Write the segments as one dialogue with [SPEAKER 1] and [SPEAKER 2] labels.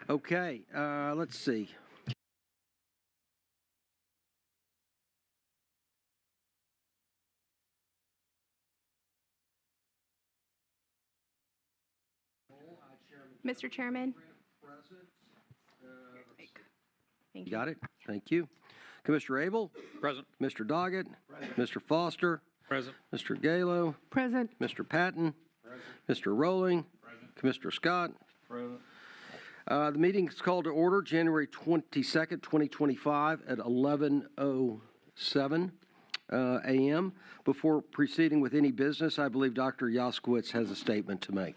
[SPEAKER 1] Okay, let's see.
[SPEAKER 2] Mr. Chairman.
[SPEAKER 1] You got it? Thank you. Commissioner Abel?
[SPEAKER 3] Present.
[SPEAKER 1] Mr. Doggett? Mr. Foster?
[SPEAKER 3] Present.
[SPEAKER 1] Mr. Galo?
[SPEAKER 4] Present.
[SPEAKER 1] Mr. Patton? Mr. Rowling? Commissioner Scott?
[SPEAKER 3] Present.
[SPEAKER 1] The meeting is called to order January 22nd, 2025 at 11:07 a.m. Before proceeding with any business, I believe Dr. Jaskowitz has a statement to make.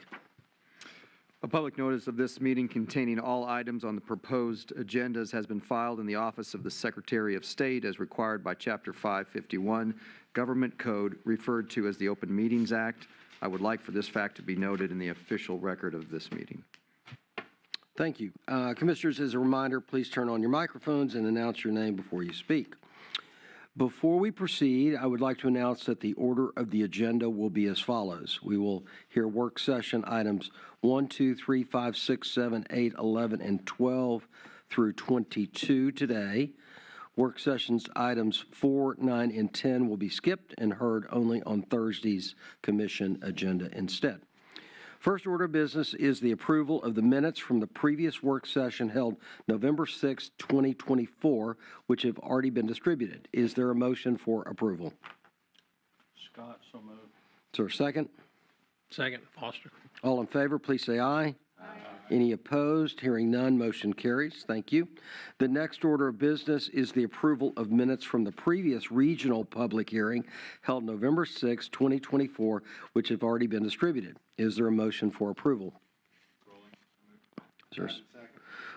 [SPEAKER 5] A public notice of this meeting containing all items on the proposed agendas has been filed in the office of the Secretary of State as required by Chapter 551 Government Code, referred to as the Open Meetings Act. I would like for this fact to be noted in the official record of this meeting.
[SPEAKER 1] Thank you. Commissioners, as a reminder, please turn on your microphones and announce your name before you speak. Before we proceed, I would like to announce that the order of the agenda will be as follows. We will hear work session items 1, 2, 3, 5, 6, 7, 8, 11, and 12 through 22 today. Work sessions items 4, 9, and 10 will be skipped and heard only on Thursday's commission agenda instead. First order of business is the approval of the minutes from the previous work session held November 6, 2024, which have already been distributed. Is there a motion for approval?
[SPEAKER 3] Scott, so moved.
[SPEAKER 1] Is there a second?
[SPEAKER 3] Second, Foster.
[SPEAKER 1] All in favor, please say aye. Any opposed? Hearing none, motion carries. Thank you. The next order of business is the approval of minutes from the previous regional public hearing held November 6, 2024, which have already been distributed. Is there a motion for approval?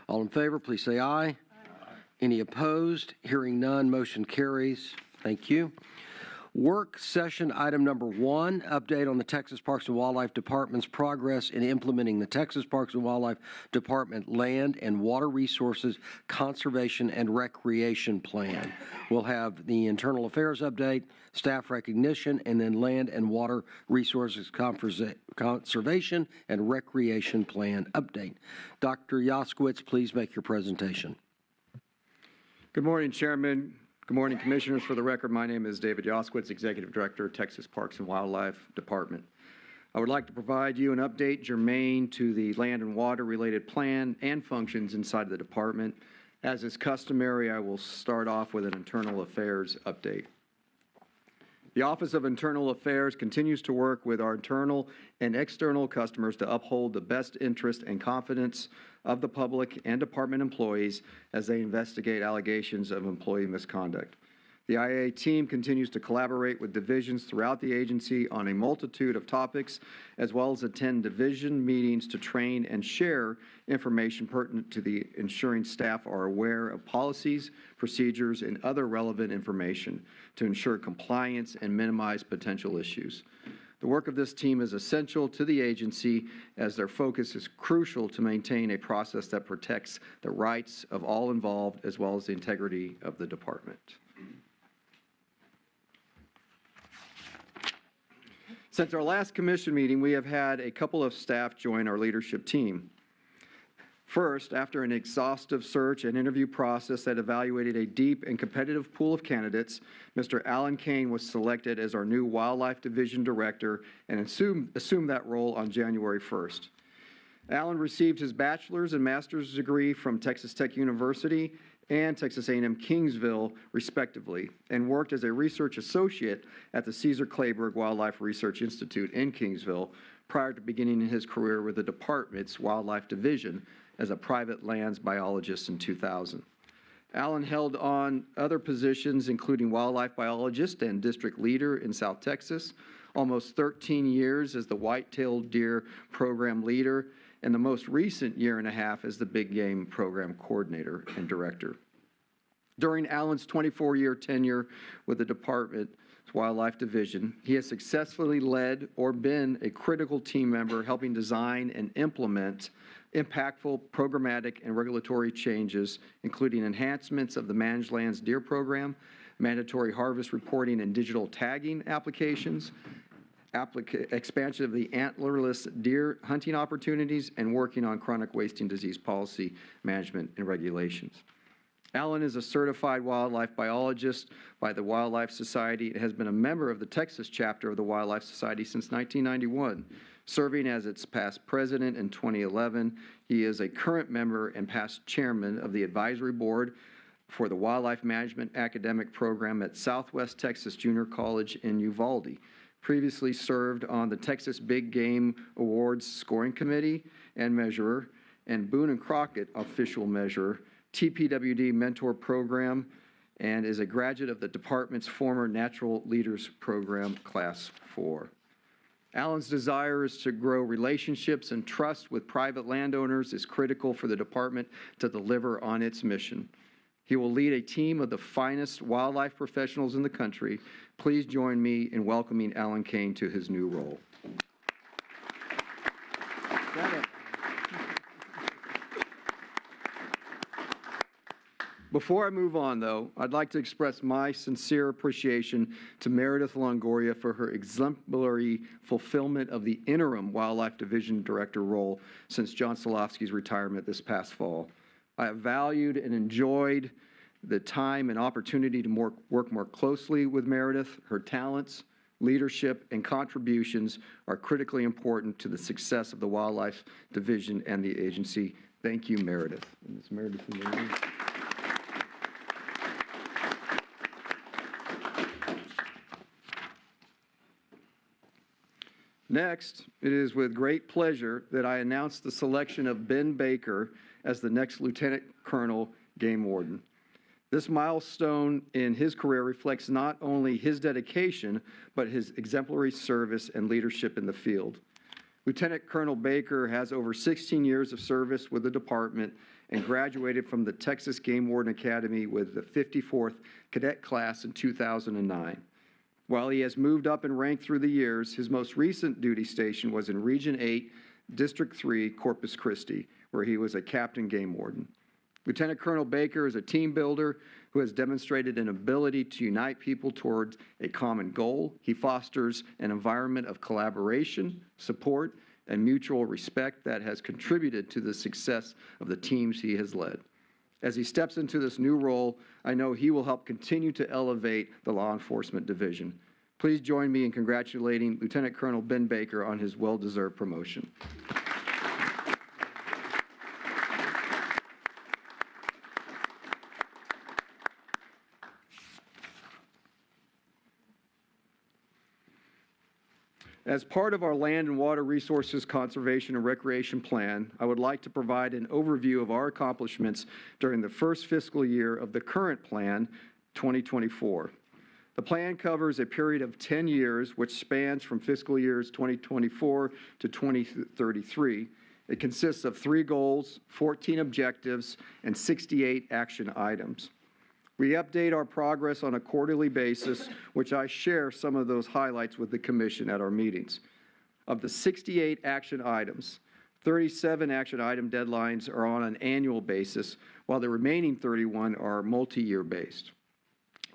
[SPEAKER 1] All in favor, please say aye. Any opposed? Hearing none, motion carries. Thank you. Work session item number 1, update on the Texas Parks and Wildlife Department's progress in implementing the Texas Parks and Wildlife Department Land and Water Resources Conservation and Recreation Plan. We'll have the internal affairs update, staff recognition, and then Land and Water Resources Conservation and Recreation Plan update. Dr. Jaskowitz, please make your presentation.
[SPEAKER 5] Good morning, Chairman. Good morning, Commissioners. For the record, my name is David Jaskowitz, Executive Director, Texas Parks and Wildlife Department. I would like to provide you an update germane to the land and water related plan and functions inside the department. As is customary, I will start off with an internal affairs update. The Office of Internal Affairs continues to work with our internal and external customers to uphold the best interest and confidence of the public and department employees as they investigate allegations of employee misconduct. The IA team continues to collaborate with divisions throughout the agency on a multitude of topics, as well as attend division meetings to train and share information pertinent to the ensuring staff are aware of policies, procedures, and other relevant information to ensure compliance and minimize potential issues. The work of this team is essential to the agency as their focus is crucial to maintain a process that protects the rights of all involved as well as the integrity of the department. Since our last commission meeting, we have had a couple of staff join our leadership team. First, after an exhaustive search and interview process that evaluated a deep and competitive pool of candidates, Mr. Alan Kane was selected as our new Wildlife Division Director and assumed that role on January 1st. Alan received his bachelor's and master's degree from Texas Tech University and Texas A&M Kingsville, respectively, and worked as a research associate at the Cesar Claiborne Wildlife Research Institute in Kingsville prior to beginning his career with the department's Wildlife Division as a private lands biologist in 2000. Alan held on other positions, including wildlife biologist and district leader in South Texas, almost 13 years as the white-tailed deer program leader, and the most recent year and a half as the big game program coordinator and director. During Alan's 24-year tenure with the department's Wildlife Division, he has successfully led or been a critical team member helping design and implement impactful programmatic and regulatory changes, including enhancements of the Managed Lands Deer Program, mandatory harvest reporting and digital tagging applications, expansion of the antlerless deer hunting opportunities, and working on chronic wasting disease policy, management, and regulations. Alan is a certified wildlife biologist by the Wildlife Society and has been a member of the Texas chapter of the Wildlife Society since 1991, serving as its past president in 2011. He is a current member and past chairman of the advisory board for the Wildlife Management Academic Program at Southwest Texas Junior College in Uvalde. Previously served on the Texas Big Game Awards Scoring Committee and Measurer, and Boone and Crockett Official Measurer, TPWD Mentor Program, and is a graduate of the department's former Natural Leaders Program, Class 4. Alan's desire is to grow relationships and trust with private landowners is critical for the department to deliver on its mission. He will lead a team of the finest wildlife professionals in the country. Please join me in welcoming Alan Kane to his new role. Before I move on, though, I'd like to express my sincere appreciation to Meredith Longoria for her exemplary fulfillment of the interim Wildlife Division Director role since John Solofsky's retirement this past fall. I have valued and enjoyed the time and opportunity to work more closely with Meredith. Her talents, leadership, and contributions are critically important to the success of the Wildlife Division and the agency. Thank you, Meredith. And is Meredith in the room? Next, it is with great pleasure that I announce the selection of Ben Baker as the next Lieutenant Colonel Game Warden. This milestone in his career reflects not only his dedication, but his exemplary service and leadership in the field. Lieutenant Colonel Baker has over 16 years of service with the department and graduated from the Texas Game Warden Academy with the 54th Cadet Class in 2009. While he has moved up in rank through the years, his most recent duty station was in Region 8, District 3, Corpus Christi, where he was a Captain Game Warden. Lieutenant Colonel Baker is a team builder who has demonstrated an ability to unite people towards a common goal. He fosters an environment of collaboration, support, and mutual respect that has contributed to the success of the teams he has led. As he steps into this new role, I know he will help continue to elevate the law enforcement division. Please join me in congratulating Lieutenant Colonel Ben Baker on his well-deserved promotion. As part of our Land and Water Resources Conservation and Recreation Plan, I would like to provide an overview of our accomplishments during the first fiscal year of the current plan, 2024. The plan covers a period of 10 years, which spans from fiscal years 2024 to 2033. It consists of 3 goals, 14 objectives, and 68 action items. We update our progress on a quarterly basis, which I share some of those highlights with the Commission at our meetings. Of the 68 action items, 37 action item deadlines are on an annual basis, while the remaining 31 are multi-year based.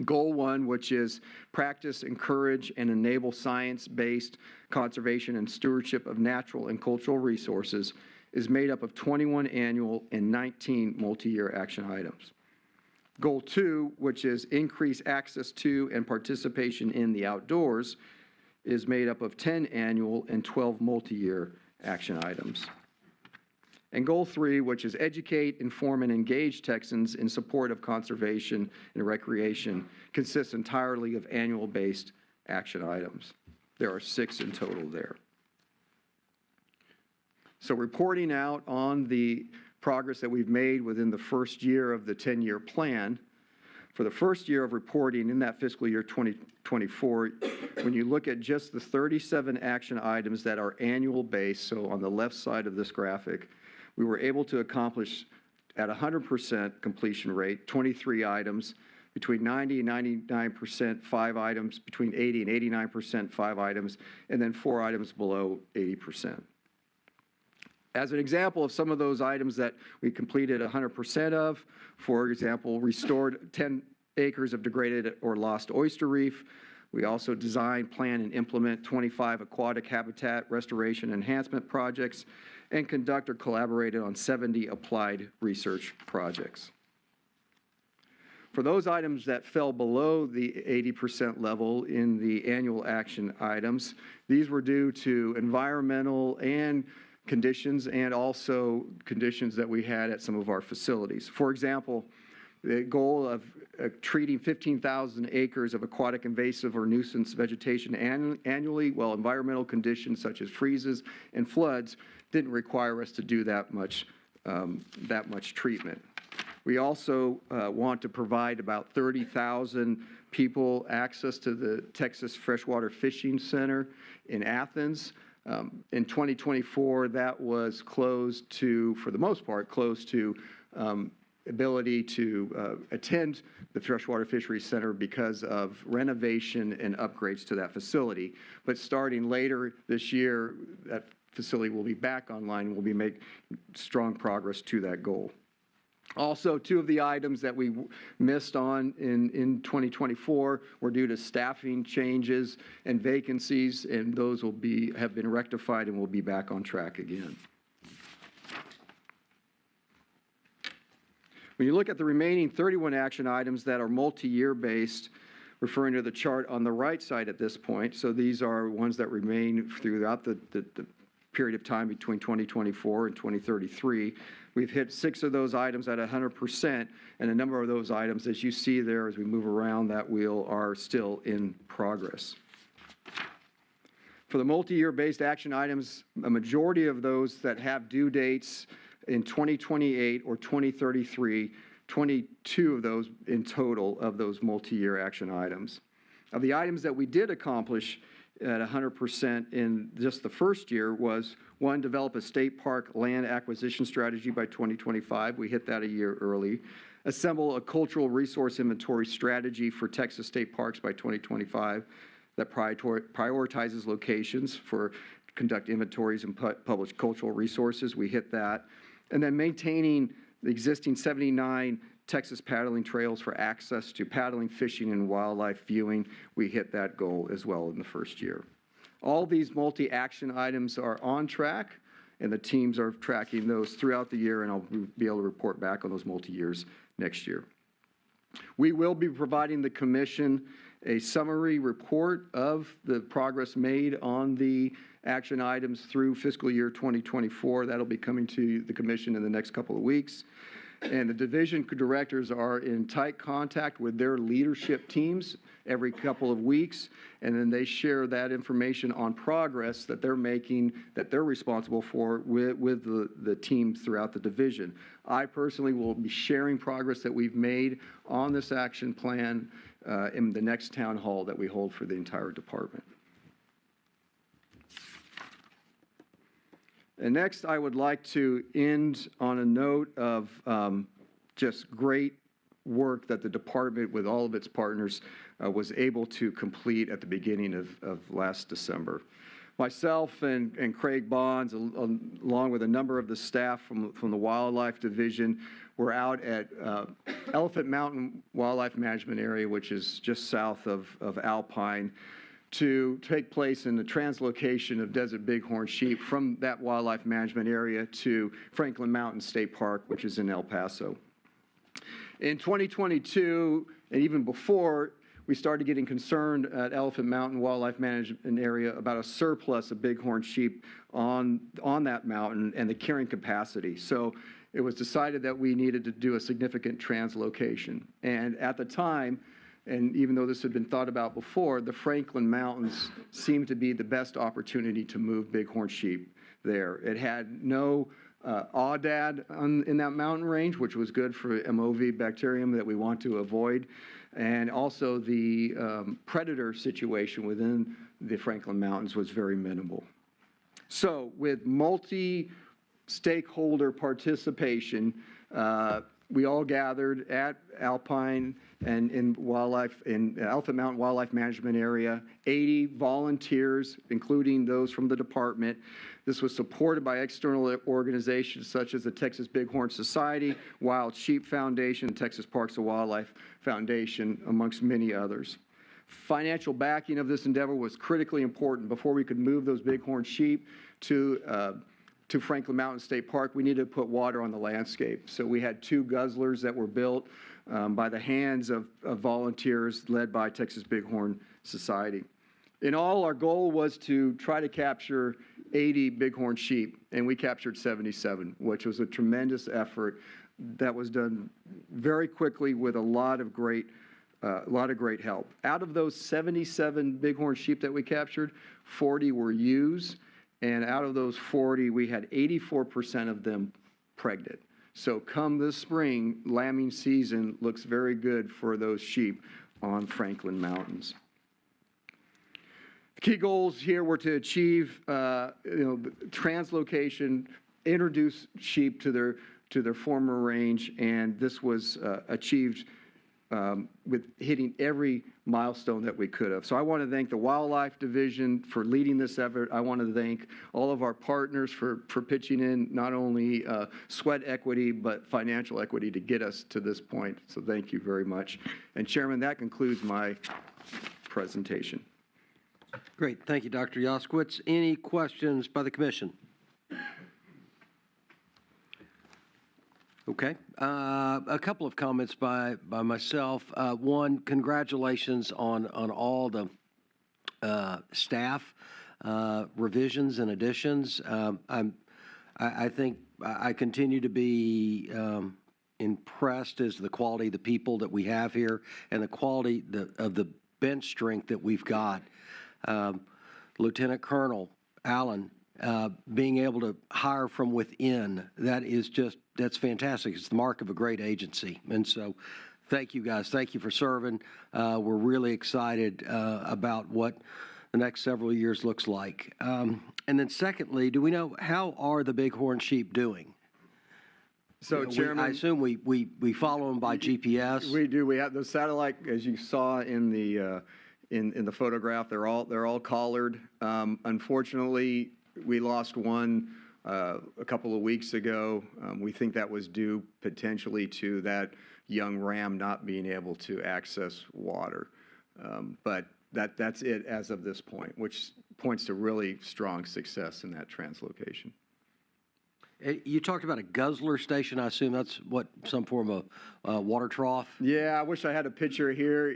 [SPEAKER 5] Goal 1, which is practice, encourage, and enable science-based conservation and stewardship of natural and cultural resources, is made up of 21 annual and 19 multi-year action items. Goal 2, which is increase access to and participation in the outdoors, is made up of 10 annual and 12 multi-year action items. And Goal 3, which is educate, inform, and engage Texans in support of conservation and recreation, consists entirely of annual-based action items. There are 6 in total there. So reporting out on the progress that we've made within the first year of the 10-year plan. For the first year of reporting in that fiscal year 2024, when you look at just the 37 action items that are annual based, so on the left side of this graphic, we were able to accomplish at 100% completion rate, 23 items, between 90 and 99%, 5 items, between 80 and 89%, 5 items, and then 4 items below 80%. As an example of some of those items that we completed 100% of, for example, restored 10 acres of degraded or lost oyster reef, We also design, plan, and implement 25 aquatic habitat restoration enhancement projects and conduct or collaborated on 70 applied research projects. For those items that fell below the 80% level in the annual action items, these were due to environmental and conditions and also conditions that we had at some of our facilities. For example, the goal of treating 15,000 acres of aquatic invasive or nuisance vegetation annually, while environmental conditions such as freezes and floods didn't require us to do that much treatment. We also want to provide about 30,000 people access to the Texas Freshwater Fishing Center in Athens. In 2024, that was closed to, for the most part, closed to ability to attend the Freshwater Fisheries Center because of renovation and upgrades to that facility. But starting later this year, that facility will be back online and we'll be making strong progress to that goal. Also, two of the items that we missed on in 2024 were due to staffing changes and vacancies, and those have been rectified and will be back on track again. When you look at the remaining 31 action items that are multi-year based, referring to the chart on the right side at this point, so these are ones that remain throughout the period of time between 2024 and 2033. We've hit 6 of those items at 100%, and a number of those items, as you see there as we move around that wheel, are still in progress. For the multi-year based action items, a majority of those that have due dates in 2028 or 2033, 22 of those in total of those multi-year action items. Of the items that we did accomplish at 100% in just the first year was, 1, develop a state park land acquisition strategy by 2025. We hit that a year early. Assemble a cultural resource inventory strategy for Texas state parks by 2025 that prioritizes locations for conduct inventories and publish cultural resources. We hit that. And then maintaining the existing 79 Texas paddling trails for access to paddling, fishing, and wildlife viewing. We hit that goal as well in the first year. All these multi-action items are on track, and the teams are tracking those throughout the year, and I'll be able to report back on those multi-years next year. We will be providing the commission a summary report of the progress made on the action items through fiscal year 2024. That'll be coming to the commission in the next couple of weeks. And the division directors are in tight contact with their leadership teams every couple of weeks, and then they share that information on progress that they're making, that they're responsible for with the teams throughout the division. I personally will be sharing progress that we've made on this action plan in the next town hall that we hold for the entire department. And next, I would like to end on a note of just great work that the department, with all of its partners, was able to complete at the beginning of last December. Myself and Craig Bonds, along with a number of the staff from the Wildlife Division, were out at Elephant Mountain Wildlife Management Area, which is just south of Alpine, to take place in the translocation of desert bighorn sheep from that wildlife management area to Franklin Mountain State Park, which is in El Paso. In 2022, and even before, we started getting concerned at Elephant Mountain Wildlife Management Area about a surplus of bighorn sheep on that mountain and the carrying capacity. So it was decided that we needed to do a significant translocation. And at the time, and even though this had been thought about before, the Franklin Mountains seemed to be the best opportunity to move bighorn sheep there. It had no aoudad in that mountain range, which was good for MOV bacterium that we want to avoid. And also the predator situation within the Franklin Mountains was very minimal. So with multi-stakeholder participation, we all gathered at Alpine and in Elephant Mountain Wildlife Management Area, 80 volunteers, including those from the department. This was supported by external organizations such as the Texas Bighorn Society, Wild Sheep Foundation, and Texas Parks and Wildlife Foundation, amongst many others. Financial backing of this endeavor was critically important. Before we could move those bighorn sheep to Franklin Mountain State Park, we needed to put water on the landscape. So we had 2 guzzlers that were built by the hands of volunteers led by Texas Bighorn Society. In all, our goal was to try to capture 80 bighorn sheep, and we captured 77, which was a tremendous effort that was done very quickly with a lot of great help. Out of those 77 bighorn sheep that we captured, 40 were ewes, and out of those 40, we had 84% of them pregnant. So come this spring, lambing season looks very good for those sheep on Franklin Mountains. The key goals here were to achieve, translocation, introduce sheep to their former range, and this was achieved with hitting every milestone that we could have. So I want to thank the Wildlife Division for leading this effort. I want to thank all of our partners for pitching in not only sweat equity, but financial equity to get us to this point. So thank you very much. And Chairman, that concludes my presentation.
[SPEAKER 1] Great. Thank you, Dr. Jaskowitz. Any questions by the commission? Okay. A couple of comments by myself. One, congratulations on all the staff revisions and additions. I think I continue to be impressed as the quality of the people that we have here and the quality of the bench strength that we've got. Lieutenant Colonel Allen, being able to hire from within, that's fantastic. It's the mark of a great agency. And so thank you guys. Thank you for serving. We're really excited about what the next several years looks like. And then secondly, do we know how are the bighorn sheep doing?
[SPEAKER 5] So, Chairman,
[SPEAKER 1] I assume we follow them by GPS.
[SPEAKER 5] We do. We have the satellite, as you saw in the photograph. They're all collared. Unfortunately, we lost one a couple of weeks ago. We think that was due potentially to that young ram not being able to access water. But that's it as of this point, which points to really strong success in that translocation.
[SPEAKER 1] You talked about a guzzler station. I assume that's some form of water trough?
[SPEAKER 5] Yeah, I wish I had a picture here.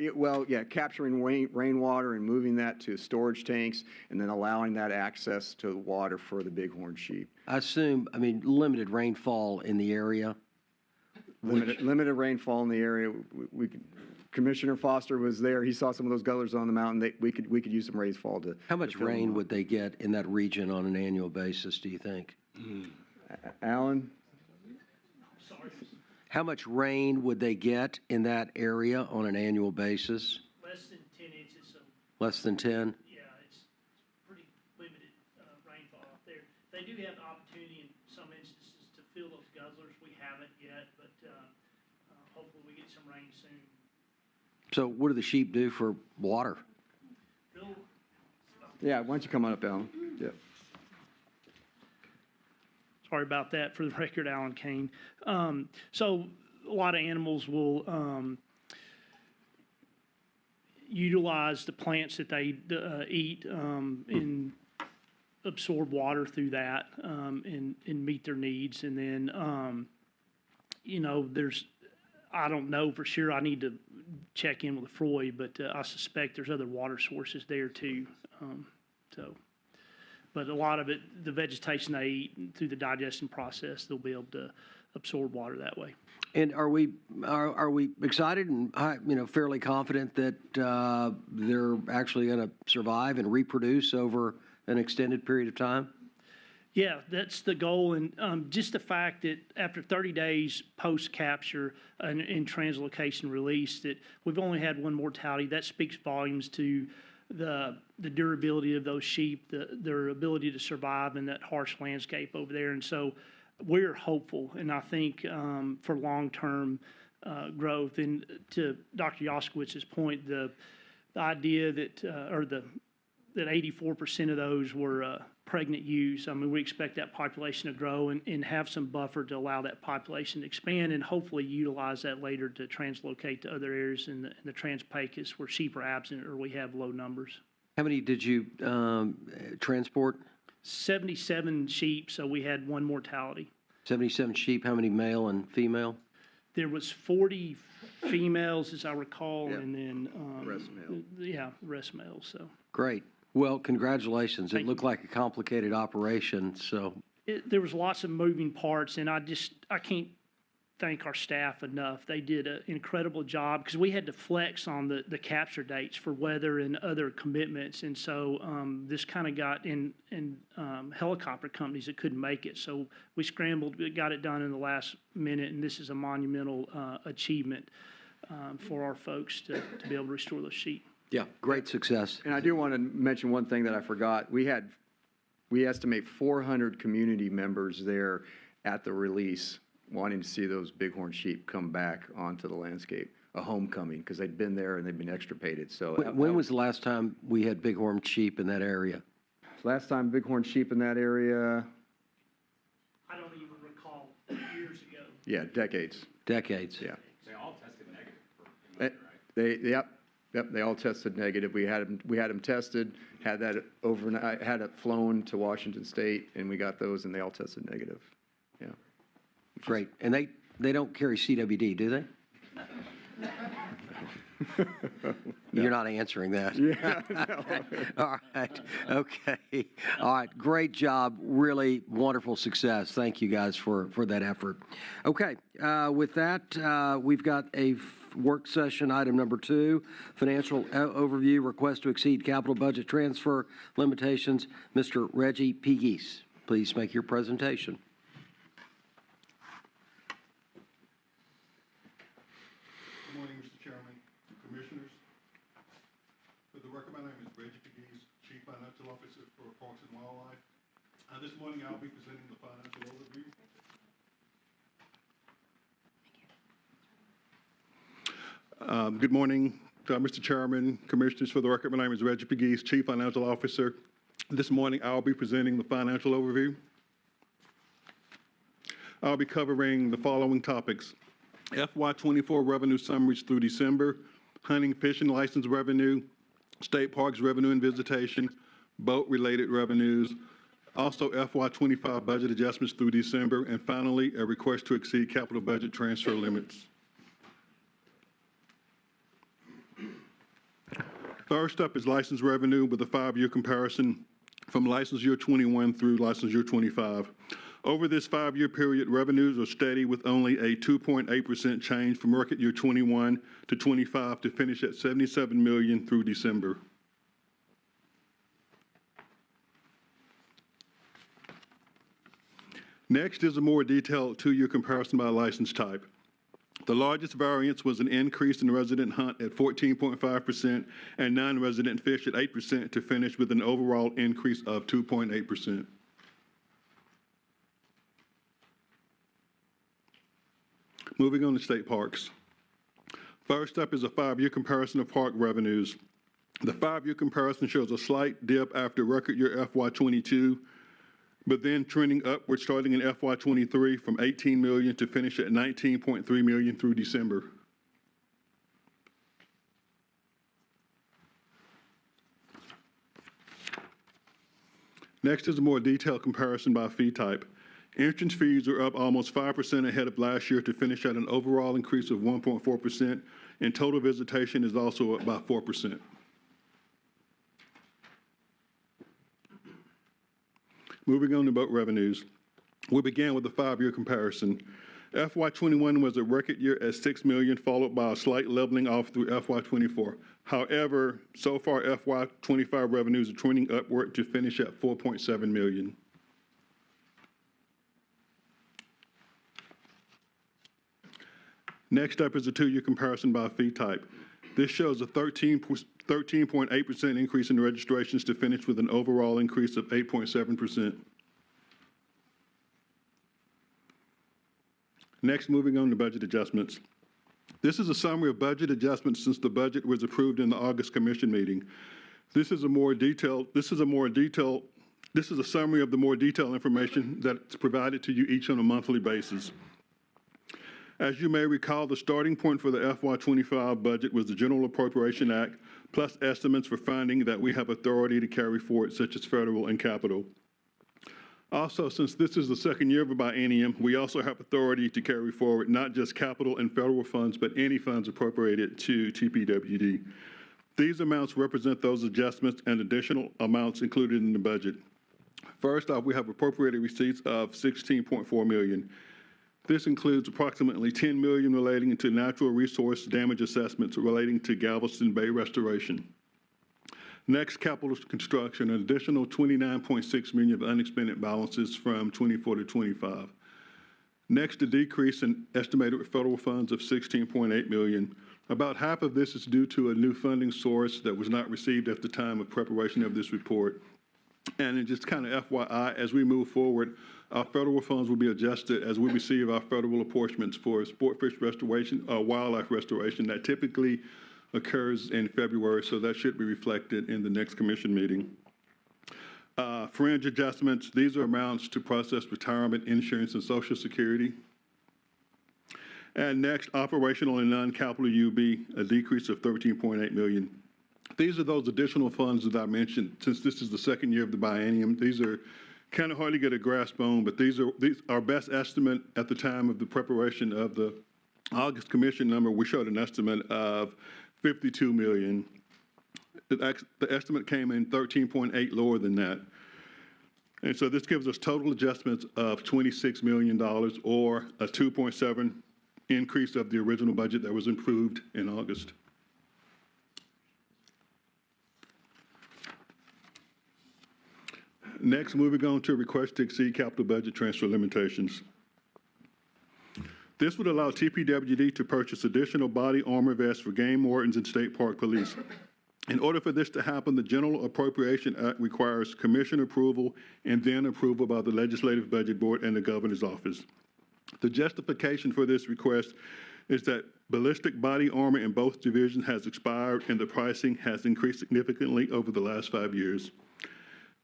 [SPEAKER 5] Capturing rainwater and moving that to storage tanks and then allowing that access to water for the bighorn sheep.
[SPEAKER 1] I assume, limited rainfall in the area?
[SPEAKER 5] Limited rainfall in the area. Commissioner Foster was there. He saw some of those guzzlers on the mountain. We could use some rainfall to.
[SPEAKER 1] How much rain would they get in that region on an annual basis, do you think?
[SPEAKER 5] Alan?
[SPEAKER 1] How much rain would they get in that area on an annual basis?
[SPEAKER 4] Less than 10 inches.
[SPEAKER 1] Less than 10?
[SPEAKER 4] Yeah, it's pretty limited rainfall out there. They do have the opportunity in some instances to fill those guzzlers. We haven't yet, but hopefully we get some rain soon.
[SPEAKER 1] So what do the sheep do for water?
[SPEAKER 5] Yeah, why don't you come on up, Alan? Yeah.
[SPEAKER 4] Sorry about that. For the record, Alan Kane. So a lot of animals will utilize the plants that they eat and absorb water through that and meet their needs. And then, I don't know for sure. I need to check in with Freud, but I suspect there's other water sources there too. But a lot of it, the vegetation they eat through the digestion process, they'll be able to absorb water that way.
[SPEAKER 1] And are we excited and fairly confident that they're actually going to survive and reproduce over an extended period of time?
[SPEAKER 4] Yeah, that's the goal. And just the fact that after 30 days post-capture and translocation release, that we've only had one mortality, that speaks volumes to the durability of those sheep, their ability to survive in that harsh landscape over there. And so we're hopeful, and I think for long-term growth. And to Dr. Jaskowitz's point, the idea that, or the that 84% of those were pregnant ewes. I mean, we expect that population to grow and have some buffer to allow that population to expand and hopefully utilize that later to translocate to other areas in the Trans-Pecos where sheep are absent or we have low numbers.
[SPEAKER 1] How many did you transport?
[SPEAKER 4] 77 sheep, so we had one mortality.
[SPEAKER 1] 77 sheep, how many male and female?
[SPEAKER 4] There was 40 females, as I recall,
[SPEAKER 5] Yeah.
[SPEAKER 4] and then
[SPEAKER 5] Rest male.
[SPEAKER 4] yeah, rest males. So
[SPEAKER 1] Great. Well, congratulations.
[SPEAKER 4] Thank
[SPEAKER 1] It looked like a complicated operation, so
[SPEAKER 4] there was lots of moving parts, and I can't thank our staff enough. They did an incredible job because we had to flex on the capture dates for weather and other commitments, and so this kind of got in helicopter companies that couldn't make it. So we scrambled, we got it done in the last minute, and this is a monumental achievement for our folks to be able to restore those sheep.
[SPEAKER 1] yeah, great success.
[SPEAKER 5] And I do want to mention one thing that I forgot. We estimate 400 community members there at the release wanting to see those bighorn sheep come back onto the landscape, a homecoming, because they'd been there and they'd been extirpated. So
[SPEAKER 1] When was the last time we had bighorn sheep in that area?
[SPEAKER 5] last time bighorn sheep in that area,
[SPEAKER 4] I don't even recall years ago.
[SPEAKER 5] yeah, decades.
[SPEAKER 1] Decades.
[SPEAKER 5] Yeah.
[SPEAKER 6] They all tested negative for pneumonia, right?
[SPEAKER 5] Yep, they all tested negative. We had them tested, had that overnight, had it flown to Washington State, and we got those, and they all tested negative. Yeah.
[SPEAKER 1] Great. And they don't carry CWD, do they? You're not answering that.
[SPEAKER 5] Yeah, no.
[SPEAKER 1] All right. Okay. All right. Great job. Really wonderful success. Thank you guys for that effort. Okay. With that, we've got a work session item number 2, financial overview, request to exceed capital budget transfer limitations. Mr. Reggie Pegues, please make your presentation.
[SPEAKER 7] Good morning, Mr. Chairman, Commissioners. For the record, my name is Reggie Pegues, Chief Financial Officer for Parks and Wildlife. This morning, I'll be presenting the financial overview. Good morning, Mr. Chairman, Commissioners. For the record, my name is Reggie Pegues, Chief Financial Officer. This morning, I'll be presenting the financial overview. I'll be covering the following topics: FY24 revenue summaries through December, hunting, fishing license revenue, state parks revenue and visitation, boat-related revenues, also FY25 budget adjustments through December, and finally, a request to exceed capital budget transfer limits. First up is license revenue with a 5-year comparison from license year 21 through license year 25. Over this 5-year period, revenues are steady with only a 2.8% change from record year 21 to 25 to finish at $77 million through December. Next is a more detailed 2-year comparison by license type. The largest variance was an increase in resident hunt at 14.5% and non-resident fish at 8% to finish with an overall increase of 2.8%. Moving on to state parks. First up is a 5-year comparison of park revenues. The 5-year comparison shows a slight dip after record year FY22, but then trending upward starting in FY23 from $18 million to finish at $19.3 million through December. Next is a more detailed comparison by fee type. Entrance fees are up almost 5% ahead of last year to finish at an overall increase of 1.4%, and total visitation is also up by 4%. Moving on to boat revenues, we began with a 5-year comparison. FY21 was a record year at $6 million, followed by a slight leveling off through FY24. However, so far FY25 revenues are trending upward to finish at $4.7 million. Next up is a 2-year comparison by fee type. This shows a 13.8% increase in registrations to finish with an overall increase of 8.7%. Next, moving on to budget adjustments. This is a summary of budget adjustments since the budget was approved in the August Commission meeting. This is a summary of the more detailed information that's provided to you each on a monthly basis. As you may recall, the starting point for the FY25 budget was the General Appropriation Act, plus estimates for funding that we have authority to carry forward, such as federal and capital. Also, since this is the second year of a biennium, we also have authority to carry forward not just capital and federal funds, but any funds appropriated to TPWD. These amounts represent those adjustments and additional amounts included in the budget. First off, we have appropriated receipts of $16.4 million. This includes approximately $10 million relating to natural resource damage assessments relating to Galveston Bay restoration. Next, capital construction, an additional $29.6 million of unexpended balances from 24 to 25. Next, a decrease in estimated federal funds of $16.8 million. About half of this is due to a new funding source that was not received at the time of preparation of this report. And then just kind of FYI, as we move forward, our federal funds will be adjusted as we receive our federal apportionments for sport fish restoration, wildlife restoration. That typically occurs in February, so that should be reflected in the next commission meeting. Fringe adjustments, these are amounts to process retirement, insurance, and Social Security. And next, operational and non-capital UB, a decrease of $13.8 million. These are those additional funds that I mentioned. Since this is the second year of the biennium, these are kind of hard to get a grasp on, but these are our best estimate at the time of the preparation of the August commission number. We showed an estimate of $52 million. The estimate came in 13.8 lower than that. And so this gives us total adjustments of $26 million, or a 2.7 increase of the original budget that was approved in August. Next, moving on to a request to exceed capital budget transfer limitations. This would allow TPWD to purchase additional body armor vests for game wardens and state park police. In order for this to happen, the General Appropriation Act requires commission approval and then approval by the Legislative Budget Board and the Governor's Office. The justification for this request is that ballistic body armor in both divisions has expired and the pricing has increased significantly over the last 5 years.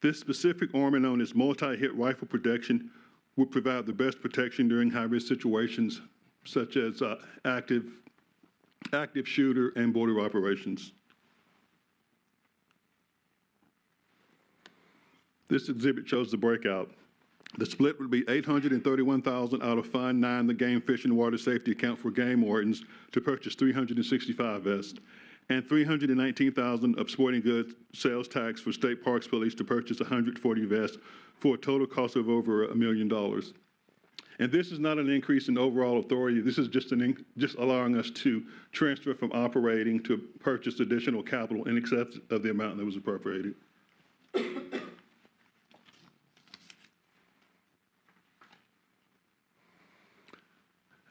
[SPEAKER 7] This specific armor, known as multi-hit rifle protection, would provide the best protection during high-risk situations such as active shooter and border operations. This exhibit shows the breakout. The split would be $831,000 out of Fund 9, the Game, Fish, and Water Safety Account for game wardens, to purchase 365 vests, and $319,000 of sporting goods sales tax for State Parks Police to purchase 140 vests, for a total cost of over $1 million. And this is not an increase in overall authority. This is just allowing us to transfer from operating to purchase additional capital in excess of the amount that was appropriated.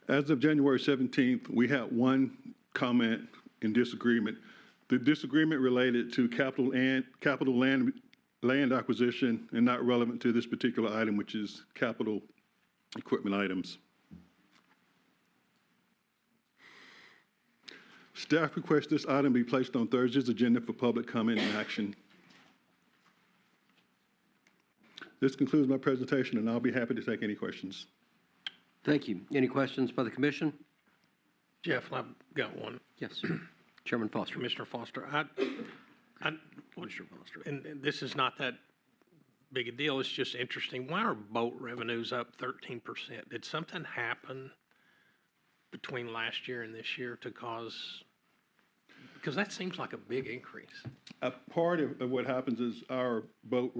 [SPEAKER 7] As of January 17th, we had one comment in disagreement. The disagreement related to capital land acquisition and not relevant to this particular item, which is capital equipment items. Staff requests this item be placed on Thursday's agenda for public comment and action. This concludes my presentation, and I'll be happy to take any questions.
[SPEAKER 1] Thank you. Any questions by the commission?
[SPEAKER 3] Jeff, I've got one.
[SPEAKER 1] Yes. Chairman Foster.
[SPEAKER 3] Commissioner Foster,
[SPEAKER 1] Commissioner Foster.
[SPEAKER 3] and this is not that big a deal, it's just interesting. Why are boat revenues up 13%? Did something happen between last year and this year to cause, because that seems like a big increase.
[SPEAKER 7] A part of what happens is our boat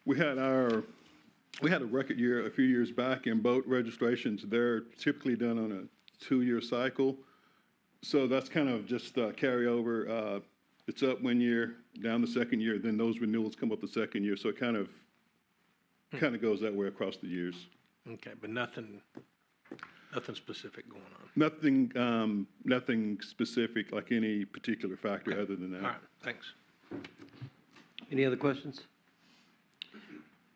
[SPEAKER 7] we had a record year a few years back in boat registrations. They're typically done on a 2-year cycle. So that's kind of just carryover. It's up 1 year, down the second year, then those renewals come up the second year. So it kind of goes that way across the years.
[SPEAKER 3] Okay, but nothing specific going on.
[SPEAKER 7] Nothing specific like any particular factor other than that.
[SPEAKER 3] All right, thanks.
[SPEAKER 1] Any other questions?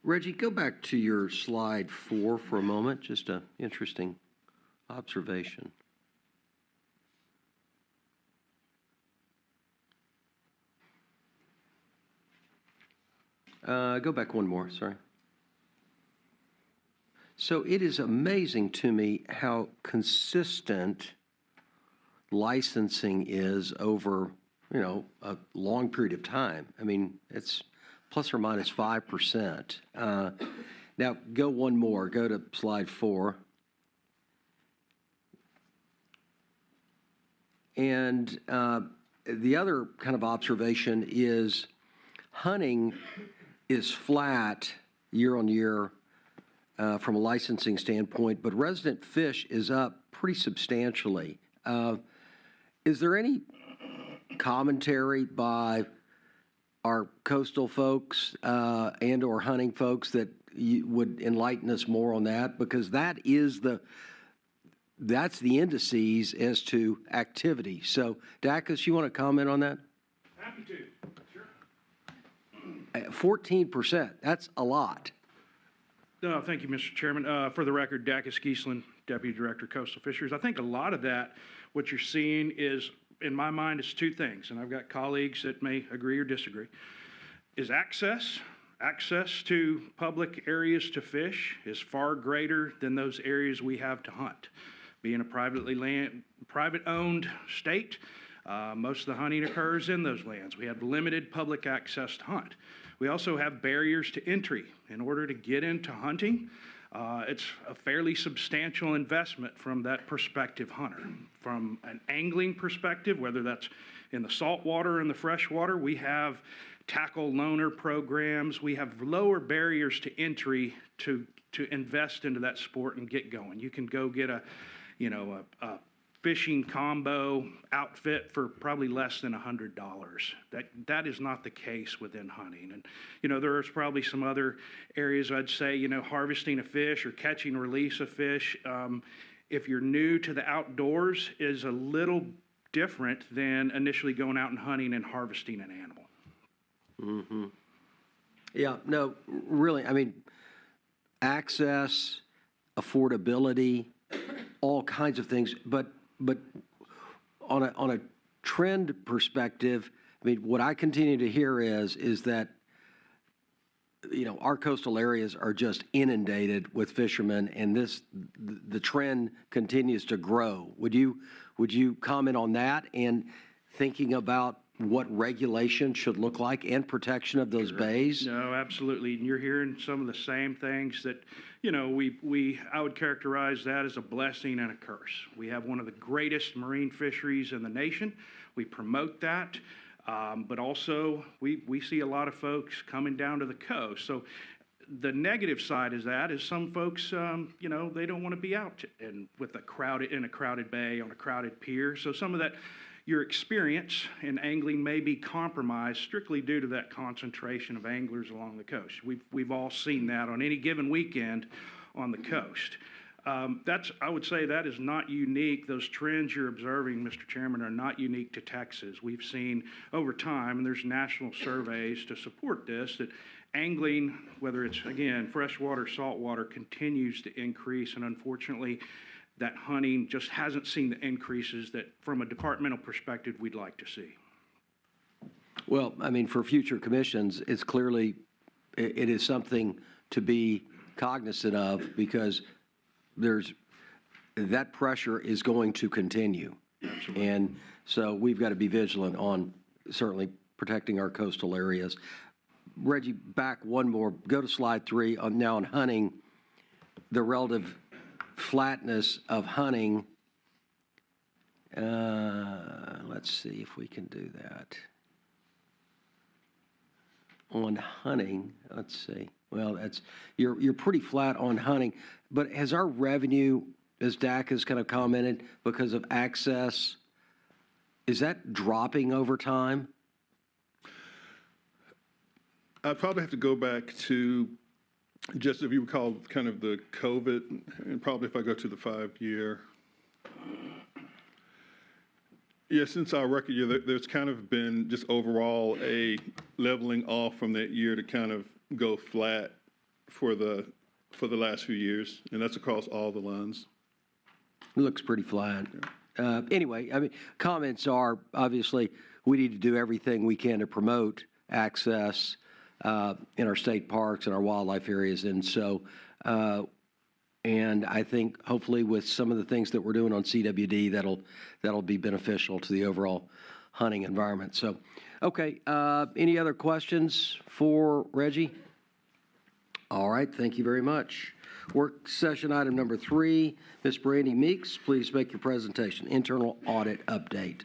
[SPEAKER 1] Reggie, go back to your slide 4 for a moment. Just an interesting observation. Go back one more, sorry. So it is amazing to me how consistent licensing is over, a long period of time. I mean, it's plus or minus 5%. Now, go one more. Go to slide 4. And the other kind of observation is hunting is flat year on year from a licensing standpoint, but resident fish is up pretty substantially. Is there any commentary by our coastal folks and or hunting folks that you would enlighten us more on that? Because that's the indices as to activity. So, Dacus, you want to comment on that?
[SPEAKER 8] Happy to, sure.
[SPEAKER 1] 14%, that's a lot.
[SPEAKER 8] No, thank you, Mr. Chairman. For the record, Dacus Geisland, Deputy Director, Coastal Fisheries. I think a lot of that, what you're seeing is, in my mind, is two things, and I've got colleagues that may agree or disagree, is access. Access to public areas to fish is far greater than those areas we have to hunt. Being a private-owned state, most of the hunting occurs in those lands. We have limited public access to hunt. We also have barriers to entry. In order to get into hunting, it's a fairly substantial investment from that prospective hunter. From an angling perspective, whether that's in the saltwater and the freshwater, we have tackle loaner programs. We have lower barriers to entry to invest into that sport and get going. You can go get a fishing combo outfit for probably less than $100. That is not the case within hunting. And, there's probably some other areas I'd say, harvesting a fish or catching and release a fish, if you're new to the outdoors, is a little different than initially going out and hunting and harvesting an animal.
[SPEAKER 1] Mm-hmm. Yeah, no, really, I mean, access, affordability, all kinds of things, but on a trend perspective, I mean, what I continue to hear is that our coastal areas are just inundated with fishermen, and the trend continues to grow. Would you comment on that and thinking about what regulation should look like and protection of those bays?
[SPEAKER 8] No, absolutely. And you're hearing some of the same things that, I would characterize that as a blessing and a curse. We have one of the greatest marine fisheries in the nation. We promote that. But also we see a lot of folks coming down to the coast. So the negative side is some folks, they don't want to be out in a crowded bay on a crowded pier. So some of that, your experience in angling may be compromised strictly due to that concentration of anglers along the coast. We've all seen that on any given weekend on the coast. I would say that is not unique. Those trends you're observing, Mr. Chairman, are not unique to Texas. We've seen over time, and there's national surveys to support this, that angling, whether it's, again, freshwater, saltwater, continues to increase. And unfortunately, that hunting just hasn't seen the increases that, from a departmental perspective, we'd like to see.
[SPEAKER 1] Well, I mean, for future commissions, it is something to be cognizant of, because that pressure is going to continue. Absolutely. And so we've got to be vigilant on certainly protecting our coastal areas. Reggie, back one more. Go to slide 3 now on hunting, the relative flatness of hunting. Let's see if we can do that. On hunting, let's see. Well, you're pretty flat on hunting, but has our revenue, as Dak has kind of commented, because of access, is that dropping over time?
[SPEAKER 7] I'd probably have to go back to, just if you recall, kind of the COVID, and probably if I go to the 5-year. Yeah, since our record year, there's kind of been just overall a leveling off from that year to kind of go flat for the last few years, and that's across all the lines.
[SPEAKER 1] It looks pretty flat. Anyway, I mean, comments are, obviously, we need to do everything we can to promote access in our state parks and our wildlife areas. And so, and I think hopefully with some of the things that we're doing on CWD, that'll be beneficial to the overall hunting environment. So, okay, any other questions for Reggie? All right, thank you very much. Work session item number 3, Ms. Brandy Meeks, please make your presentation. Internal audit update.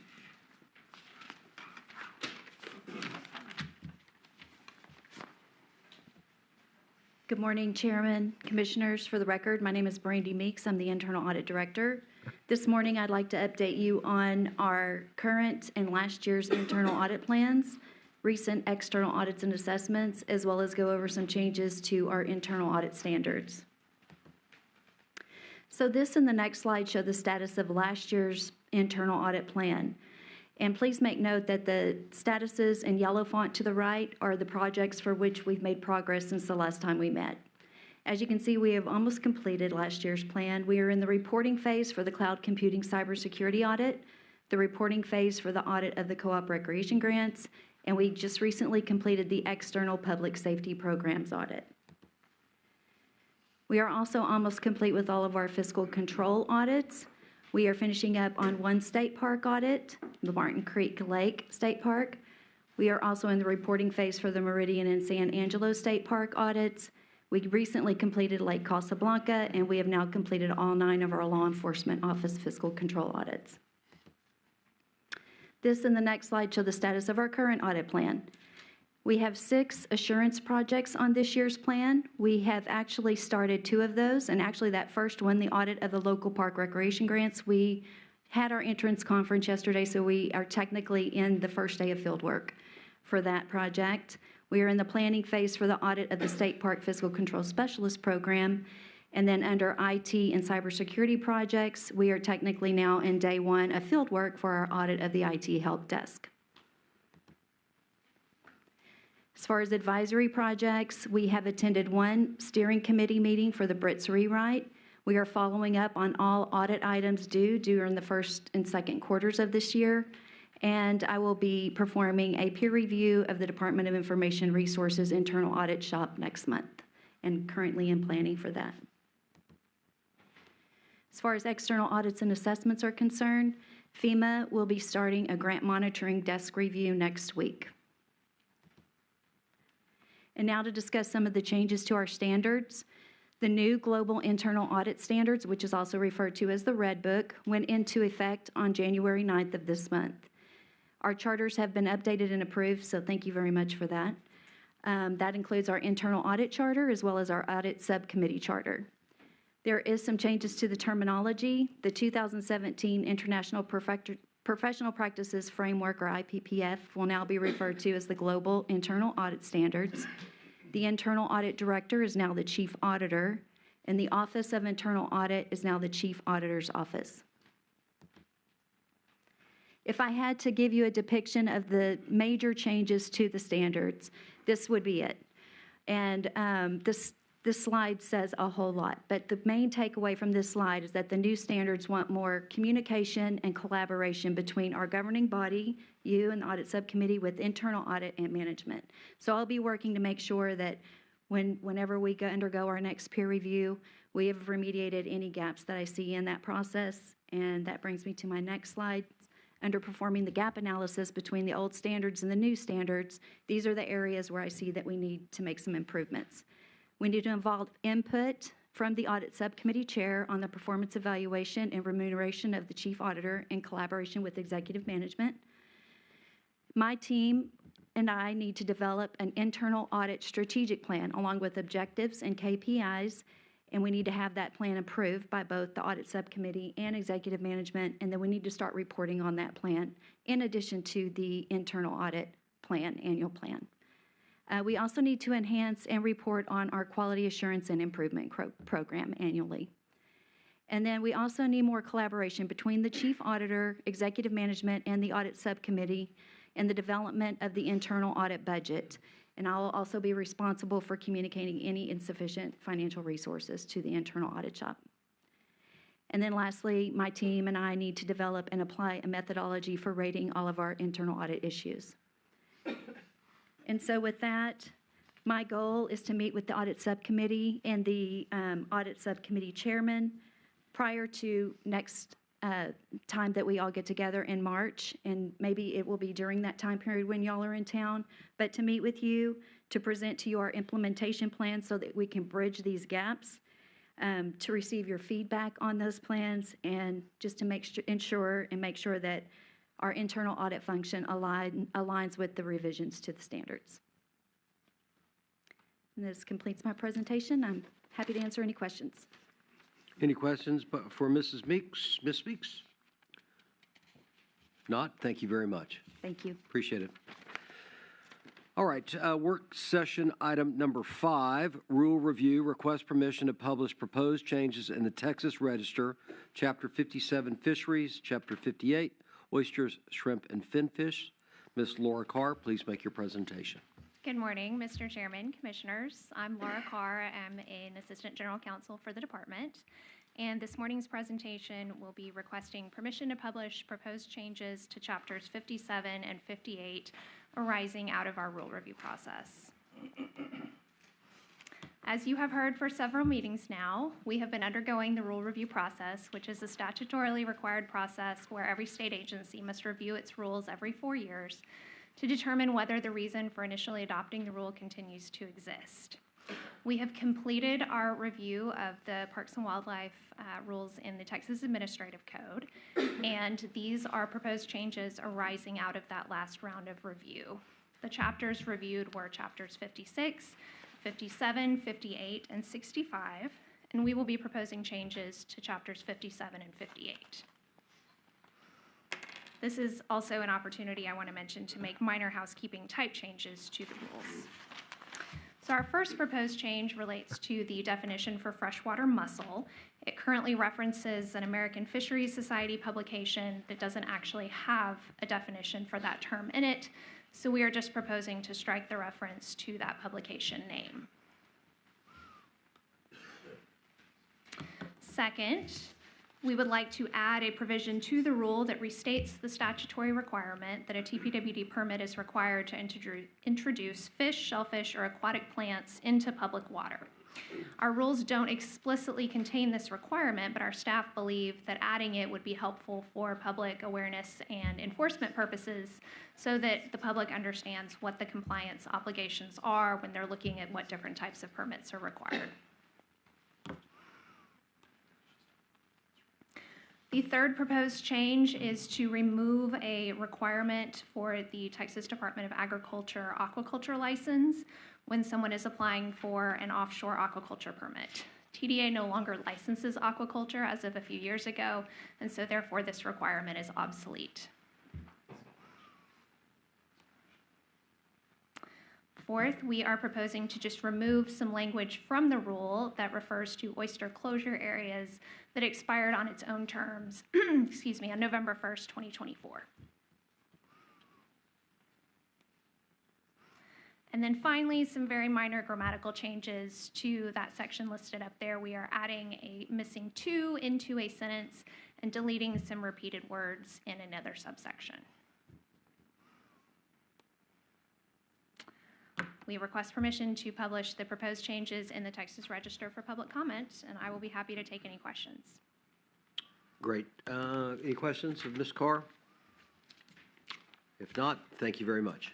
[SPEAKER 9] Good morning, Chairman, Commissioners. For the record, my name is Brandy Meeks. I'm the Internal Audit Director. This morning, I'd like to update you on our current and last year's internal audit plans, recent external audits and assessments, as well as go over some changes to our internal audit standards. So this and the next slide show the status of last year's internal audit plan. And please make note that the statuses in yellow font to the right are the projects for which we've made progress since the last time we met. As you can see, we have almost completed last year's plan. We are in the reporting phase for the cloud computing cybersecurity audit, the reporting phase for the audit of the co-op recreation grants, and we just recently completed the external public safety programs audit. We are also almost complete with all of our fiscal control audits. We are finishing up on one state park audit, the Martin Creek Lake State Park. We are also in the reporting phase for the Meridian and San Angelo State Park audits. We recently completed Lake Casablanca, and we have now completed all 9 of our law enforcement office fiscal control audits. This and the next slide show the status of our current audit plan. We have 6 assurance projects on this year's plan. We have actually started 2 of those, and actually that first one, the audit of the local park recreation grants, we had our entrance conference yesterday, so we are technically in the first day of field work for that project. We are in the planning phase for the audit of the State Park Fiscal Control Specialist Program, and then under IT and cybersecurity projects, we are technically now in day 1 of field work for our audit of the IT help desk. As far as advisory projects, we have attended 1 steering committee meeting for the Brits Rewrite. We are following up on all audit items due during the first and second quarters of this year. And I will be performing a peer review of the Department of Information Resources internal audit shop next month, and currently in planning for that. As far as external audits and assessments are concerned, FEMA will be starting a grant monitoring desk review next week. And now to discuss some of the changes to our standards. The new Global Internal Audit Standards, which is also referred to as the Red Book, went into effect on January 9th of this month. Our charters have been updated and approved, so thank you very much for that. That includes our internal audit charter as well as our audit subcommittee charter. There is some changes to the terminology. The 2017 International Professional Practices Framework, or IPPF, will now be referred to as the Global Internal Audit Standards. The Internal Audit Director is now the Chief Auditor, and the Office of Internal Audit is now the Chief Auditor's Office. If I had to give you a depiction of the major changes to the standards, this would be it. And this slide says a whole lot, but the main takeaway from this slide is that the new standards want more communication and collaboration between our governing body, you and the audit subcommittee, with internal audit and management. So I'll be working to make sure that whenever we undergo our next peer review, we have remediated any gaps that I see in that process. And that brings me to my next slide. Under performing the gap analysis between the old standards and the new standards, these are the areas where I see that we need to make some improvements. We need to involve input from the audit subcommittee chair on the performance evaluation and remuneration of the chief auditor in collaboration with executive management. My team and I need to develop an internal audit strategic plan along with objectives and KPIs, and we need to have that plan approved by both the audit subcommittee and executive management, and then we need to start reporting on that plan in addition to the internal audit plan, annual plan. We also need to enhance and report on our quality assurance and improvement program annually. And then we also need more collaboration between the chief auditor, executive management, and the audit subcommittee in the development of the internal audit budget. And I will also be responsible for communicating any insufficient financial resources to the internal audit shop. And then lastly, my team and I need to develop and apply a methodology for rating all of our internal audit issues. And so with that, My goal is to meet with the audit subcommittee and the audit subcommittee chairman prior to next time that we all get together in March, and maybe it will be during that time period when y'all are in town, but to meet with you, to present to you our implementation plan so that we can bridge these gaps, to receive your feedback on those plans, and just to make sure that our internal audit function aligns with the revisions to the standards. And this completes my presentation. I'm happy to answer any questions.
[SPEAKER 1] Any questions for Mrs. Meeks? Ms. Meeks? If not, thank you very much.
[SPEAKER 9] Thank you.
[SPEAKER 1] Appreciate it. All right, work session item number 5, rule review, request permission to publish proposed changes in the Texas Register, Chapter 57 Fisheries, Chapter 58 Oysters, Shrimp, and Finfish. Ms. Laura Carr, please make your presentation.
[SPEAKER 2] Good morning, Mr. Chairman, Commissioners. I'm Laura Carr. I'm an Assistant General Counsel for the department. And this morning's presentation will be requesting permission to publish proposed changes to Chapters 57 and 58 arising out of our rule review process. As you have heard for several meetings now, we have been undergoing the rule review process, which is a statutorily required process where every state agency must review its rules every 4 years to determine whether the reason for initially adopting the rule continues to exist. We have completed our review of the Parks and Wildlife rules in the Texas Administrative Code, and these are proposed changes arising out of that last round of review. The chapters reviewed were Chapters 56, 57, 58, and 65, and we will be proposing changes to Chapters 57 and 58. This is also an opportunity I want to mention to make minor housekeeping type changes to the rules. So our first proposed change relates to the definition for freshwater mussel. It currently references an American Fisheries Society publication that doesn't actually have a definition for that term in it, so we are just proposing to strike the reference to that publication name. Second, we would like to add a provision to the rule that restates the statutory requirement that a TPWD permit is required to introduce fish, shellfish, or aquatic plants into public water. Our rules don't explicitly contain this requirement, but our staff believe that adding it would be helpful for public awareness and enforcement purposes so that the public understands what the compliance obligations are when they're looking at what different types of permits are required. The third proposed change is to remove a requirement for the Texas Department of Agriculture aquaculture license when someone is applying for an offshore aquaculture permit. TDA no longer licenses aquaculture as of a few years ago, and so therefore this requirement is obsolete. Fourth, we are proposing to just remove some language from the rule that refers to oyster closure areas that expired on its own terms, excuse me, on November 1st, 2024. And then finally, some very minor grammatical changes to that section listed up there. We are adding a missing to into a sentence and deleting some repeated words in another subsection. We request permission to publish the proposed changes in the Texas Register for public comment, and I will be happy to take any questions.
[SPEAKER 1] Great. Any questions of Ms. Carr? If not, thank you very much.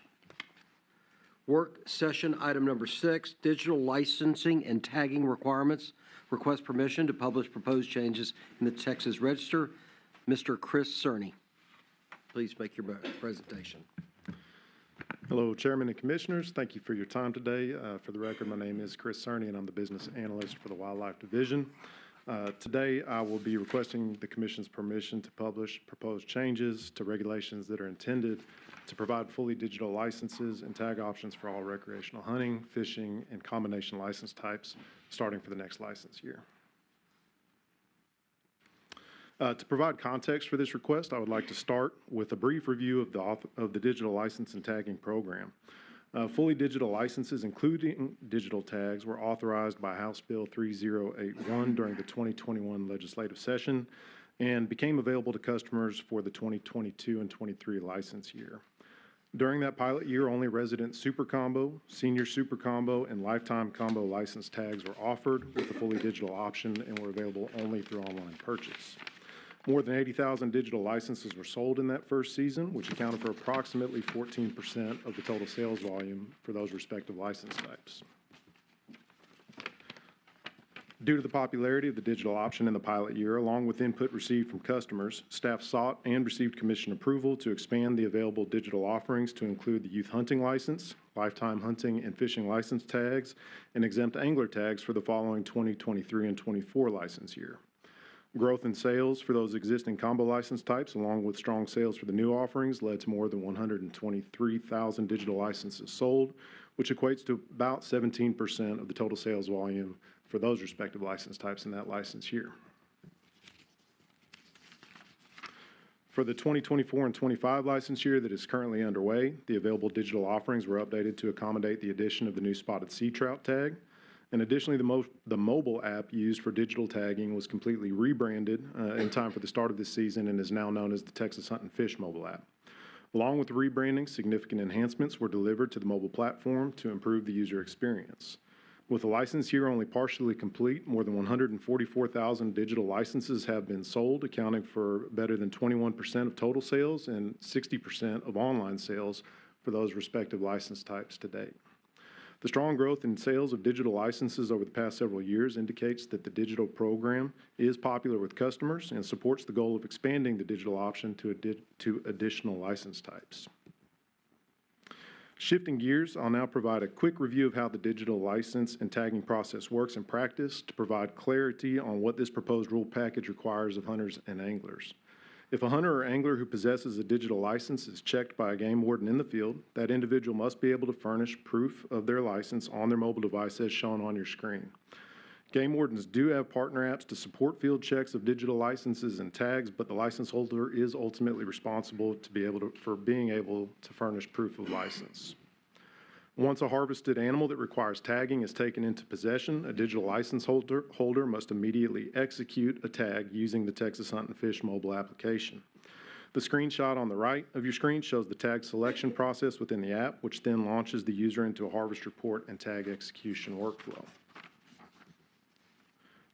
[SPEAKER 1] Work session item number 6, digital licensing and tagging requirements. Request permission to publish proposed changes in the Texas Register. Mr. Chris Cerny, please make your presentation.
[SPEAKER 10] Hello, Chairman and Commissioners. Thank you for your time today. For the record, my name is Chris Cerny, and I'm the Business Analyst for the Wildlife Division. Today, I will be requesting the Commission's permission to publish proposed changes to regulations that are intended to provide fully digital licenses and tag options for all recreational hunting, fishing, and combination license types, starting for the next license year. To provide context for this request, I would like to start with a brief review of the digital license and tagging program. Fully digital licenses, including digital tags, were authorized by House Bill 3081 during the 2021 legislative session and became available to customers for the 2022 and 23 license year. During that pilot year, only resident super combo, senior super combo, and lifetime combo license tags were offered with a fully digital option and were available only through online purchase. More than 80,000 digital licenses were sold in that first season, which accounted for approximately 14% of the total sales volume for those respective license types. Due to the popularity of the digital option in the pilot year, along with input received from customers, staff sought and received commission approval to expand the available digital offerings to include the youth hunting license, lifetime hunting and fishing license tags, and exempt angler tags for the following 2023 and 24 license year. Growth in sales for those existing combo license types, along with strong sales for the new offerings, led to more than 123,000 digital licenses sold, which equates to about 17% of the total sales volume for those respective license types in that license year. For the 2024 and 25 license year that is currently underway, the available digital offerings were updated to accommodate the addition of the new spotted sea trout tag. And additionally, the mobile app used for digital tagging was completely rebranded in time for the start of this season and is now known as the Texas Hunt and Fish mobile app. Along with the rebranding, significant enhancements were delivered to the mobile platform to improve the user experience. With the license year only partially complete, more than 144,000 digital licenses have been sold, accounting for better than 21% of total sales and 60% of online sales for those respective license types to date. The strong growth in sales of digital licenses over the past several years indicates that the digital program is popular with customers and supports the goal of expanding the digital option to additional license types. Shifting gears, I'll now provide a quick review of how the digital license and tagging process works in practice to provide clarity on what this proposed rule package requires of hunters and anglers. If a hunter or angler who possesses a digital license is checked by a game warden in the field, that individual must be able to furnish proof of their license on their mobile device as shown on your screen. Game wardens do have partner apps to support field checks of digital licenses and tags, but the license holder is ultimately responsible for being able to furnish proof of license. Once a harvested animal that requires tagging is taken into possession, a digital license holder must immediately execute a tag using the Texas Hunt and Fish mobile application. The screenshot on the right of your screen shows the tag selection process within the app, which then launches the user into a harvest report and tag execution workflow.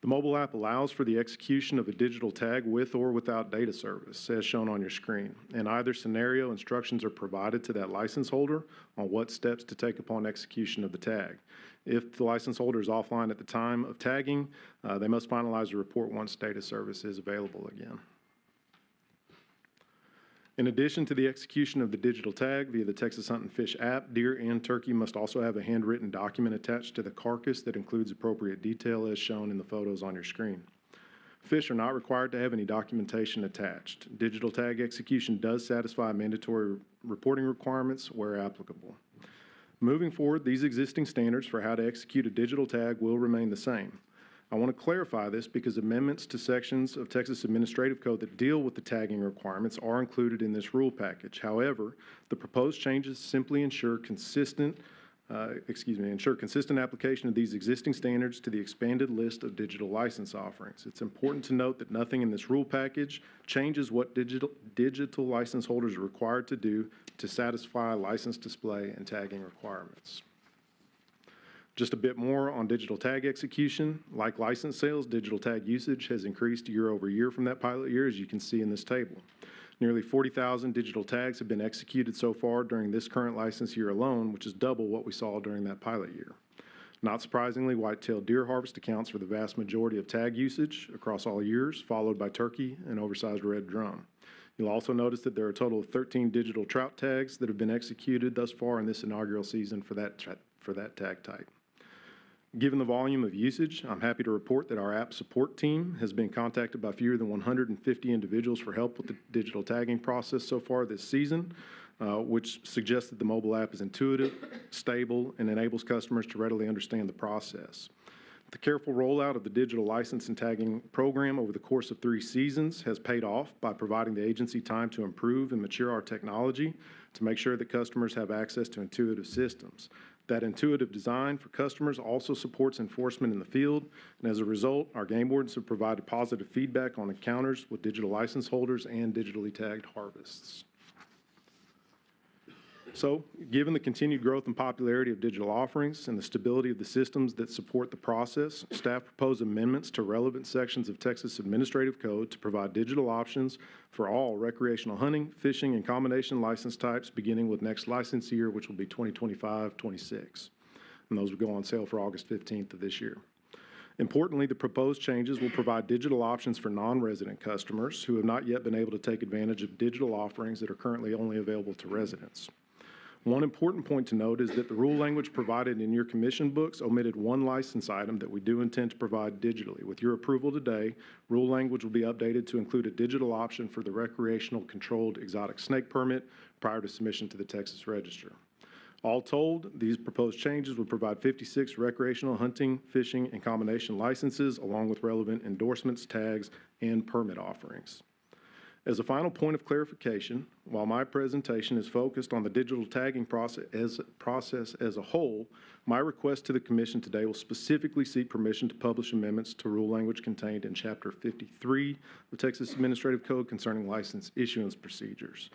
[SPEAKER 10] The mobile app allows for the execution of a digital tag with or without data service, as shown on your screen. In either scenario, instructions are provided to that license holder on what steps to take upon execution of the tag. If the license holder is offline at the time of tagging, they must finalize the report once data service is available again. In addition to the execution of the digital tag via the Texas Hunt and Fish app, deer and turkey must also have a handwritten document attached to the carcass that includes appropriate detail as shown in the photos on your screen. Fish are not required to have any documentation attached. Digital tag execution does satisfy mandatory reporting requirements where applicable. Moving forward, these existing standards for how to execute a digital tag will remain the same. I want to clarify this because amendments to sections of Texas Administrative Code that deal with the tagging requirements are included in this rule package. However, the proposed changes simply ensure consistent application of these existing standards to the expanded list of digital license offerings. It's important to note that nothing in this rule package changes what digital license holders are required to do to satisfy license display and tagging requirements. Just a bit more on digital tag execution. Like license sales, digital tag usage has increased year over year from that pilot year, as you can see in this table. Nearly 40,000 digital tags have been executed so far during this current license year alone, which is double what we saw during that pilot year. Not surprisingly, white-tailed deer harvest accounts for the vast majority of tag usage across all years, followed by turkey and oversized red drum. You'll also notice that there are a total of 13 digital trout tags that have been executed thus far in this inaugural season for that tag type. Given the volume of usage, I'm happy to report that our app support team has been contacted by fewer than 150 individuals for help with the digital tagging process so far this season, which suggests that the mobile app is intuitive, stable, and enables customers to readily understand the process. The careful rollout of the digital license and tagging program over the course of 3 seasons has paid off by providing the agency time to improve and mature our technology to make sure that customers have access to intuitive systems. That intuitive design for customers also supports enforcement in the field, and as a result, our game wardens have provided positive feedback on encounters with digital license holders and digitally tagged harvests. So, given the continued growth and popularity of digital offerings and the stability of the systems that support the process, staff propose amendments to relevant sections of Texas Administrative Code to provide digital options for all recreational hunting, fishing, and combination license types, beginning with next license year, which will be 2025-26. And those will go on sale for August 15th of this year. Importantly, the proposed changes will provide digital options for non-resident customers who have not yet been able to take advantage of digital offerings that are currently only available to residents. One important point to note is that the rule language provided in your commission books omitted one license item that we do intend to provide digitally. With your approval today, rule language will be updated to include a digital option for the recreational controlled exotic snake permit prior to submission to the Texas Register. All told, these proposed changes would provide 56 recreational hunting, fishing, and combination licenses, along with relevant endorsements, tags, and permit offerings. As a final point of clarification, while my presentation is focused on the digital tagging process as a whole, my request to the Commission today will specifically seek permission to publish amendments to rule language contained in Chapter 53 of Texas Administrative Code concerning license issuance procedures.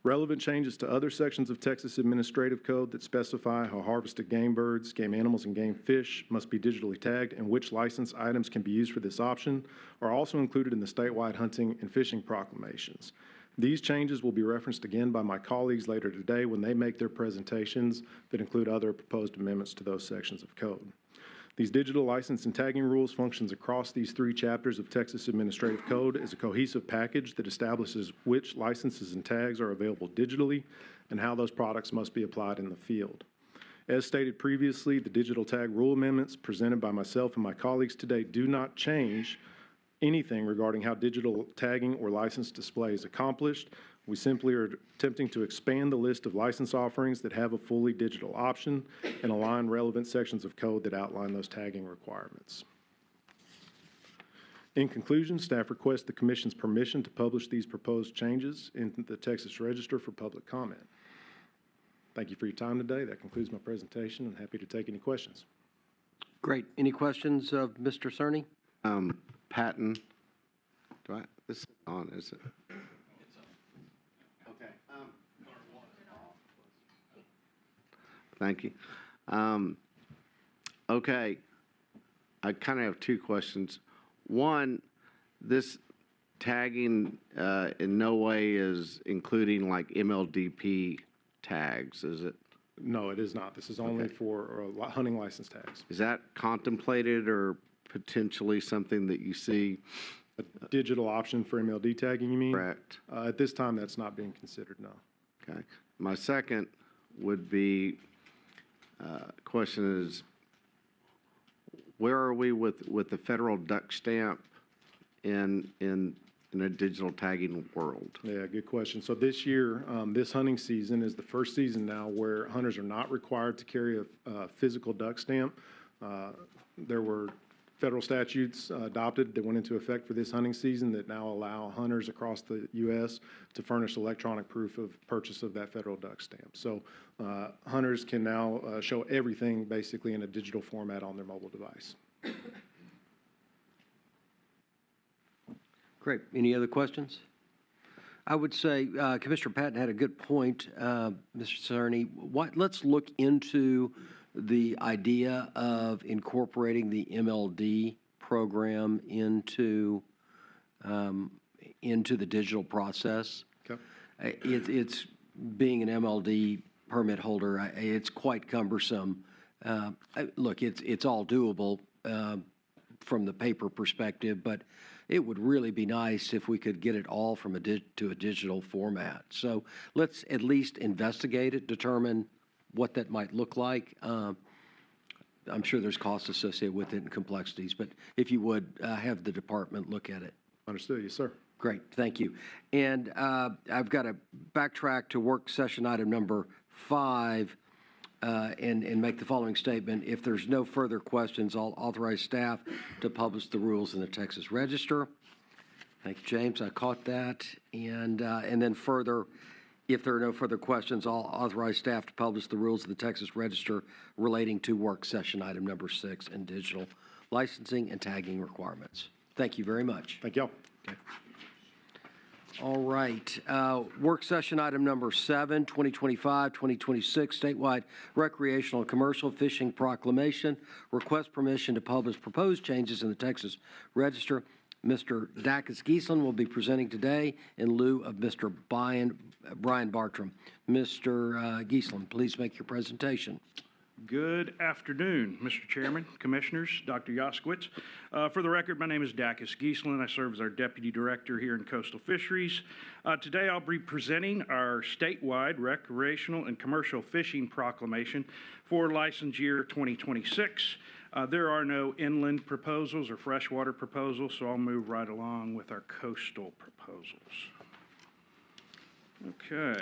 [SPEAKER 10] Relevant changes to other sections of Texas Administrative Code that specify how harvested game birds, game animals, and game fish must be digitally tagged and which license items can be used for this option are also included in the statewide hunting and fishing proclamations. These changes will be referenced again by my colleagues later today when they make their presentations that include other proposed amendments to those sections of code. These digital license and tagging rules functions across these three chapters of Texas Administrative Code as a cohesive package that establishes which licenses and tags are available digitally and how those products must be applied in the field. As stated previously, the digital tag rule amendments presented by myself and my colleagues today do not change anything regarding how digital tagging or license display is accomplished. We simply are attempting to expand the list of license offerings that have a fully digital option and align relevant sections of code that outline those tagging requirements. In conclusion, staff requests the Commission's permission to publish these proposed changes in the Texas Register for public comment. Thank you for your time today. That concludes my presentation. I'm happy to take any questions.
[SPEAKER 1] Great. Any questions of Mr. Cerny?
[SPEAKER 11] Patton, this is on, is it? Thank you. Okay, I kind of have two questions. One, this tagging in no way is including like MLDP tags, is it?
[SPEAKER 10] No, it is not. This is only for hunting license tags.
[SPEAKER 11] Is that contemplated or potentially something that you see?
[SPEAKER 10] A digital option for MLD tagging, you mean?
[SPEAKER 11] Correct.
[SPEAKER 10] At this time, that's not being considered, no.
[SPEAKER 11] Okay. My second would be, question is, where are we with the federal duck stamp in a digital tagging world?
[SPEAKER 10] Yeah, good question. So this year, this hunting season is the first season now where hunters are not required to carry a physical duck stamp. There were federal statutes adopted that went into effect for this hunting season that now allow hunters across the U.S. to furnish electronic proof of purchase of that federal duck stamp. So hunters can now show everything basically in a digital format on their mobile device.
[SPEAKER 1] Great. Any other questions? I would say Commissioner Patton had a good point, Mr. Cerny. Let's look into the idea of incorporating the MLD program into the digital process.
[SPEAKER 10] Okay.
[SPEAKER 1] It's being an MLD permit holder, it's quite cumbersome. Look, it's all doable from the paper perspective, but it would really be nice if we could get it all from to a digital format. So let's at least investigate it, determine what that might look like. I'm sure there's costs associated with it and complexities, but if you would have the department look at it.
[SPEAKER 10] Understood, yes, sir.
[SPEAKER 1] Great, thank you. And I've got to backtrack to work session item number 5 and make the following statement. If there's no further questions, I'll authorize staff to publish the rules in the Texas Register. Thank you, James. I caught that. And then further, if there are no further questions, I'll authorize staff to publish the rules of the Texas Register relating to work session item number 6 and digital licensing and tagging requirements. Thank you very much.
[SPEAKER 10] Thank y'all.
[SPEAKER 1] Okay. All right. Work session item number 7, 2025-2026 statewide recreational and commercial fishing proclamation. Request permission to publish proposed changes in the Texas Register. Mr. Dacus Giesland will be presenting today in lieu of Mr. Brian Bartram. Mr. Giesland, please make your presentation.
[SPEAKER 8] Good afternoon, Mr. Chairman, Commissioners, Dr. Yoskowitz. For the record, my name is Dacus Giesland. I serve as our Deputy Director here in Coastal Fisheries. Today I'll be presenting our statewide recreational and commercial fishing proclamation for license year 2026. There are no inland proposals or freshwater proposals, so I'll move right along with our coastal proposals. Okay.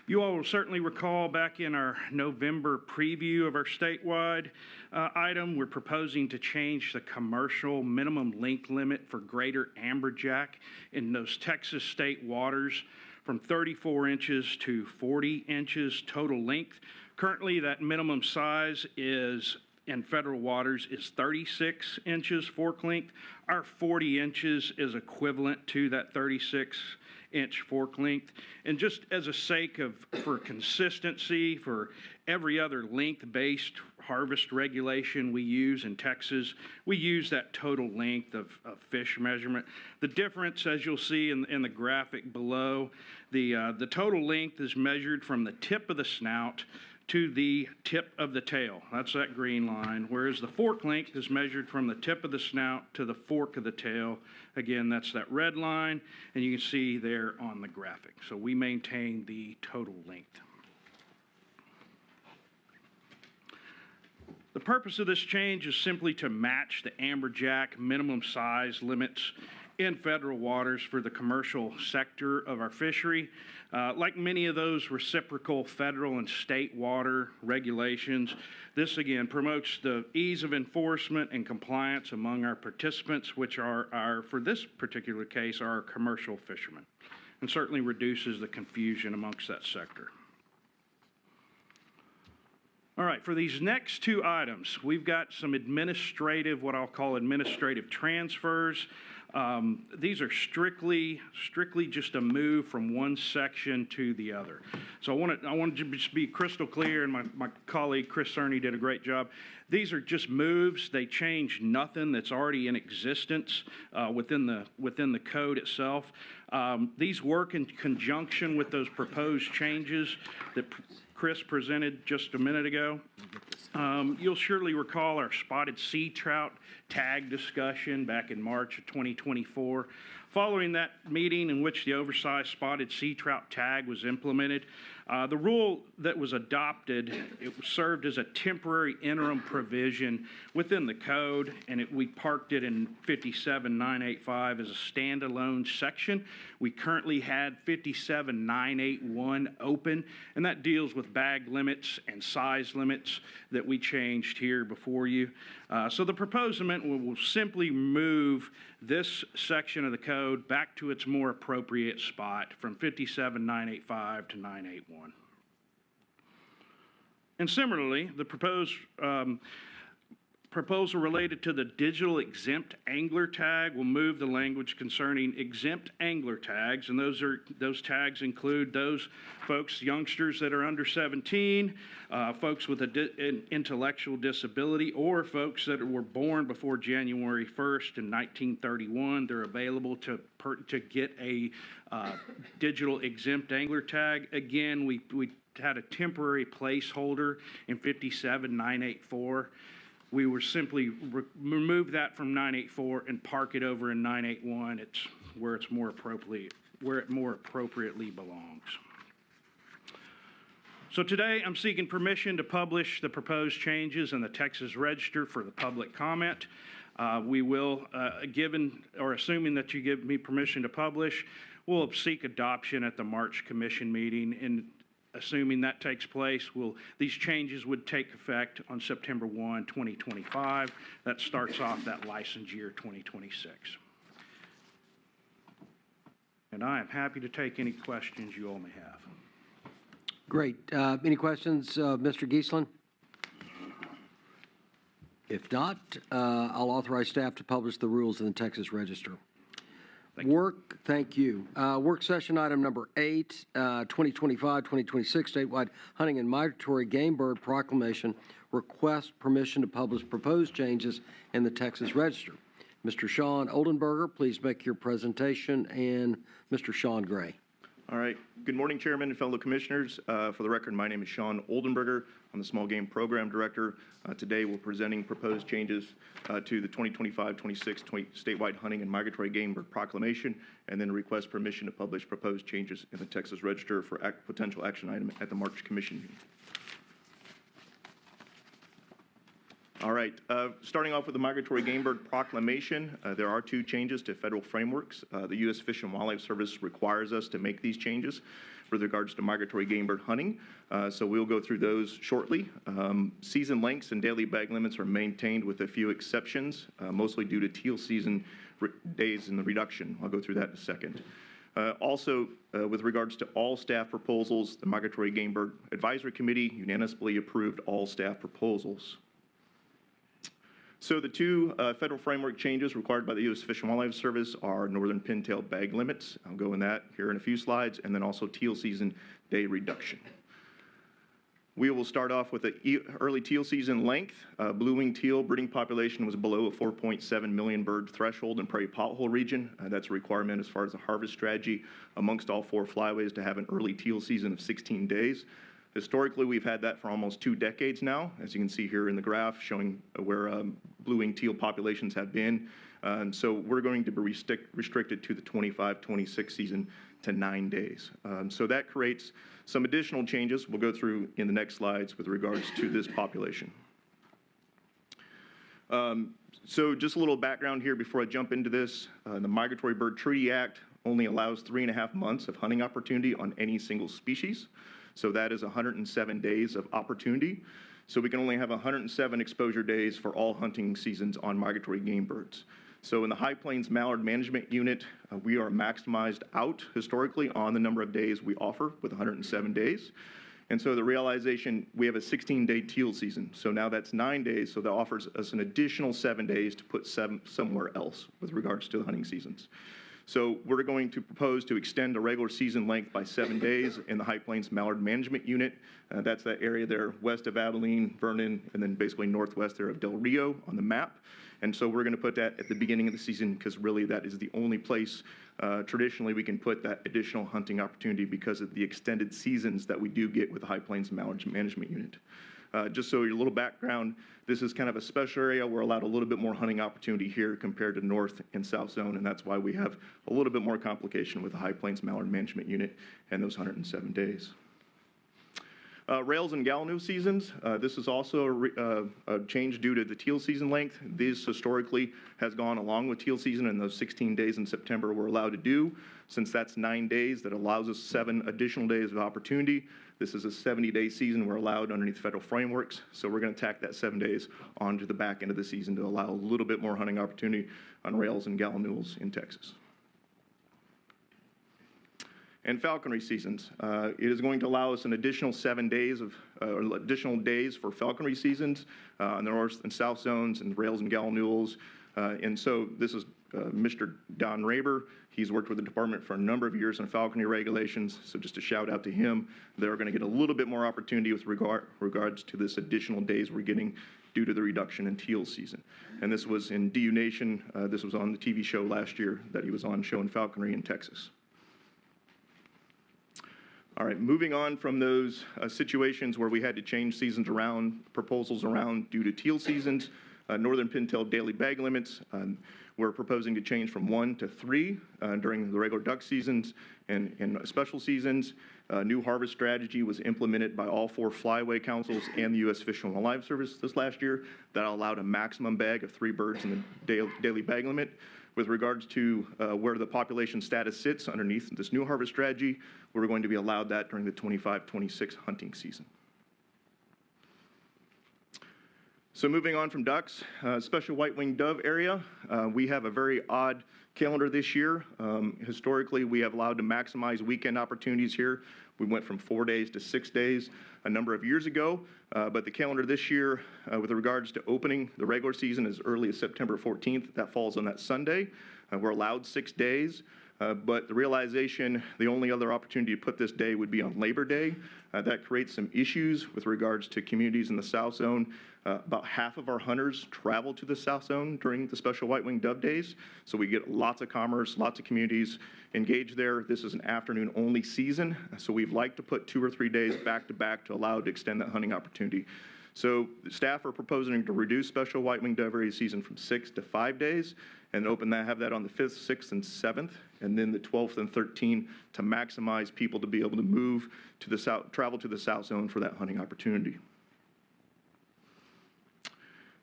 [SPEAKER 8] You all will certainly recall back in our November preview of our statewide item, we're proposing to change the commercial minimum length limit for greater amberjack in those Texas state waters from 34 inches to 40 inches total length. Currently, that minimum size is in federal waters is 36 inches fork length. Our 40 inches is equivalent to that 36-inch fork length. And just as a sake for consistency, for every other length-based harvest regulation we use in Texas, we use that total length of fish measurement. The difference, as you'll see in the graphic below, the total length is measured from the tip of the snout to the tip of the tail. That's that green line, whereas the fork length is measured from the tip of the snout to the fork of the tail. Again, that's that red line, and you can see there on the graphic. So we maintain the total length. The purpose of this change is simply to match the amberjack minimum size limits in federal waters for the commercial sector of our fishery. Like many of those reciprocal federal and state water regulations, this again promotes the ease of enforcement and compliance among our participants, which are for this particular case, are our commercial fishermen, and certainly reduces the confusion amongst that sector. All right, for these next two items, we've got some what I'll call administrative transfers. These are strictly just a move from one section to the other. So I want to just be crystal clear, and my colleague Chris Cerny did a great job. These are just moves. They change nothing that's already in existence within the code itself. These work in conjunction with those proposed changes that Chris presented just a minute ago. You'll surely recall our spotted sea trout tag discussion back in March of 2024. Following that meeting in which the oversized spotted sea trout tag was implemented, the rule that was adopted, it served as a temporary interim provision within the code, and we parked it in 57985 as a standalone section. We currently had 57981 open, and that deals with bag limits and size limits that we changed here before you. So the proposed amendment will simply move this section of the code back to its more appropriate spot from 57985 to 981. And similarly, the proposal related to the digital exempt angler tag will move the language concerning exempt angler tags, and those tags include those folks, youngsters that are under 17, folks with an intellectual disability, or folks that were born before January 1st in 1931. They're available to get a digital exempt angler tag. Again, we had a temporary placeholder in 57984. We were simply remove that from 984 and park it over in 981. It's where it more appropriately belongs. So today I'm seeking permission to publish the proposed changes in the Texas Register for the public comment. We will, assuming that you give me permission to publish, we'll seek adoption at the March Commission meeting. And assuming that takes place, these changes would take effect on September 1, 2025. That starts off that license year 2026. And I am happy to take any questions you all may have.
[SPEAKER 1] Great. Any questions, Mr. Giesland? If not, I'll authorize staff to publish the rules in the Texas Register. Thank you. Work session item number 8, 2025-2026 statewide hunting and migratory game bird proclamation. Request permission to publish proposed changes in the Texas Register. Mr. Sean Oldenburger, please make your presentation, and Mr. Sean Gray.
[SPEAKER 12] All right. Good morning, Chairman and fellow commissioners. For the record, my name is Sean Oldenburger. I'm the Small Game Program Director. Today, we're presenting proposed changes to the 2025-26 statewide hunting and migratory game bird proclamation, and then request permission to publish proposed changes in the Texas Register for potential action item at the March Commission meeting. All right, starting off with the migratory game bird proclamation, there are 2 changes to federal frameworks. The U.S. Fish and Wildlife Service requires us to make these changes with regards to migratory game bird hunting. So we'll go through those shortly. Season lengths and daily bag limits are maintained with a few exceptions, mostly due to teal season days in the reduction. I'll go through that in a second. Also, with regards to all staff proposals, the Migratory Game Bird Advisory Committee unanimously approved all staff proposals. So the 2 federal framework changes required by the U.S. Fish and Wildlife Service are northern pintail bag limits. I'll go in that here in a few slides, and then also teal season day reduction. We will start off with the early teal season length. Blue-winged teal breeding population was below a 4.7 million bird threshold in prairie pothole region. That's a requirement as far as the harvest strategy amongst all 4 flyways to have an early teal season of 16 days. Historically, we've had that for almost 2 decades now, as you can see here in the graph showing where blue-winged teal populations have been. So we're going to be restricted to the 25-26 season to 9 days. So that creates some additional changes we'll go through in the next slides with regards to this population. So just a little background here before I jump into this. The Migratory Bird Treaty Act only allows 3.5 months of hunting opportunity on any single species. So that is 107 days of opportunity. So we can only have 107 exposure days for all hunting seasons on migratory game birds. So in the High Plains Mallard Management Unit, we are maximized out historically on the number of days we offer with 107 days. And so the realization, we have a 16-day teal season. So now that's 9 days, so that offers us an additional 7 days to put somewhere else with regards to the hunting seasons. So we're going to propose to extend the regular season length by 7 days in the High Plains Mallard Management Unit. That's that area there west of Abilene, Vernon, and then basically northwest there of Del Rio on the map. And so we're going to put that at the beginning of the season because really that is the only place traditionally we can put that additional hunting opportunity because of the extended seasons that we do get with the High Plains Mallard Management Unit. Just so your little background, this is kind of a special area. We're allowed a little bit more hunting opportunity here compared to North and South Zone, and that's why we have a little bit more complication with the High Plains Mallard Management Unit and those 107 days. Rails and gallinule seasons, this is also a change due to the teal season length. This historically has gone along with teal season, and those 16 days in September we're allowed to do. Since that's 9 days, that allows us 7 additional days of opportunity. This is a 70-day season we're allowed underneath federal frameworks, so we're going to tack that 7 days onto the back end of the season to allow a little bit more hunting opportunity on rails and gallinules in Texas. And falconry seasons. It is going to allow us an additional 7 days of additional days for falconry seasons in the north and south zones and rails and gallinules. And so this is Mr. Don Raber. He's worked with the department for a number of years on falconry regulations. So just a shout out to him. They're going to get a little bit more opportunity with regards to this additional days we're getting due to the reduction in teal season. And this was in DU Nation. This was on the TV show last year that he was on showing falconry in Texas. All right, moving on from those situations where we had to change seasons around, proposals around due to teal seasons, northern pintail daily bag limits, we're proposing to change from 1 to 3 during the regular duck seasons and special seasons. New harvest strategy was implemented by all 4 flyway councils and the U.S. Fish and Wildlife Service this last year. That allowed a maximum bag of 3 birds in the daily bag limit. With regards to where the population status sits underneath this new harvest strategy, we're going to be allowed that during the 25-26 hunting season. So moving on from ducks, special white-winged dove area, we have a very odd calendar this year. Historically, we have allowed to maximize weekend opportunities here. We went from 4 days to 6 days a number of years ago, but the calendar this year, with regards to opening the regular season as early as September 14th, that falls on that Sunday. We're allowed 6 days, but the realization, the only other opportunity to put this day would be on Labor Day. That creates some issues with regards to communities in the South Zone. About half of our hunters travel to the South Zone during the special white-winged dove days, so we get lots of commerce, lots of communities engaged there. This is an afternoon-only season, so we'd like to put 2 or 3 days back-to-back to allow to extend that hunting opportunity. So staff are proposing to reduce special white-winged dove area season from 6 to 5 days and have that on the 5th, 6th, and 7th, and then the 12th and 13th to maximize people to be able to move to the south, travel to the South Zone for that hunting opportunity.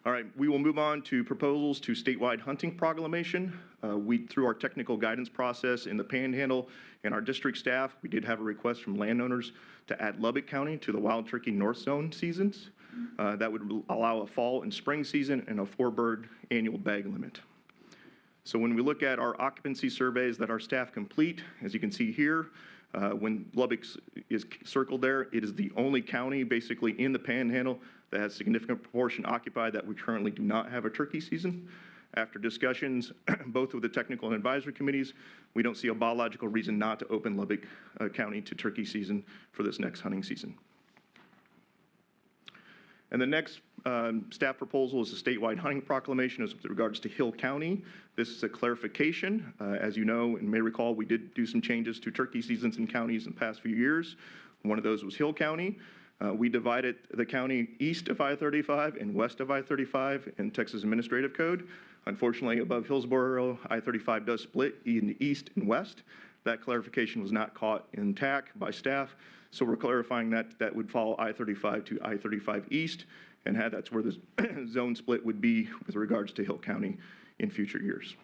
[SPEAKER 12] All right, we will move on to proposals to statewide hunting proclamation. Through our technical guidance process in the Panhandle and our district staff, we did have a request from landowners to add Lubbock County to the wild turkey North Zone seasons. That would allow a fall and spring season and a 4-bird annual bag limit. So when we look at our occupancy surveys that our staff complete, as you can see here, when Lubbock is circled there, it is the only county basically in the Panhandle that has significant proportion occupied that we currently do not have a turkey season. After discussions, both with the technical and advisory committees, we don't see a biological reason not to open Lubbock County to turkey season for this next hunting season. And the next staff proposal is a statewide hunting proclamation as with regards to Hill County. This is a clarification. As you know and may recall, we did do some changes to turkey seasons in counties in the past few years. One of those was Hill County. We divided the county east of I-35 and west of I-35 in Texas Administrative Code. Unfortunately, above Hillsborough, I-35 does split in east and west. That clarification was not caught in TAC by staff, so we're clarifying that that would follow I-35 to I-35 east, and that's where the zone split would be with regards to Hill County in future years.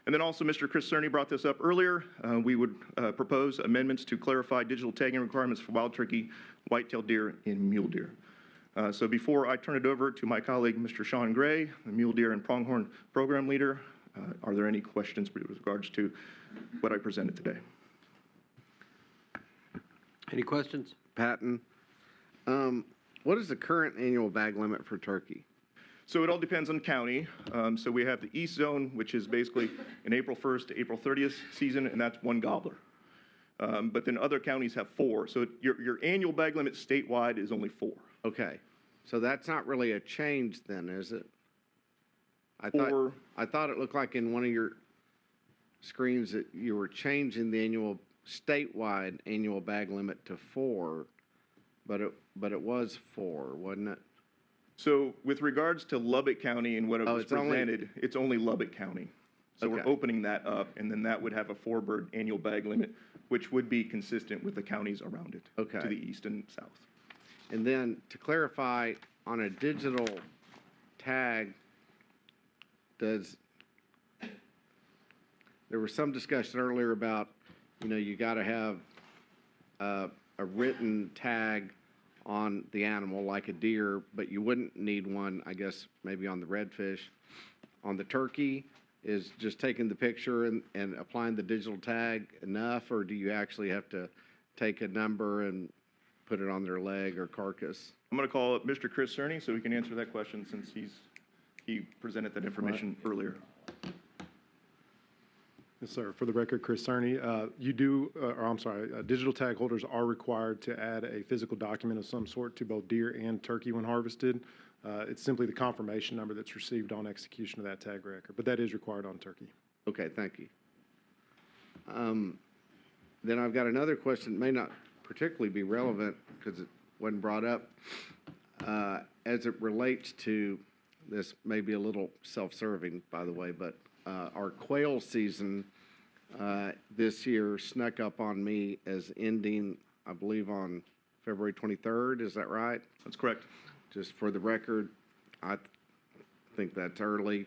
[SPEAKER 12] And then also, Mr. Chris Cerny brought this up earlier. We would propose amendments to clarify digital tagging requirements for wild turkey, white-tailed deer, and mule deer. So before I turn it over to my colleague, Mr. Sean Gray, the mule deer and pronghorn program leader, are there any questions with regards to what I presented today?
[SPEAKER 1] Any questions?
[SPEAKER 11] Patton, what is the current annual bag limit for turkey?
[SPEAKER 12] So it all depends on county. So we have the East Zone, which is basically an April 1st to April 30th season, and that's 1 gobbler. But then other counties have 4. So your annual bag limit statewide is only 4.
[SPEAKER 11] Okay, so that's not really a change then, is it? I thought it looked like in one of your screens that you were changing the statewide annual bag limit to 4, but it was 4, wasn't it?
[SPEAKER 12] So with regards to Lubbock County and what it was presented, it's only Lubbock County. So we're opening that up, and then that would have a 4-bird annual bag limit, which would be consistent with the counties around it to the east and south.
[SPEAKER 11] And then to clarify, on a digital tag, there was some discussion earlier about, you got to have a written tag on the animal like a deer, but you wouldn't need one, I guess, maybe on the redfish. On the turkey, is just taking the picture and applying the digital tag enough, or do you actually have to take a number and put it on their leg or carcass?
[SPEAKER 12] I'm going to call up Mr. Chris Cerny so he can answer that question since he presented that information earlier.
[SPEAKER 10] Yes, sir. For the record, Chris Cerny, digital tag holders are required to add a physical document of some sort to both deer and turkey when harvested. It's simply the confirmation number that's received on execution of that tag record, but that is required on turkey.
[SPEAKER 11] Okay, thank you. Then I've got another question, may not particularly be relevant because it wasn't brought up. As it relates to, this may be a little self-serving, by the way, but our quail season this year snuck up on me as ending, I believe, on February 23rd. Is that right?
[SPEAKER 12] That's correct.
[SPEAKER 11] Just for the record, I think that's early.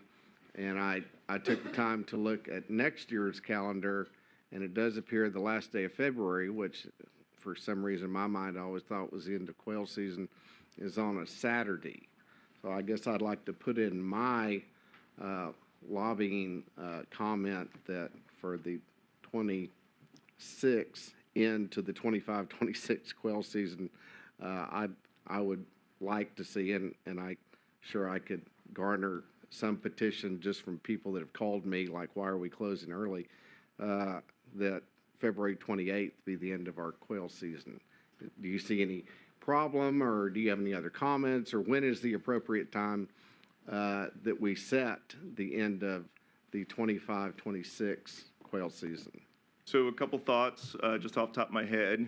[SPEAKER 11] And I took the time to look at next year's calendar, and it does appear the last day of February, which for some reason in my mind I always thought was the end of quail season, is on a Saturday. So I guess I'd like to put in my lobbying comment that for the 26 into the 25-26 quail season, I would like to see, and I sure I could garner some petition just from people that have called me, like, why are we closing early? That February 28th be the end of our quail season. Do you see any problem, or do you have any other comments, or when is the appropriate time that we set the end of the 25-26 quail season?
[SPEAKER 12] So a couple thoughts, just off the top of my head,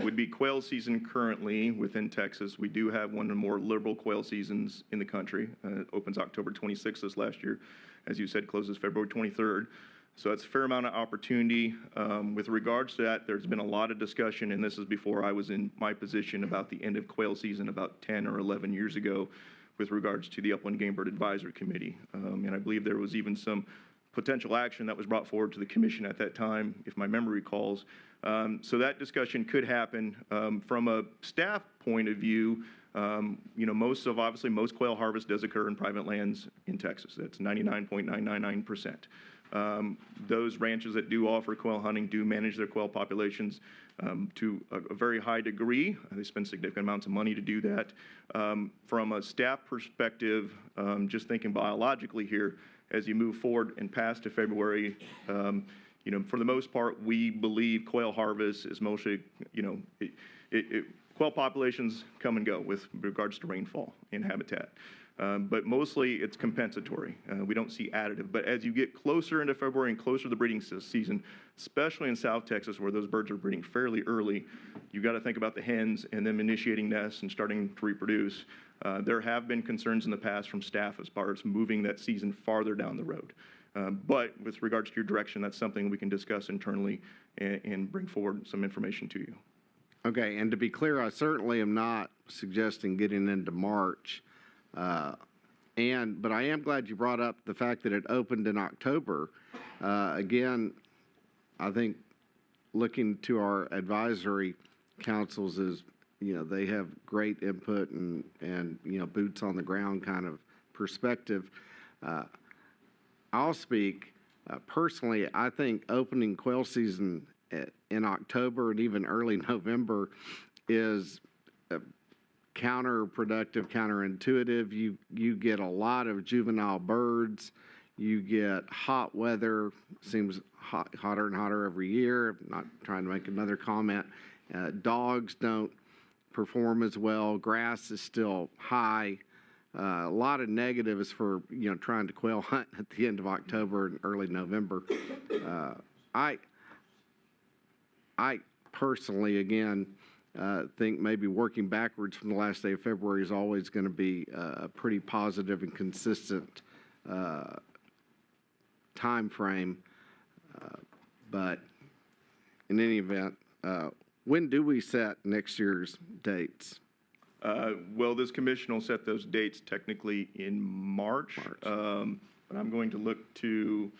[SPEAKER 12] would be quail season currently within Texas. We do have one of the more liberal quail seasons in the country. It opens October 26th this last year. As you said, closes February 23rd. So that's a fair amount of opportunity. With regards to that, there's been a lot of discussion, and this is before I was in my position, about the end of quail season about 10 or 11 years ago with regards to the Upland Game Bird Advisory Committee. And I believe there was even some potential action that was brought forward to the commission at that time, if my memory recalls. So that discussion could happen. From a staff point of view, most quail harvest does occur in private lands in Texas. That's 99.999%. Those ranches that do offer quail hunting do manage their quail populations to a very high degree. They spend significant amounts of money to do that. From a staff perspective, just thinking biologically here, as you move forward and past to February, for the most part, we believe quail harvest is mostly, quail populations come and go with regards to rainfall and habitat. But mostly it's compensatory. We don't see additive. But as you get closer into February and closer to the breeding season, especially in South Texas where those birds are breeding fairly early, you got to think about the hens and them initiating nests and starting to reproduce. There have been concerns in the past from staff as far as moving that season farther down the road. But with regards to your direction, that's something we can discuss internally and bring forward some information to you.
[SPEAKER 11] Okay, and to be clear, I certainly am not suggesting getting into March. But I am glad you brought up the fact that it opened in October. Again, I think looking to our advisory councils is, they have great input and boots on the ground kind of perspective. I'll speak personally. I think opening quail season in October and even early November is counterproductive, counterintuitive. You get a lot of juvenile birds. You get hot weather, seems hotter and hotter every year. I'm not trying to make another comment. Dogs don't perform as well. Grass is still high. A lot of negatives for trying to quail hunt at the end of October and early November. I personally, again, think maybe working backwards from the last day of February is always going to be a pretty positive and consistent time frame. But in any event, when do we set next year's dates?
[SPEAKER 12] Well, this commission will set those dates technically in March. But I'm going to look to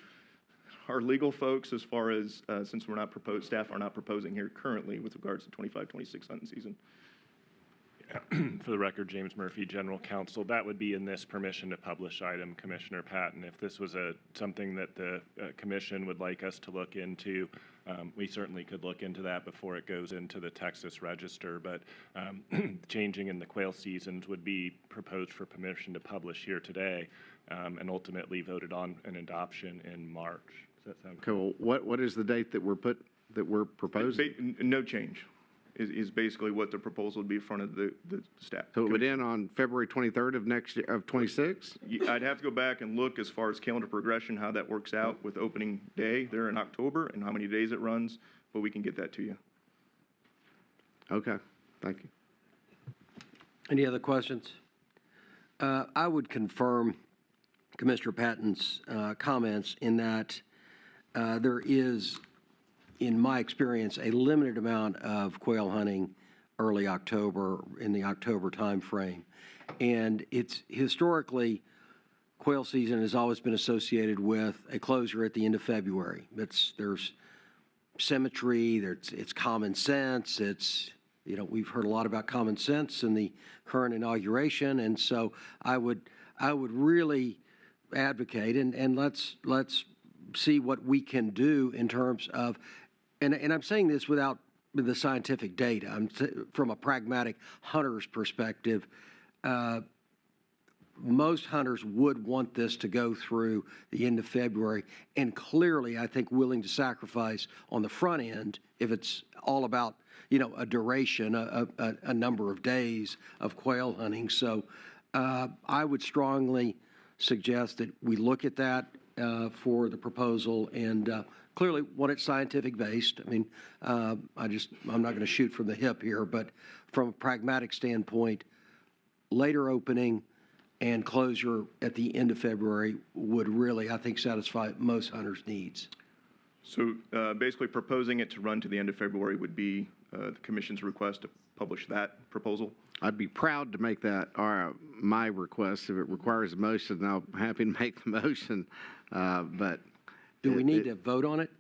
[SPEAKER 12] our legal folks as far as, since we're not staff are not proposing here currently with regards to 25-26 hunting season.
[SPEAKER 13] For the record, James Murphy, General Counsel. That would be in this permission to publish item, Commissioner Patton. If this was something that the commission would like us to look into, we certainly could look into that before it goes into the Texas Register. But changing in the quail seasons would be proposed for permission to publish here today and ultimately voted on an adoption in March. Does that sound
[SPEAKER 11] cool? What is the date that we're proposing?
[SPEAKER 12] No change. Is basically what the proposal would be in front of the staff.
[SPEAKER 11] So it would end on February 23rd of next year, of 26?
[SPEAKER 12] I'd have to go back and look as far as calendar progression, how that works out with opening day there in October and how many days it runs, but we can get that to you.
[SPEAKER 11] Okay, thank you.
[SPEAKER 1] Any other questions? I would confirm Commissioner Patton's comments in that there is, in my experience, a limited amount of quail hunting early October, in the October timeframe. And it's historically, quail season has always been associated with a closure at the end of February. There's symmetry, it's common sense, we've heard a lot about common sense in the current inauguration, and so I would really advocate, and let's see what we can do in terms of, and I'm saying this without the scientific data. From a pragmatic hunter's perspective, most hunters would want this to go through the end of February, and clearly, I think, willing to sacrifice on the front end if it's all about, a duration, a number of days of quail hunting. So I would strongly suggest that we look at that for the proposal, and clearly want it scientific based. I mean, I'm not going to shoot from the hip here, but from a pragmatic standpoint, later opening and closure at the end of February would really, I think, satisfy most hunters' needs.
[SPEAKER 12] So basically proposing it to run to the end of February would be the commission's request to publish that proposal?
[SPEAKER 11] I'd be proud to make that my request. If it requires a motion, I'm happy to make the motion. But
[SPEAKER 1] do we need to vote on it?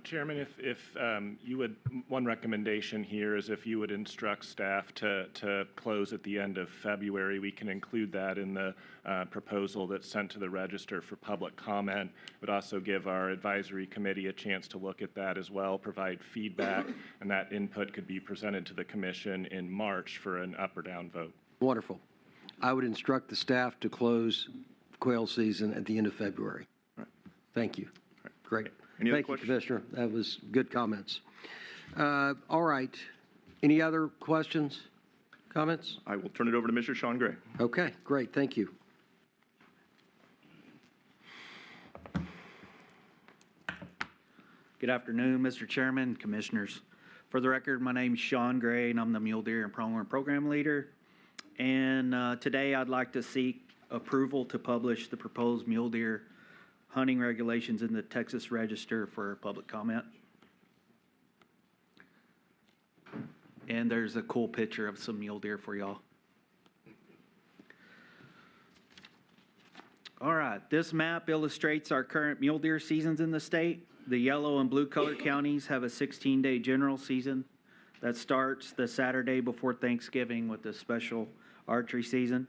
[SPEAKER 13] Chairman, if you would, one recommendation here is if you would instruct staff to close at the end of February, we can include that in the proposal that's sent to the register for public comment. It would also give our advisory committee a chance to look at that as well, provide feedback, and that input could be presented to the commission in March for an up or down vote. Wonderful.
[SPEAKER 1] I would instruct the staff to close quail season at the end of February. Thank you. Great. Thank you, Commissioner. That was good comments. All right. Any other questions, comments?
[SPEAKER 12] I will turn it over to Mr. Sean Gray.
[SPEAKER 1] Okay, great. Thank you.
[SPEAKER 14] Good afternoon, Mr. Chairman, Commissioners. For the record, my name's Sean Gray, and I'm the Mule Deer and Pronghorn Program Leader. And today I'd like to seek approval to publish the proposed mule deer hunting regulations in the Texas Register for public comment. And there's a cool picture of some mule deer for y'all. All right, this map illustrates our current mule deer seasons in the state. The yellow and blue color counties have a 16-day general season that starts the Saturday before Thanksgiving with the special archery season.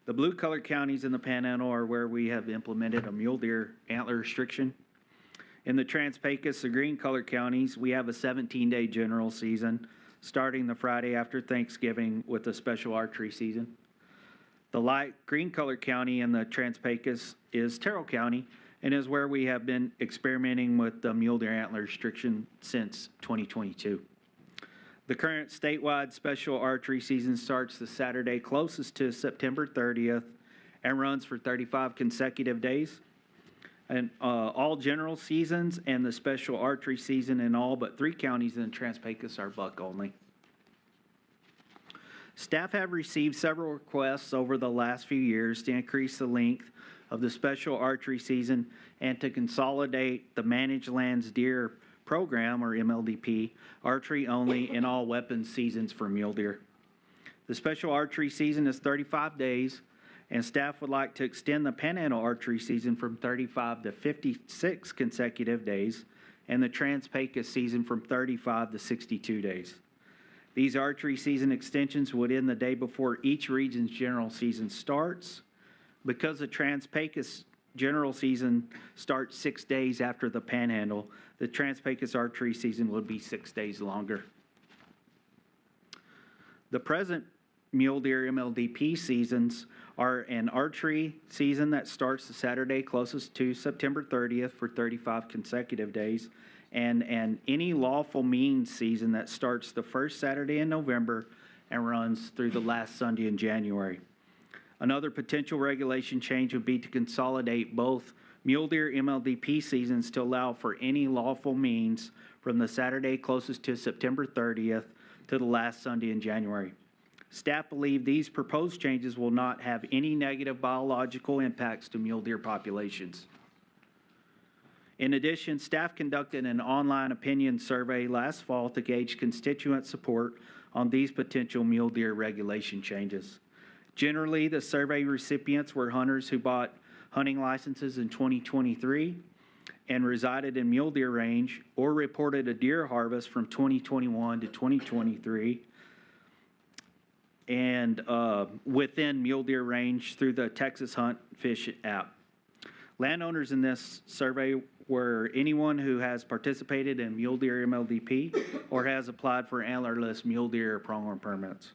[SPEAKER 14] The blue color counties in the Panhandle are where we have implemented a mule deer antler restriction. In the Trans-Pecos, the green color counties, we have a 17-day general season starting the Friday after Thanksgiving with a special archery season. The light green color county in the Trans-Pecos is Terrell County and is where we have been experimenting with the mule deer antler restriction since 2022. The current statewide special archery season starts the Saturday closest to September 30th and runs for 35 consecutive days. And all general seasons and the special archery season in all but 3 counties in the Trans-Pecos are buck only. Staff have received several requests over the last few years to increase the length of the special archery season and to consolidate the managed lands deer program, or MLDP, archery only in all weapons seasons for mule deer. The special archery season is 35 days, and staff would like to extend the Panhandle archery season from 35 to 56 consecutive days, and the Trans-Pecos season from 35 to 62 days. These archery season extensions would end the day before each region's general season starts. Because the Trans-Pecos general season starts 6 days after the Panhandle, the Trans-Pecos archery season would be 6 days longer. The present mule deer MLDP seasons are an archery season that starts the Saturday closest to September 30th for 35 consecutive days, and any lawful means season that starts the first Saturday in November and runs through the last Sunday in January. Another potential regulation change would be to consolidate both mule deer MLDP seasons to allow for any lawful means from the Saturday closest to September 30th to the last Sunday in January. Staff believe these proposed changes will not have any negative biological impacts to mule deer populations. In addition, staff conducted an online opinion survey last fall to gauge constituent support on these potential mule deer regulation changes. Generally, the survey recipients were hunters who bought hunting licenses in 2023 and resided in mule deer range or reported a deer harvest from 2021 to 2023 and within mule deer range through the Texas Hunt Fish app. Landowners in this survey were anyone who has participated in mule deer MLDP or has applied for antlerless mule deer or pronghorn permits.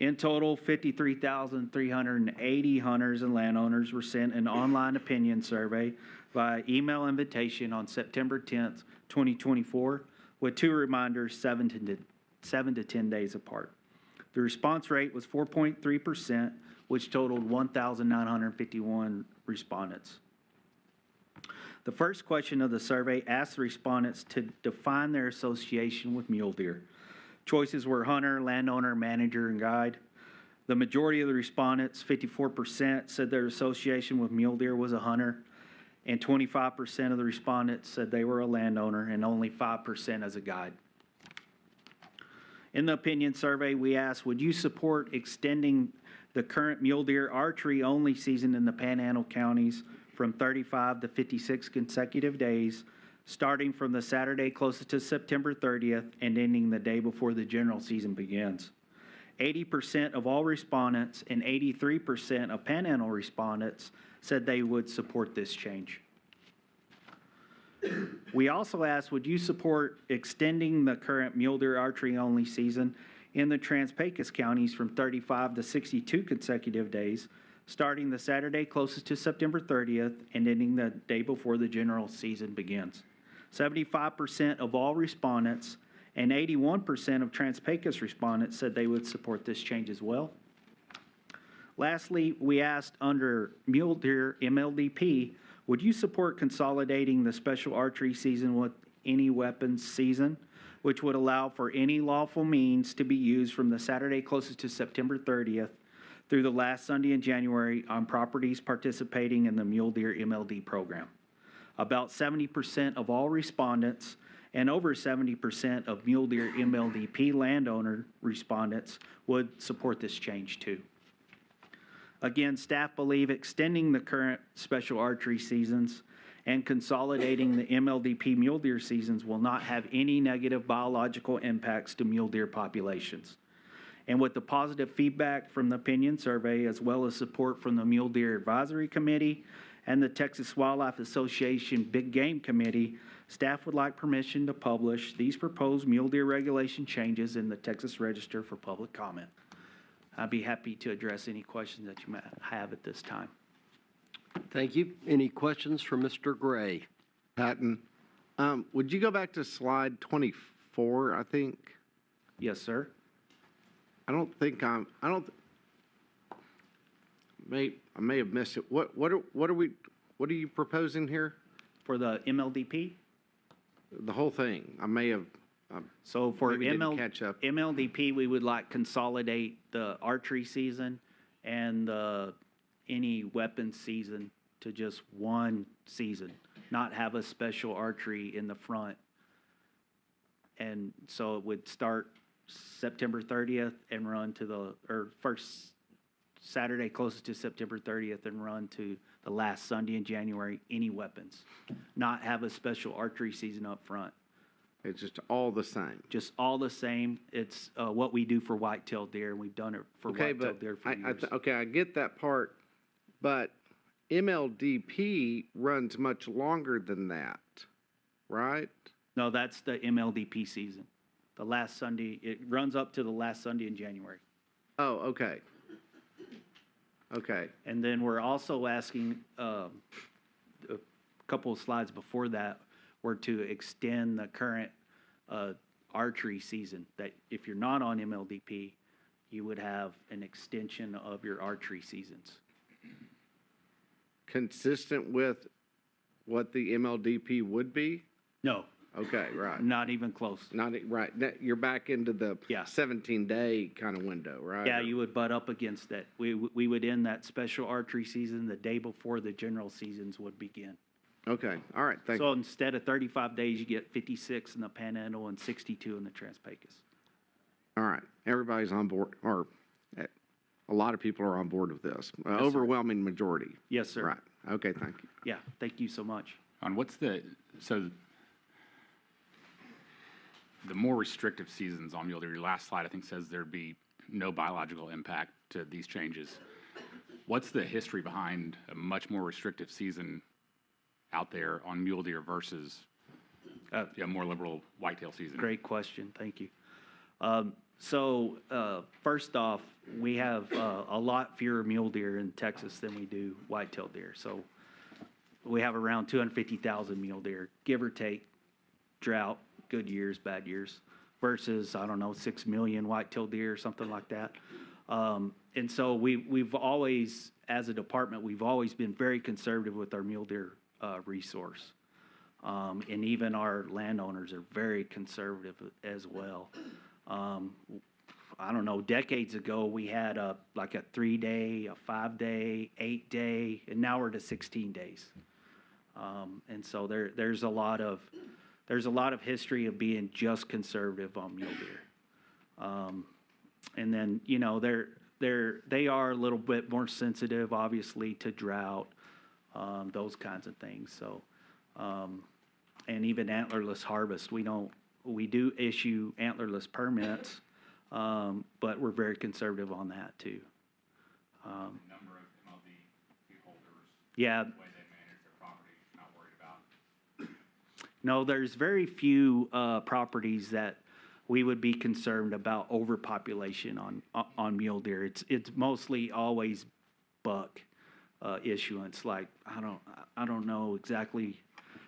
[SPEAKER 14] In total, 53,380 hunters and landowners were sent an online opinion survey via email invitation on September 10th, 2024, with 2 reminders 7 to 10 days apart. The response rate was 4.3%, which totaled 1,951 respondents. The first question of the survey asked the respondents to define their association with mule deer. Choices were hunter, landowner, manager, and guide. The majority of the respondents, 54%, said their association with mule deer was a hunter, and 25% of the respondents said they were a landowner, and only 5% as a guide. In the opinion survey, we asked, would you support extending the current mule deer archery-only season in the Panhandle counties from 35 to 56 consecutive days, starting from the Saturday closest to September 30th and ending the day before the general season begins? 80% of all respondents and 83% of Panhandle respondents said they would support this change. We also asked, would you support extending the current mule deer archery-only season in the Trans-Pecos counties from 35 to 62 consecutive days, starting the Saturday closest to September 30th and ending the day before the general season begins? 75% of all respondents and 81% of Trans-Pecos respondents said they would support this change as well. Lastly, we asked under mule deer MLDP, would you support consolidating the special archery season with any weapons season, which would allow for any lawful means to be used from the Saturday closest to September 30th through the last Sunday in January on properties participating in the mule deer MLD program? About 70% of all respondents and over 70% of mule deer MLDP landowner respondents would support this change too. Again, staff believe extending the current special archery seasons and consolidating the MLDP mule deer seasons will not have any negative biological impacts to mule deer populations. And with the positive feedback from the opinion survey, as well as support from the Mule Deer Advisory Committee and the Texas Wildlife Association Big Game Committee, staff would like permission to publish these proposed mule deer regulation changes in the Texas Register for public comment. I'd be happy to address any questions that you might have at this time.
[SPEAKER 1] Thank you. Any questions for Mr. Gray?
[SPEAKER 11] Patton, would you go back to slide 24, I think?
[SPEAKER 14] Yes, sir.
[SPEAKER 11] I may have missed it. What are you proposing here?
[SPEAKER 14] For the MLDP?
[SPEAKER 11] The whole thing. I may have.
[SPEAKER 14] So for
[SPEAKER 11] didn't catch up.
[SPEAKER 14] MLDP, we would like consolidate the archery season and any weapons season to just one season, not have a special archery in the front. And so it would start September 30th and run to first Saturday closest to September 30th and run to the last Sunday in January, any weapons. Not have a special archery season up front.
[SPEAKER 11] It's just all the same.
[SPEAKER 14] Just all the same. It's what we do for white-tailed deer, and we've done it for white-tailed deer for years.
[SPEAKER 11] Okay, I get that part, but MLDP runs much longer than that, right?
[SPEAKER 14] No, that's the MLDP season. The last Sunday, it runs up to the last Sunday in January.
[SPEAKER 11] Oh, okay. Okay.
[SPEAKER 14] And then we're also asking, a couple of slides before that, were to extend the current archery season, that if you're not on MLDP, you would have an extension of your archery seasons.
[SPEAKER 11] Consistent with what the MLDP would be?
[SPEAKER 14] No.
[SPEAKER 11] Okay, right.
[SPEAKER 14] Not even close.
[SPEAKER 11] Right. You're back into the 17-day kind of window, right?
[SPEAKER 14] Yeah, you would butt up against that. We would end that special archery season the day before the general seasons would begin.
[SPEAKER 11] Okay, all right, thank you.
[SPEAKER 14] So instead of 35 days, you get 56 in the Panhandle and 62 in the Trans-Pecos.
[SPEAKER 11] All right, everybody's on board, or a lot of people are on board with this.
[SPEAKER 14] Yes,
[SPEAKER 11] overwhelming majority.
[SPEAKER 14] Yes, sir.
[SPEAKER 11] Right, okay, thank you.
[SPEAKER 14] Yeah, thank you so much.
[SPEAKER 6] On the more restrictive seasons on mule deer, your last slide I think says there'd be no biological impact to these changes. What's the history behind a much more restrictive season out there on mule deer versus more liberal whitetail season?
[SPEAKER 14] Great question, thank you. First off, we have a lot fewer mule deer in Texas than we do white-tailed deer. So we have around 250,000 mule deer, give or take, drought, good years, bad years, versus, I don't know, 6 million white-tailed deer or something like that. And so we've always, as a department, we've always been very conservative with our mule deer resource. And even our landowners are very conservative as well. I don't know, decades ago, we had like a 3-day, a 5-day, 8-day, and now we're to 16 days. And so there's a lot of history of being just conservative on mule deer. And then, you know, they are a little bit more sensitive, obviously, to drought, those kinds of things. So, and even antlerless harvest, we do issue antlerless permits, but we're very conservative on that too.
[SPEAKER 6] Number of MLD holders.
[SPEAKER 14] Yeah.
[SPEAKER 6] The way they manage their property, not worried about.
[SPEAKER 14] No, there's very few properties that we would be concerned about overpopulation on mule deer. It's mostly always buck issuance. Like I don't know exactly,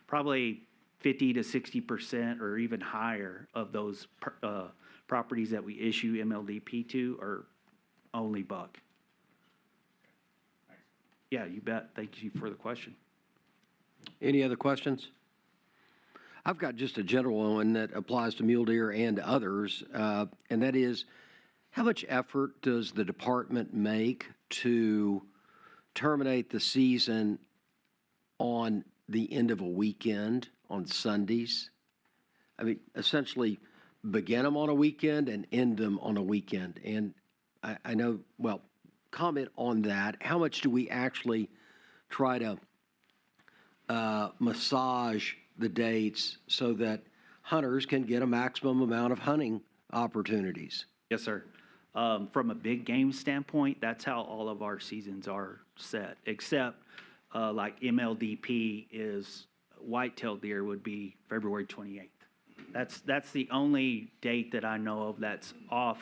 [SPEAKER 14] probably 50 to 60% or even higher of those properties that we issue MLDP to are only buck. Yeah, you bet. Thank you for the question.
[SPEAKER 1] Any other questions? I've got just a general one that applies to mule deer and others, and that is, how much effort does the department make to terminate the season on the end of a weekend, on Sundays? I mean, essentially begin them on a weekend and end them on a weekend. And I know, well, comment on that. How much do we actually try to massage the dates so that hunters can get a maximum amount of hunting opportunities?
[SPEAKER 14] Yes, sir. From a big game standpoint, that's how all of our seasons are set, except like MLDP is white-tailed deer would be February 28th. That's the only date that I know of that's off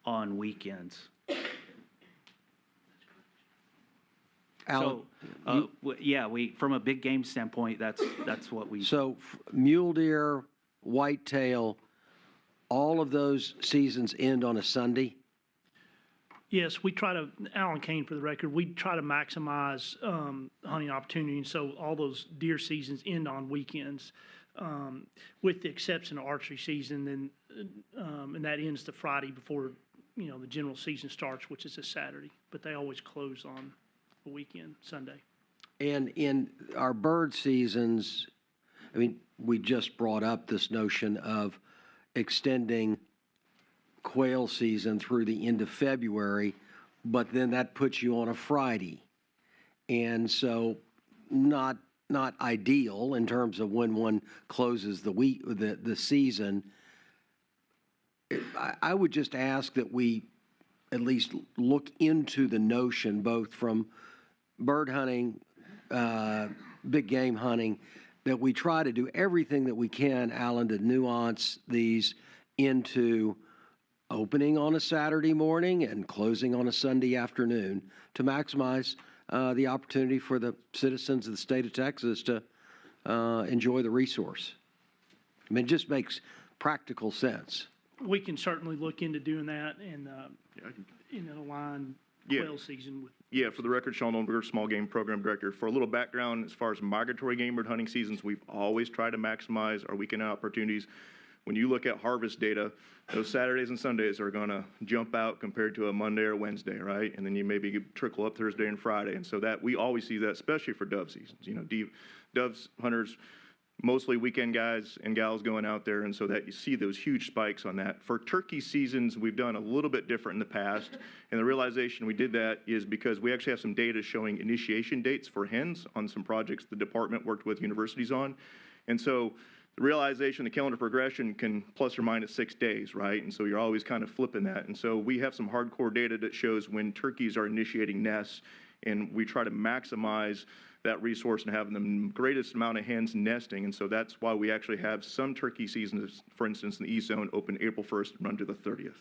[SPEAKER 14] on weekends.
[SPEAKER 1] Alan,
[SPEAKER 14] Yeah, from a big game standpoint, that's what we.
[SPEAKER 1] So mule deer, whitetail, all of those seasons end on a Sunday?
[SPEAKER 4] Yes, we try to, Alan Kane for the record, we try to maximize hunting opportunity. And so all those deer seasons end on weekends, with the exception of archery season, and that ends the Friday before, you know, the general season starts, which is a Saturday. But they always close on a weekend, Sunday.
[SPEAKER 1] And in our bird seasons, I mean, we just brought up this notion of extending quail season through the end of February, but then that puts you on a Friday. And so not ideal in terms of when one closes the season. I would just ask that we at least look into the notion, both from bird hunting, big game hunting, that we try to do everything that we can, Alan, to nuance these into opening on a Saturday morning and closing on a Sunday afternoon to maximize the opportunity for the citizens of the state of Texas to enjoy the resource. I mean, it just makes practical sense.
[SPEAKER 4] We can certainly look into doing that and align quail season with.
[SPEAKER 12] Yeah, for the record, Sean Oldenburger, Small Game Program Director. For a little background, as far as migratory game bird hunting seasons, we've always tried to maximize our weekend opportunities. When you look at harvest data, those Saturdays and Sundays are going to jump out compared to a Monday or Wednesday, right? And then you maybe trickle up Thursday and Friday. And so that we always see that, especially for dove seasons. You know, doves hunters, mostly weekend guys and gals going out there, and so that you see those huge spikes on that. For turkey seasons, we've done a little bit different in the past, and the realization we did that is because we actually have some data showing initiation dates for hens on some projects the department worked with universities on. And so the realization, the calendar progression can plus or minus 6 days, right? And so you're always kind of flipping that. And so we have some hardcore data that shows when turkeys are initiating nests, and we try to maximize that resource and have the greatest amount of hens nesting. And so that's why we actually have some turkey seasons, for instance, in the East Zone, open April 1st and run to the 30th.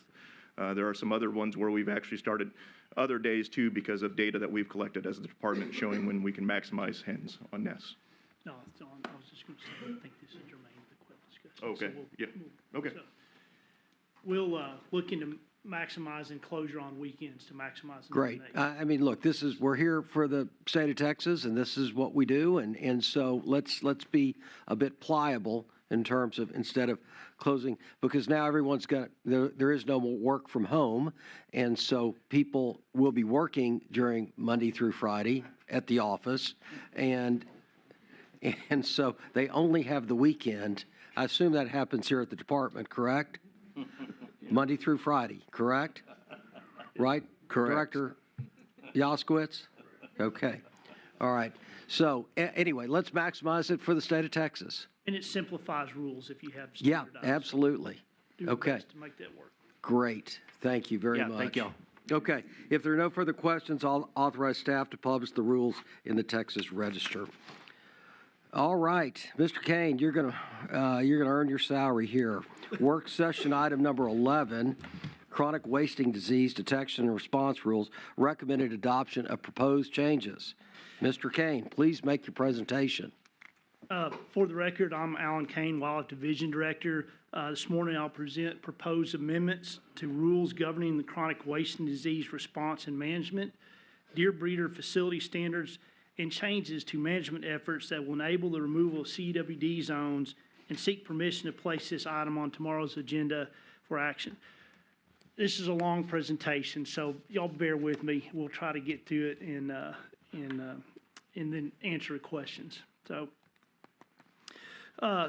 [SPEAKER 12] There are some other ones where we've actually started other days too because of data that we've collected as a department showing when we can maximize hens on nests.
[SPEAKER 4] No, it's on, I was just going to say, I think this is germane to the quail discussion.
[SPEAKER 12] Okay,
[SPEAKER 4] So
[SPEAKER 12] yep, okay.
[SPEAKER 4] so we'll look into maximizing closure on weekends to maximize.
[SPEAKER 1] Great.
[SPEAKER 4] eliminate.
[SPEAKER 1] I mean, look, we're here for the state of Texas, and this is what we do, and so let's be a bit pliable in terms of, instead of closing, because now everyone's there is no more work from home, and so people will be working during Monday through Friday at the office, and so they only have the weekend. I assume that happens here at the department, correct? Monday through Friday, correct? Right?
[SPEAKER 5] Correct.
[SPEAKER 1] Director Yaskowitz? Okay. All right. So anyway, let's maximize it for the state of Texas.
[SPEAKER 4] And it simplifies rules if you have
[SPEAKER 1] Yeah,
[SPEAKER 4] standardized.
[SPEAKER 1] absolutely.
[SPEAKER 4] Do our
[SPEAKER 1] Okay.
[SPEAKER 4] best to make that work.
[SPEAKER 1] Great. Thank you very
[SPEAKER 14] Yeah,
[SPEAKER 1] much.
[SPEAKER 14] thank y'all.
[SPEAKER 1] Okay. If there are no further questions, I'll authorize staff to publish the rules in the Texas Register. All right, Mr. Kane, you're gonna earn your salary here. Work session item number 11, chronic wasting disease detection and response rules, recommended adoption of proposed changes. Mr. Kane, please make your presentation.
[SPEAKER 4] For the record, I'm Alan Kane, Wildlife Division Director. This morning, I'll present proposed amendments to rules governing the chronic wasting disease response and management, deer breeder facility standards, and changes to management efforts that will enable the removal of CWD zones, and seek permission to place this item on tomorrow's agenda for action. This is a long presentation, so y'all bear with me. We'll try to get through it and then answer questions. So,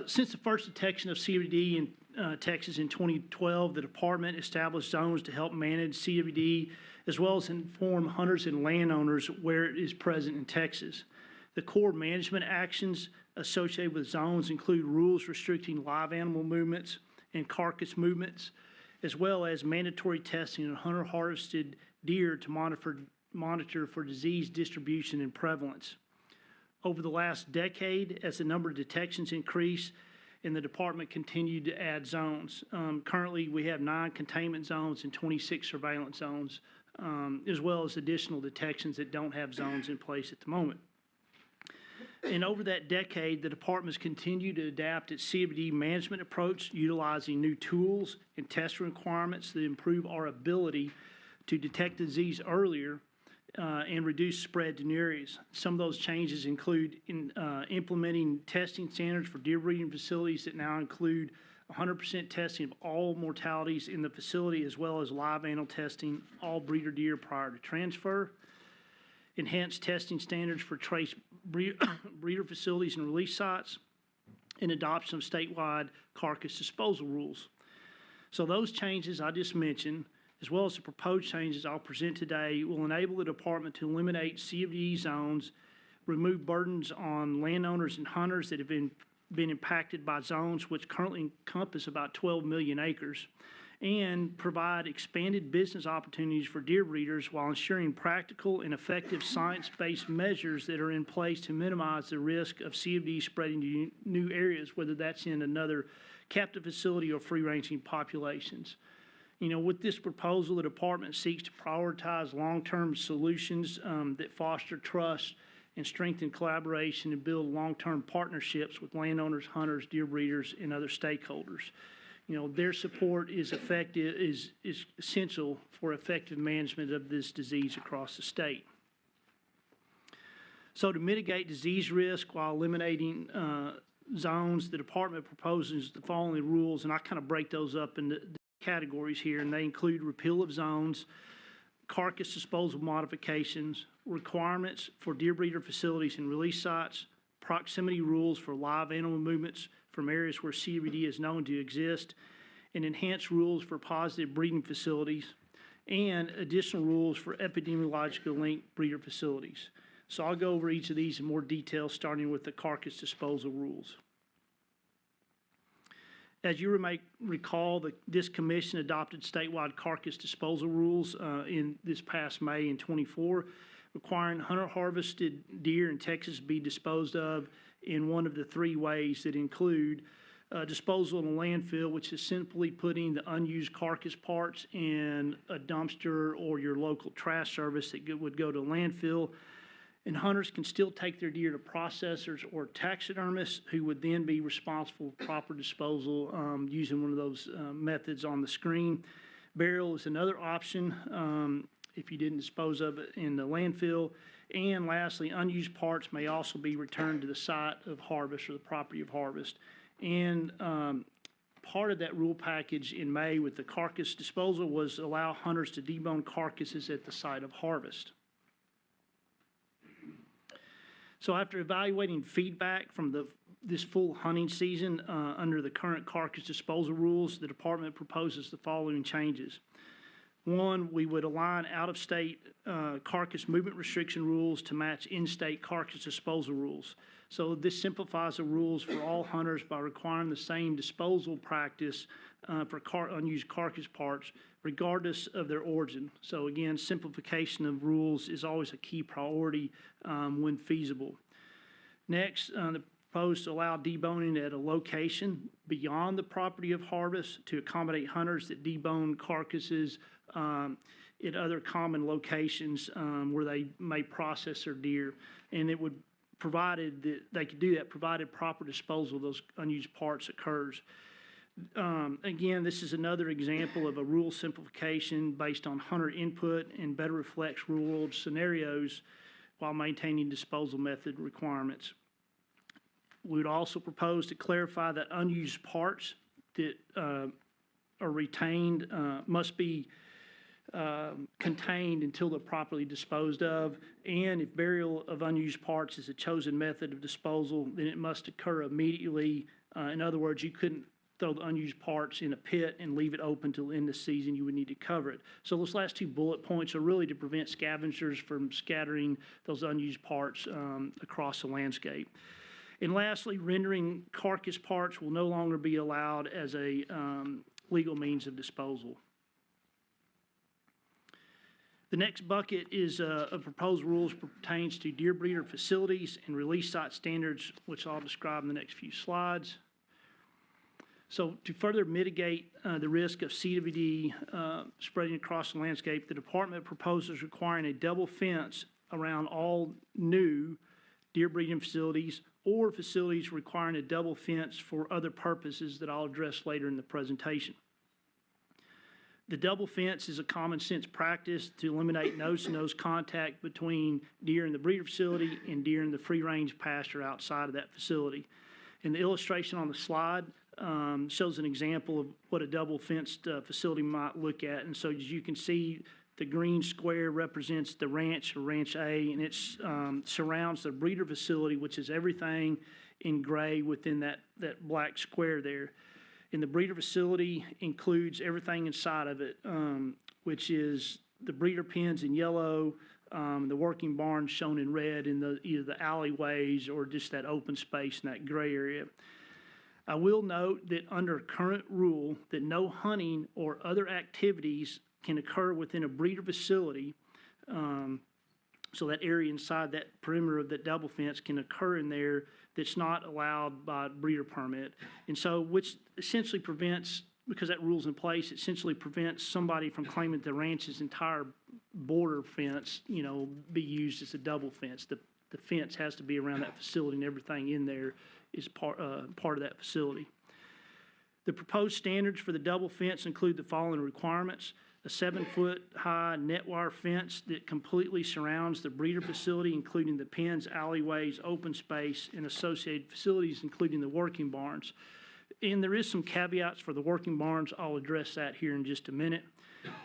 [SPEAKER 4] since the first detection of CWD in Texas in 2012, the department established zones to help manage CWD, as well as inform hunters and landowners where it is present in Texas. The core management actions associated with zones include rules restricting live animal movements and carcass movements, as well as mandatory testing of hunter-harvested deer to monitor for disease distribution and prevalence. Over the last decade, as the number of detections increased and the department continued to add zones. Currently, we have 9 containment zones and 26 surveillance zones, as well as additional detections that don't have zones in place at the moment. And over that decade, the department has continued to adapt its CWD management approach, utilizing new tools and test requirements that improve our ability to detect disease earlier and reduce spread to new areas. Some of those changes include implementing testing standards for deer breeding facilities that now include 100% testing of all mortalities in the facility, as well as live animal testing all breeder deer prior to transfer. Enhanced testing standards for trace breeder facilities and release sites, and adoption of statewide carcass disposal rules. So those changes I just mentioned, as well as the proposed changes I'll present today, will enable the department to eliminate CWD zones, remove burdens on landowners and hunters that have been impacted by zones which currently encompass about 12 million acres, and provide expanded business opportunities for deer breeders while ensuring practical and effective science-based measures that are in place to minimize the risk of CWD spreading to new areas, whether that's in another captive facility or free-ranging populations. You know, with this proposal, the department seeks to prioritize long-term solutions that foster trust and strengthen collaboration and build long-term partnerships with landowners, hunters, deer breeders, and other stakeholders. You know, their support is essential for effective management of this disease across the state. So to mitigate disease risk while eliminating zones, the department proposes the following rules, and I kind of break those up into categories here, and they include repeal of zones, carcass disposal modifications, requirements for deer breeder facilities and release sites, proximity rules for live animal movements from areas where CWD is known to exist, and enhanced rules for positive breeding facilities, and additional rules for epidemiological linked breeder facilities. So I'll go over each of these in more detail, starting with the carcass disposal rules. As you may recall, this commission adopted statewide carcass disposal rules in this past May in '24, requiring hunter-harvested deer in Texas be disposed of in one of the three ways that include disposal in a landfill, which is simply putting the unused carcass parts in a dumpster or your local trash service that would go to a landfill. And hunters can still take their deer to processors or taxidermists who would then be responsible for proper disposal using one of those methods on the screen. Burial is another option if you didn't dispose of it in the landfill. And lastly, unused parts may also be returned to the site of harvest or the property of harvest. And part of that rule package in May with the carcass disposal was allow hunters to debone carcasses at the site of harvest. So after evaluating feedback from this full hunting season under the current carcass disposal rules, the department proposes the following changes. One, we would align out-of-state carcass movement restriction rules to match in-state carcass disposal rules. So this simplifies the rules for all hunters by requiring the same disposal practice for unused carcass parts, regardless of their origin. So again, simplification of rules is always a key priority when feasible. Next, the proposed to allow deboning at a location beyond the property of harvest to accommodate hunters that debone carcasses at other common locations where they may process their deer. And it would, provided that they could do that, provided proper disposal of those unused parts occurs. Again, this is another example of a rule simplification based on hunter input and better reflects real-world scenarios while maintaining disposal method requirements. We would also propose to clarify that unused parts that are retained must be contained until they're properly disposed of, and if burial of unused parts is a chosen method of disposal, then it must occur immediately. In other words, you couldn't throw the unused parts in a pit and leave it open till the end of the season. You would need to cover it. So those last two bullet points are really to prevent scavengers from scattering those unused parts across the landscape. And lastly, rendering carcass parts will no longer be allowed as a legal means of disposal. The next bucket is a proposed rules pertains to deer breeder facilities and release site standards, which I'll describe in the next few slides. So to further mitigate the risk of CWD spreading across the landscape, the department proposes requiring a double fence around all new deer breeding facilities or facilities requiring a double fence for other purposes that I'll address later in the presentation. The double fence is a common sense practice to eliminate nose-to-nose contact between deer in the breeder facility and deer in the free-range pasture outside of that facility. And the illustration on the slide shows an example of what a double-fenced facility might look at. And so as you can see, the green square represents the ranch, or Ranch A, and it surrounds the breeder facility, which is everything in gray within that black square there. And the breeder facility includes everything inside of it, which is the breeder pens in yellow, the working barns shown in red, and either the alleyways or just that open space in that gray area. I will note that under current rule that no hunting or other activities can occur within a breeder facility. So that area inside that perimeter of that double fence can occur in there that's not allowed by breeder permit. And so which essentially prevents, because that rule's in place, essentially prevents somebody from claiming the ranch's entire border fence, be used as a double fence. The fence has to be around that facility, and everything in there is part of that facility. The proposed standards for the double fence include the following requirements: a 7-foot high net wire fence that completely surrounds the breeder facility, including the pens, alleyways, open space, and associated facilities, including the working barns. And there is some caveats for the working barns. I'll address that here in just a minute.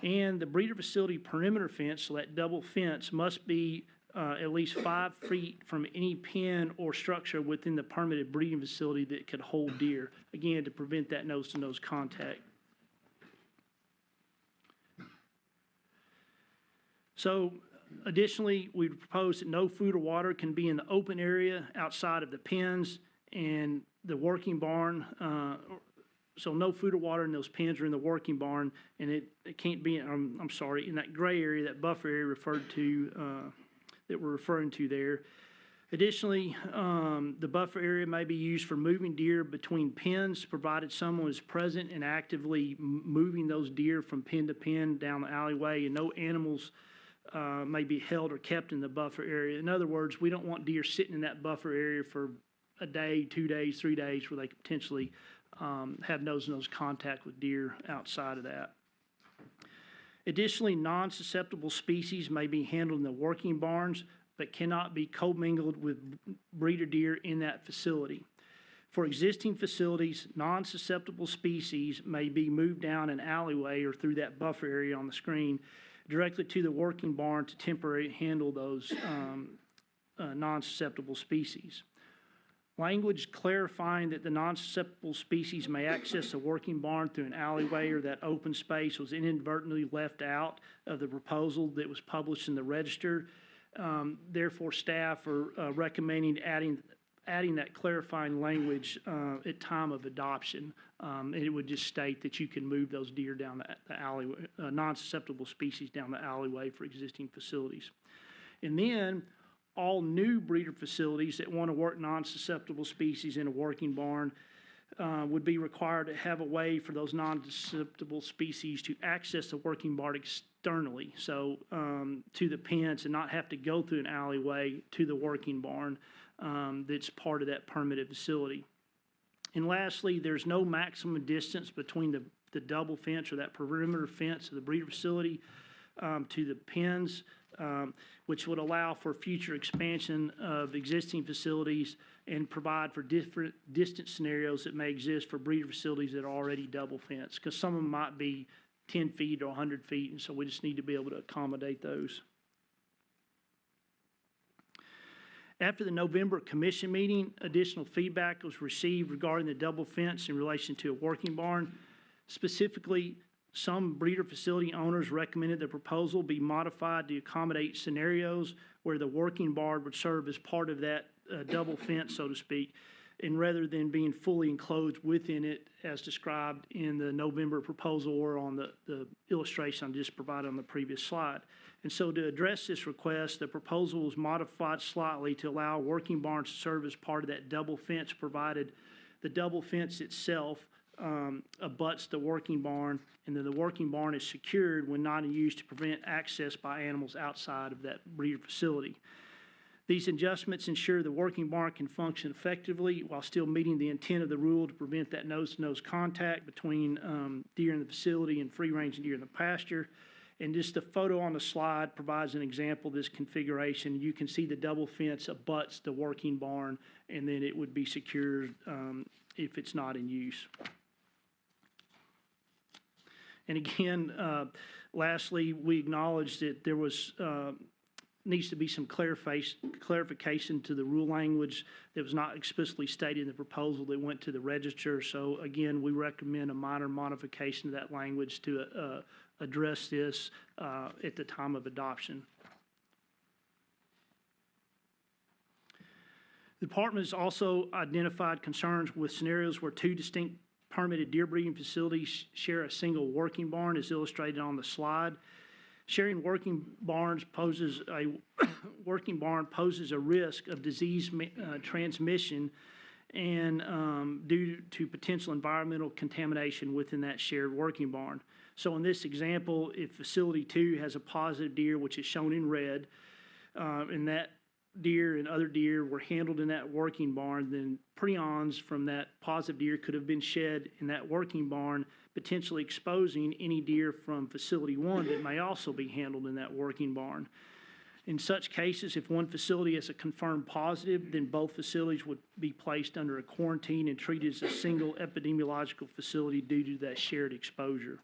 [SPEAKER 4] And the breeder facility perimeter fence, so that double fence, must be at least 5 feet from any pen or structure within the permitted breeding facility that could hold deer, again, to prevent that nose-to-nose contact. So additionally, we propose that no food or water can be in the open area outside of the pens and the working barn. So no food or water in those pens or in the working barn, and it can't be, in that gray area, that buffer area referred to that we're referring to there. Additionally, the buffer area may be used for moving deer between pens, provided someone is present and actively moving those deer from pen to pen down the alleyway, and no animals may be held or kept in the buffer area. In other words, we don't want deer sitting in that buffer area for a day, 2 days, 3 days, where they could potentially have nose-to-nose contact with deer outside of that. Additionally, non-susceptible species may be handled in the working barns, but cannot be commingled with breeder deer in that facility. For existing facilities, non-susceptible species may be moved down an alleyway or through that buffer area on the screen directly to the working barn to temporarily handle those non-susceptible species. Language clarifying that the non-susceptible species may access the working barn through an alleyway or that open space was inadvertently left out of the proposal that was published in the Register. Therefore, staff are recommending adding that clarifying language at time of adoption. It would just state that you can move those deer down the alleyway, non-susceptible species down the alleyway for existing facilities. And then all new breeder facilities that want to work non-susceptible species in a working barn would be required to have a way for those non-susceptible species to access the working barn externally, so to the pens, and not have to go through an alleyway to the working barn that's part of that permitted facility. And lastly, there's no maximum distance between the double fence or that perimeter fence of the breeder facility to the pens, which would allow for future expansion of existing facilities and provide for different distance scenarios that may exist for breeder facilities that are already double fenced, because some of them might be 10 feet or 100 feet, and so we just need to be able to accommodate those. After the November commission meeting, additional feedback was received regarding the double fence in relation to a working barn. Specifically, some breeder facility owners recommended the proposal be modified to accommodate scenarios where the working barn would serve as part of that double fence, so to speak, and rather than being fully enclosed within it as described in the November proposal or on the illustration I just provided on the previous slide. And so to address this request, the proposal was modified slightly to allow working barns to serve as part of that double fence, provided the double fence itself abuts the working barn, and then the working barn is secured when not in use to prevent access by animals outside of that breeder facility. These adjustments ensure the working barn can function effectively while still meeting the intent of the rule to prevent that nose-to-nose contact between deer in the facility and free-range deer in the pasture. And just the photo on the slide provides an example of this configuration. You can see the double fence abuts the working barn, and then it would be secured if it's not in use. And again, lastly, we acknowledge that there was needs to be some clarification to the rule language that was not explicitly stated in the proposal that went to the Register. So again, we recommend a minor modification to that language to address this at the time of adoption. The department has also identified concerns with scenarios where two distinct permitted deer breeding facilities share a single working barn, as illustrated on the slide. Sharing working barns poses a risk of disease transmission and due to potential environmental contamination within that shared working barn. So in this example, if facility 2 has a positive deer, which is shown in red, and that deer and other deer were handled in that working barn, then prions from that positive deer could have been shed in that working barn, potentially exposing any deer from facility 1 that may also be handled in that working barn. In such cases, if one facility is a confirmed positive, then both facilities would be placed under a quarantine and treated as a single epidemiological facility due to that shared exposure.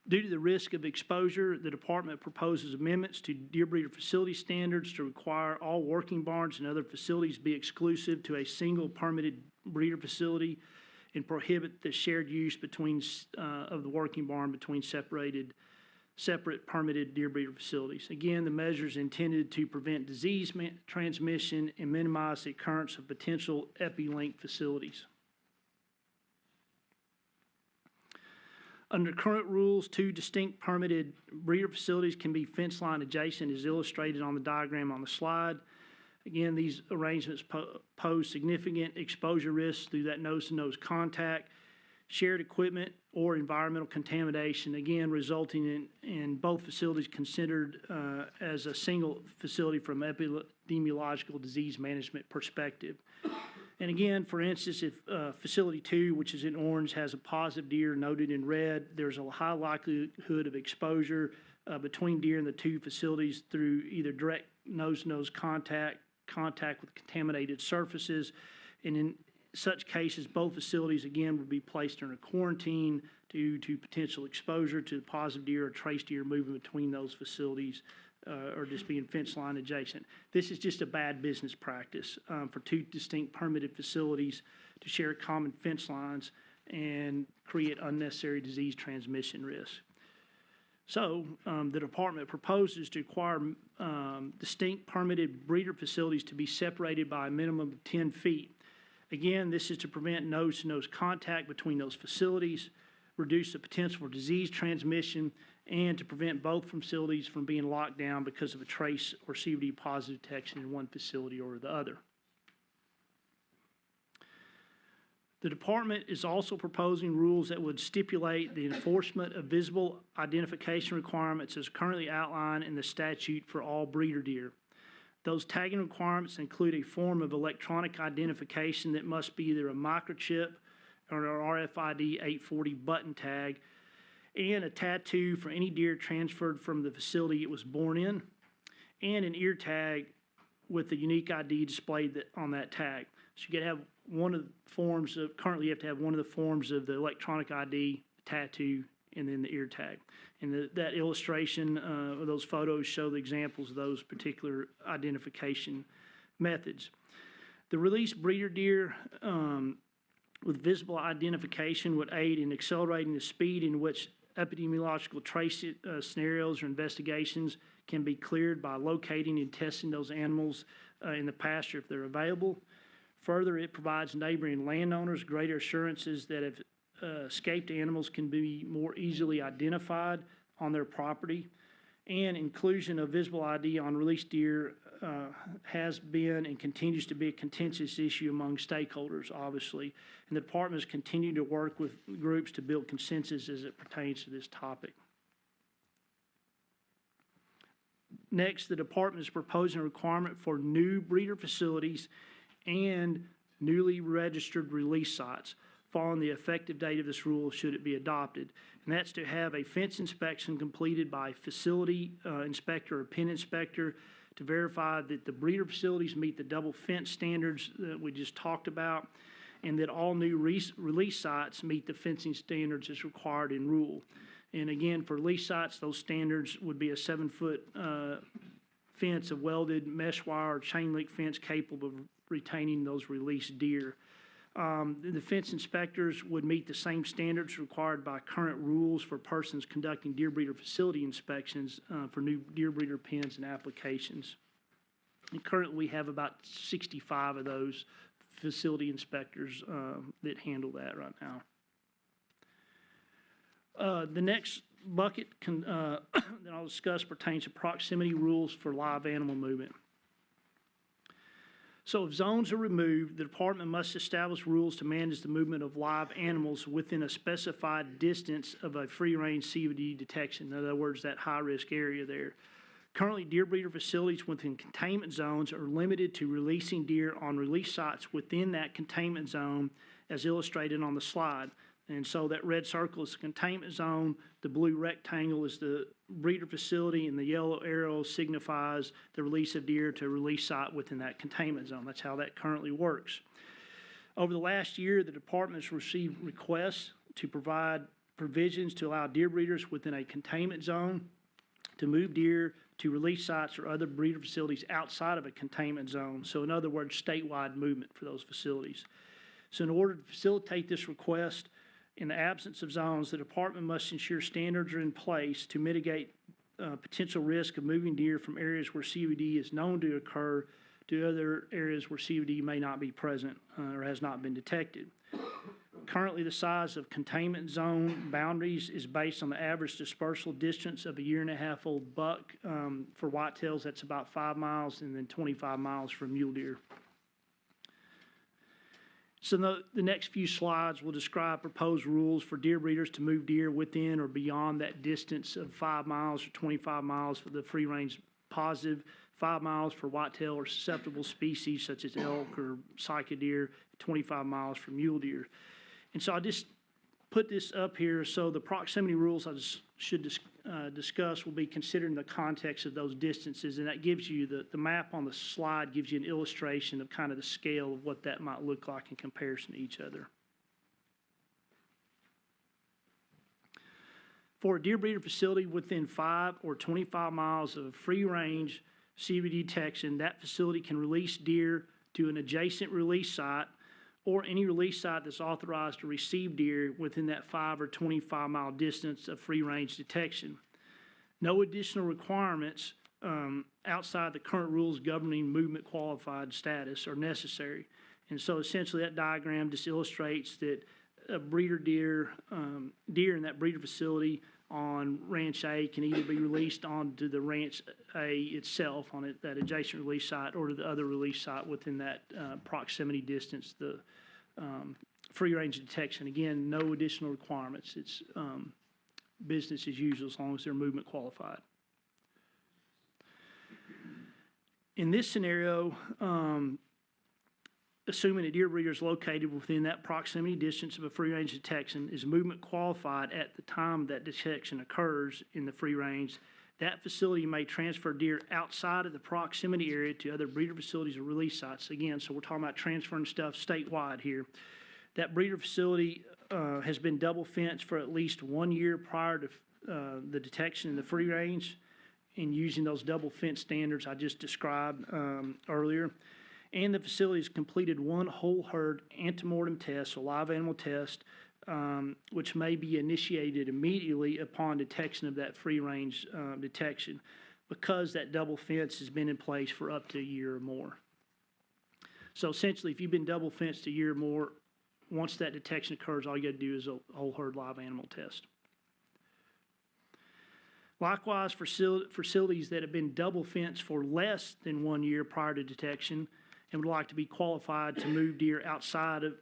[SPEAKER 4] Due to the risk of exposure, the department proposes amendments to deer breeder facility standards to require all working barns and other facilities be exclusive to a single permitted breeder facility and prohibit the shared use between of the working barn between separate permitted deer breeder facilities. Again, the measures intended to prevent disease transmission and minimize the occurrence of potential epi-linked facilities. Under current rules, 2 distinct permitted breeder facilities can be fence line adjacent as illustrated on the diagram on the slide. Again, these arrangements pose significant exposure risks through that nose-to-nose contact, shared equipment, or environmental contamination, again, resulting in both facilities considered as a single facility from epidemiological disease management perspective. And again, for instance, if Facility 2, which is in orange, has a positive deer noted in red, there's a high likelihood of exposure between deer in the 2 facilities through either direct nose-to-nose contact with contaminated surfaces, and in such cases, both facilities, again, would be placed under quarantine due to potential exposure to the positive deer or trace deer moving between those facilities or just being fence line adjacent. This is just a bad business practice for 2 distinct permitted facilities to share common fence lines and create unnecessary disease transmission risk. So the department proposes to require distinct permitted breeder facilities to be separated by a minimum of 10 feet. Again, this is to prevent nose-to-nose contact between those facilities, reduce the potential for disease transmission, and to prevent both facilities from being locked down because of a trace or CVD positive detection in one facility or the other. The department is also proposing rules that would stipulate the enforcement of visible identification requirements as currently outlined in the statute for all breeder deer. Those tagging requirements include a form of electronic identification that must be either a microchip or an RFID 840 button tag, and a tattoo for any deer transferred from the facility it was born in, and an ear tag with the unique ID displayed on that tag. So you have one of the forms of, currently you have to have one of the forms of the electronic ID, tattoo, and then the ear tag. And that illustration of those photos show the examples of those particular identification methods. The released breeder deer with visible identification would aid in accelerating the speed in which epidemiological trace scenarios or investigations can be cleared by locating and testing those animals in the pasture if they're available. Further, it provides neighboring landowners greater assurances that if escaped animals can be more easily identified on their property. And inclusion of visible ID on released deer has been and continues to be a contentious issue among stakeholders, obviously. And the department has continued to work with groups to build consensus as it pertains to this topic. Next, the department is proposing a requirement for new breeder facilities and newly registered release sites following the effective date of this rule should it be adopted. And that's to have a fence inspection completed by facility inspector or pen inspector to verify that the breeder facilities meet the double fence standards that we just talked about, and that all new release sites meet the fencing standards as required in rule. And again, for release sites, those standards would be a 7-foot fence of welded mesh wire or chain link fence capable of retaining those released deer. The fence inspectors would meet the same standards required by current rules for persons conducting deer breeder facility inspections for new deer breeder pens and applications. And currently, we have about 65 of those facility inspectors that handle that right now. The next bucket that I'll discuss pertains to proximity rules for live animal movement. So if zones are removed, the department must establish rules to manage the movement of live animals within a specified distance of a free-range CVD detection. In other words, that high-risk area there. Currently, deer breeder facilities within containment zones are limited to releasing deer on release sites within that containment zone as illustrated on the slide. And so that red circle is the containment zone, the blue rectangle is the breeder facility, and the yellow arrow signifies the release of deer to a release site within that containment zone. That's how that currently works. Over the last year, the department has received requests to provide provisions to allow deer breeders within a containment zone to move deer to release sites or other breeder facilities outside of a containment zone. So in other words, statewide movement for those facilities. So in order to facilitate this request, in the absence of zones, the department must ensure standards are in place to mitigate potential risk of moving deer from areas where CVD is known to occur to other areas where CVD may not be present or has not been detected. Currently, the size of containment zone boundaries is based on the average dispersal distance of a 1.5-year-old buck. For whitetails, that's about 5 miles, and then 25 miles for mule deer. So the next few slides will describe proposed rules for deer breeders to move deer within or beyond that distance of 5 miles or 25 miles for the free-range positive, 5 miles for whitetail or susceptible species such as elk or cyca deer, 25 miles for mule deer. And so I just put this up here so the proximity rules I should discuss will be considered in the context of those distances, and that gives you, the map on the slide gives you an illustration of kind of the scale of what that might look like in comparison to each other. For a deer breeder facility within 5 or 25 miles of a free-range CBD detection, that facility can release deer to an adjacent release site or any release site that's authorized to receive deer within that 5 or 25-mile distance of free-range detection. No additional requirements outside the current rules governing movement qualified status are necessary. And so essentially that diagram just illustrates that a breeder deer in that breeder facility on Ranch A can either be released onto the Ranch A itself on that adjacent release site or to the other release site within that proximity distance, the free range detection. Again, no additional requirements. It's business as usual as long as they're movement qualified. In this scenario, assuming a deer breeder is located within that proximity distance of a free range detection, is movement qualified at the time that detection occurs in the free range, that facility may transfer deer outside of the proximity area to other breeder facilities or release sites. Again, so we're talking about transferring stuff statewide here. That breeder facility has been double fenced for at least 1 year prior to the detection in the free range, and using those double fence standards I just described earlier. And the facility has completed one whole herd antemortem test, a live animal test, which may be initiated immediately upon detection of that free range detection, because that double fence has been in place for up to a year or more. So essentially, if you've been double fenced a year or more, once that detection occurs, all you got to do is a whole herd live animal test. Likewise, for facilities that have been double fenced for less than 1 year prior to detection and would like to be qualified to move deer outside of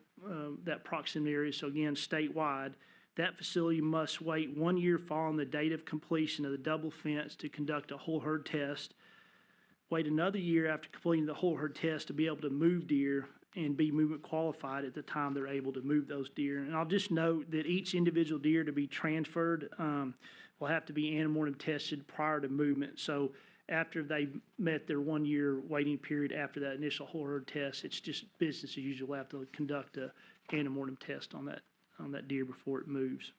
[SPEAKER 4] that proximity area, so again, statewide, that facility must wait 1 year following the date of completion of the double fence to conduct a whole herd test, wait another year after completing the whole herd test to be able to move deer and be movement qualified at the time they're able to move those deer. And I'll just note that each individual deer to be transferred will have to be antemortem tested prior to movement. So after they met their 1 year waiting period after that initial whole herd test, it's just business as usual. We'll have to conduct a antemortem test on that deer before it moves.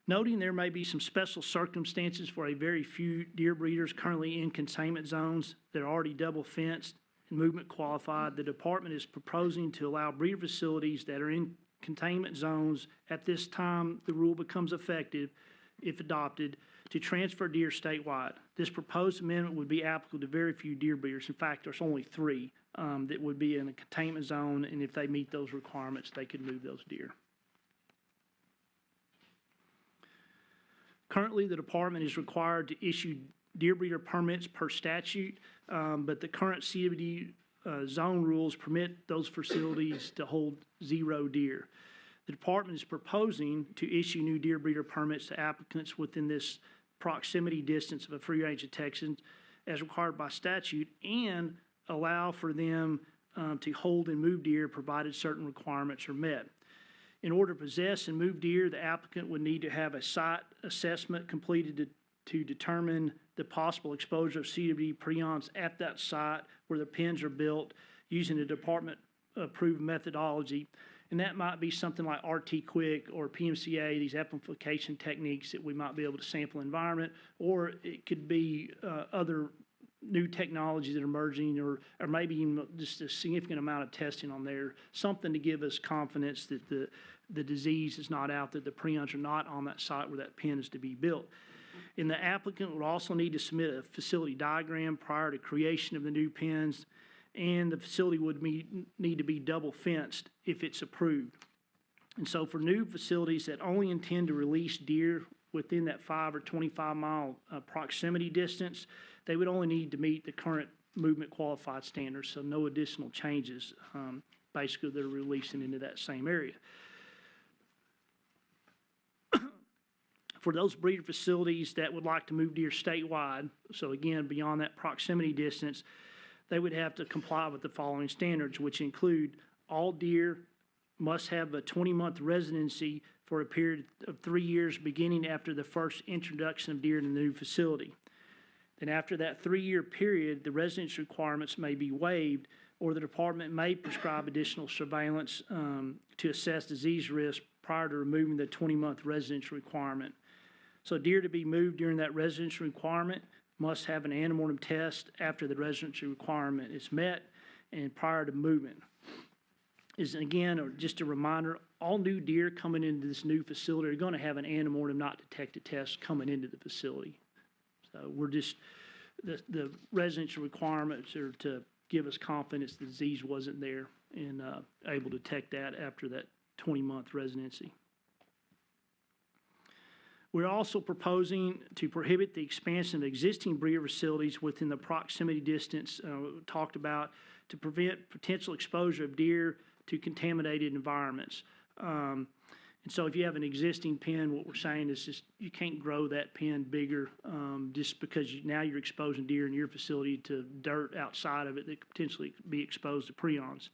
[SPEAKER 4] Noting there may be some special circumstances for a very few deer breeders currently in containment zones that are already double fenced and movement qualified, the department is proposing to allow breeder facilities that are in containment zones at this time the rule becomes effective, if adopted, to transfer deer statewide. This proposed amendment would be applicable to very few deer breeders. In fact, there's only 3 that would be in a containment zone, and if they meet those requirements, they could move those deer. Currently, the department is required to issue deer breeder permits per statute, but the current CWD zone rules permit those facilities to hold 0 deer. The department is proposing to issue new deer breeder permits to applicants within this proximity distance of a free range detection as required by statute, and allow for them to hold and move deer provided certain requirements are met. In order to possess and move deer, the applicant would need to have a site assessment completed to determine the possible exposure of CWD prions at that site where the pens are built using a department-approved methodology. And that might be something like RT-Quick or PMCA, these amplification techniques that we might be able to sample environment, or it could be other new technologies that are emerging, or maybe even just a significant amount of testing on there, something to give us confidence that the disease is not out, that the prions are not on that site where that pen is to be built. And the applicant would also need to submit a facility diagram prior to creation of the new pens, and the facility would need to be double fenced if it's approved. And so for new facilities that only intend to release deer within that 5 or 25-mile proximity distance, they would only need to meet the current movement qualified standards, so no additional changes. Basically, they're releasing into that same area. For those breeder facilities that would like to move deer statewide, so again, beyond that proximity distance, they would have to comply with the following standards, which include all deer must have a 20-month residency for a period of 3 years beginning after the first introduction of deer in the new facility. Then after that 3-year period, the residence requirements may be waived, or the department may prescribe additional surveillance to assess disease risk prior to removing the 20-month residence requirement. So deer to be moved during that residency requirement must have an antemortem test after the residency requirement is met and prior to movement. Is again, or just a reminder, all new deer coming into this new facility are going to have an antemortem not detected test coming into the facility. So we're just, the residency requirements are to give us confidence the disease wasn't there and able to detect that after that 20-month residency. We're also proposing to prohibit the expansion of existing breeder facilities within the proximity distance talked about to prevent potential exposure of deer to contaminated environments. And so if you have an existing pen, what we're saying is just you can't grow that pen bigger just because now you're exposing deer in your facility to dirt outside of it that could potentially be exposed to prions.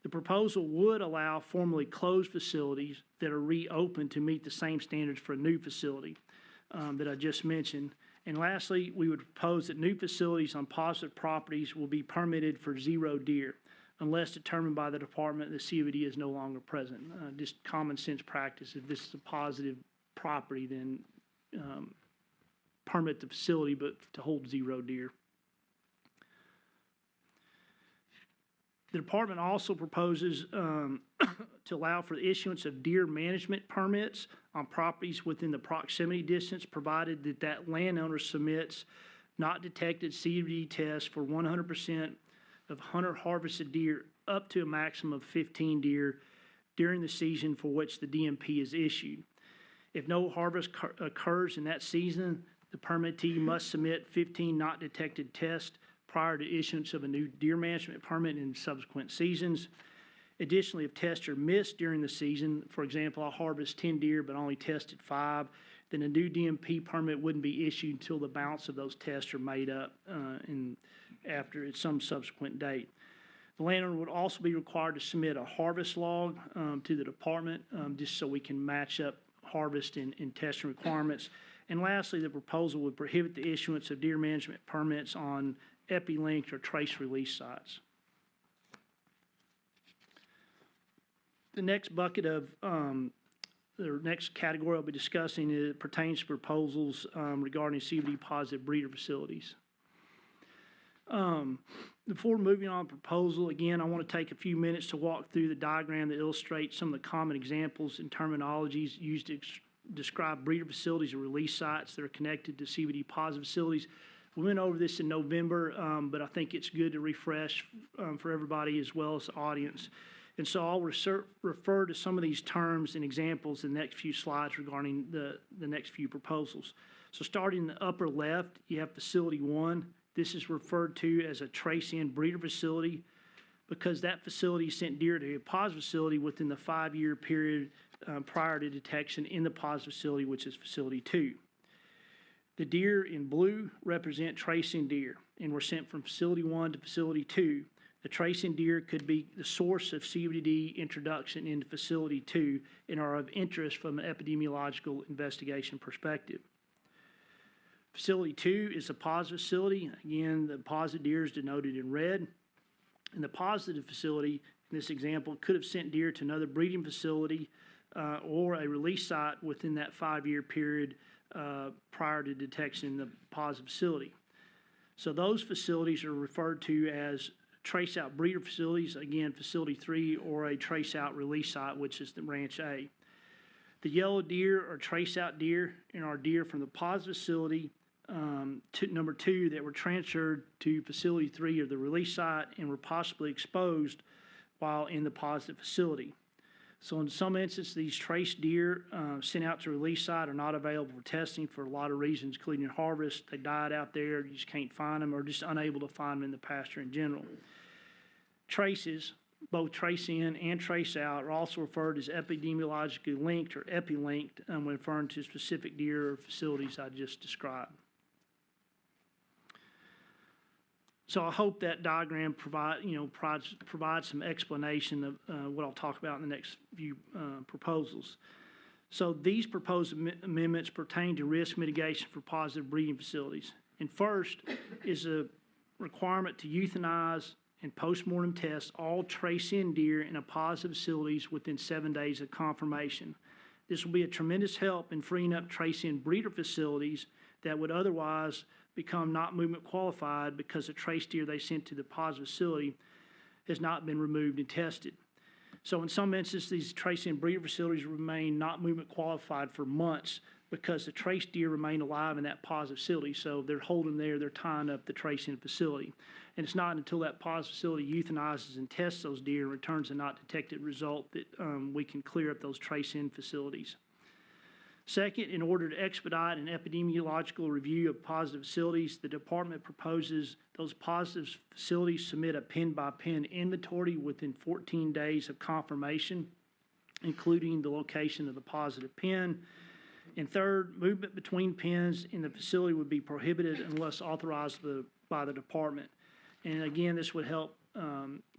[SPEAKER 4] The proposal would allow formerly closed facilities that are reopened to meet the same standards for a new facility that I just mentioned. And lastly, we would propose that new facilities on positive properties will be permitted for 0 deer unless determined by the department that CWD is no longer present. Just common sense practice. If this is a positive property, then permit the facility, but to hold 0 deer. The department also proposes to allow for the issuance of deer management permits on properties within the proximity distance, provided that that landowner submits not detected CWD tests for 100% of hunter harvested deer up to a maximum of 15 deer during the season for which the DMP is issued. If no harvest occurs in that season, the permittee must submit 15 not detected tests prior to issuance of a new deer management permit in subsequent seasons. Additionally, if tests are missed during the season, for example, I harvest 10 deer but only tested 5, then a new DMP permit wouldn't be issued until the balance of those tests are made up after some subsequent date. The landowner would also be required to submit a harvest log to the department just so we can match up harvest and testing requirements. And lastly, the proposal would prohibit the issuance of deer management permits on epi-linked or trace release sites. The next bucket of, the next category I'll be discussing pertains to proposals regarding CWD positive breeder facilities. Before moving on to proposal, again, I want to take a few minutes to walk through the diagram that illustrates some of the common examples and terminologies used to describe breeder facilities or release sites that are connected to CWD positive facilities. We went over this in November, but I think it's good to refresh for everybody as well as the audience. And so I'll refer to some of these terms and examples in the next few slides regarding the next few proposals. So starting in the upper left, you have Facility 1. This is referred to as a trace-in breeder facility because that facility sent deer to a positive facility within the 5-year period prior to detection in the positive facility, which is Facility 2. The deer in blue represent trace-in deer and were sent from Facility 1 to Facility 2. The trace-in deer could be the source of CWD introduction into Facility 2 and are of interest from an epidemiological investigation perspective. Facility 2 is a positive facility. Again, the positive deer is denoted in red. And the positive facility, in this example, could have sent deer to another breeding facility or a release site within that 5-year period prior to detection in the positive facility. So those facilities are referred to as trace-out breeder facilities, again, Facility 3, or a trace-out release site, which is the Ranch A. The yellow deer are trace-out deer and are deer from the positive facility Number two, that were transferred to facility 3 or the release site and were possibly exposed while in the positive facility. So in some instances, these trace deer sent out to release site are not available for testing for a lot of reasons, including harvest. They died out there, you just can't find them, or just unable to find them in the pasture in general. Traces, both trace in and trace out, are also referred as epidemiologically linked or epi-linked when referring to specific deer or facilities I just described. So I hope that diagram provides some explanation of what I'll talk about in the next few proposals. So these proposed amendments pertain to risk mitigation for positive breeding facilities. And first is a requirement to euthanize and postmortem test all trace-in deer in a positive facilities within 7 days of confirmation. This will be a tremendous help in freeing up trace-in breeder facilities that would otherwise become not movement qualified because the trace deer they sent to the positive facility has not been removed and tested. So in some instances, these trace-in breeder facilities remain not movement qualified for months because the trace deer remain alive in that positive facility. So they're holding there, they're tying up the trace-in facility. And it's not until that positive facility euthanizes and tests those deer and returns a not detected result that we can clear up those trace-in facilities. Second, in order to expedite an epidemiological review of positive facilities, the department proposes those positive facilities submit a pen-by-pen inventory within 14 days of confirmation, including the location of the positive pen. And third, movement between pens in the facility would be prohibited unless authorized by the department. And again, this would help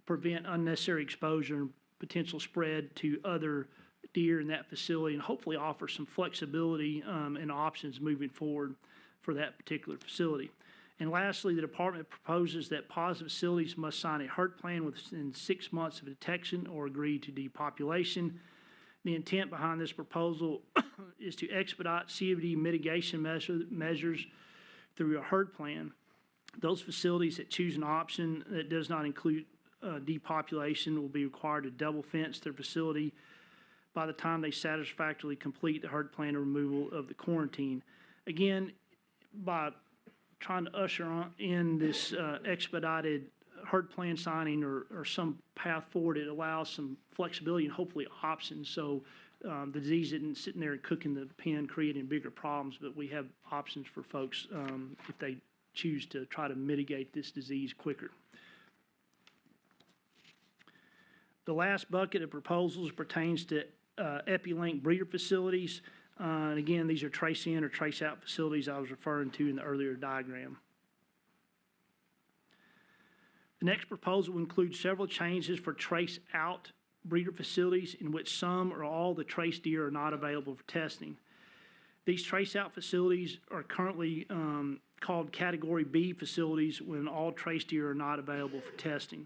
[SPEAKER 4] prevent unnecessary exposure and potential spread to other deer in that facility and hopefully offer some flexibility and options moving forward for that particular facility. And lastly, the department proposes that positive facilities must sign a herd plan within 6 months of detection or agree to depopulation. The intent behind this proposal is to expedite CWD mitigation measures through a herd plan. Those facilities that choose an option that does not include depopulation will be required to double fence their facility by the time they satisfactorily complete the herd plan removal of the quarantine. Again, by trying to usher in this expedited herd plan signing or some path forward, it allows some flexibility and hopefully options. So the disease isn't sitting there and cooking the pen, creating bigger problems, but we have options for folks if they choose to try to mitigate this disease quicker. The last bucket of proposals pertains to epi-link breeder facilities. And again, these are trace-in or trace-out facilities I was referring to in the earlier diagram. The next proposal will include several changes for trace-out breeder facilities in which some or all the trace deer are not available for testing. These trace-out facilities are currently called Category B facilities when all trace deer are not available for testing.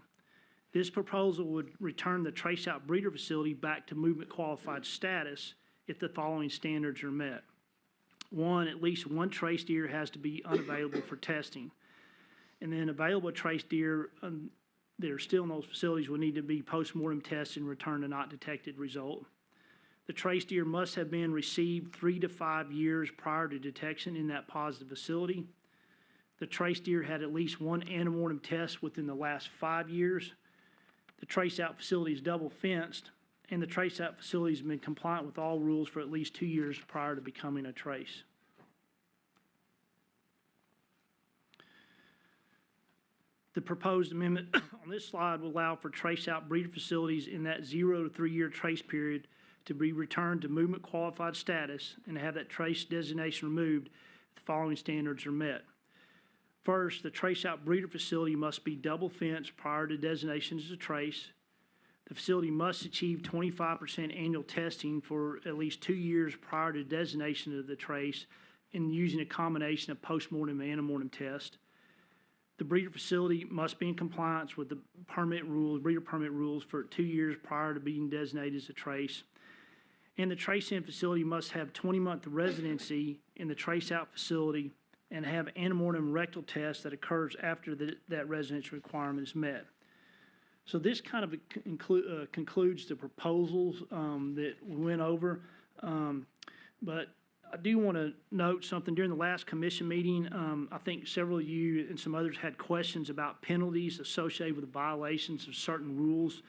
[SPEAKER 4] This proposal would return the trace-out breeder facility back to movement qualified status if the following standards are met. One, at least one trace deer has to be unavailable for testing. And then available trace deer that are still in those facilities will need to be post-mortem tested and return a not detected result. The trace deer must have been received 3 to 5 years prior to detection in that positive facility. The trace deer had at least one antemortem test within the last 5 years. The trace-out facility is double fenced, and the trace-out facility has been compliant with all rules for at least 2 years prior to becoming a trace. The proposed amendment on this slide will allow for trace-out breeder facilities in that 0 to 3 year trace period to be returned to movement qualified status and to have that trace designation removed if the following standards are met. First, the trace-out breeder facility must be double fenced prior to designation as a trace. The facility must achieve 25% annual testing for at least 2 years prior to designation of the trace and using a combination of postmortem and antemortem test. The breeder facility must be in compliance with the breeder permit rules for 2 years prior to being designated as a trace. And the trace-in facility must have 20-month residency in the trace-out facility and have antemortem rectal test that occurs after that residency requirement is met. So this kind of concludes the proposals that we went over. But I do want to note something. During the last commission meeting, I think several of you and some others had questions about penalties associated with the violations of certain rules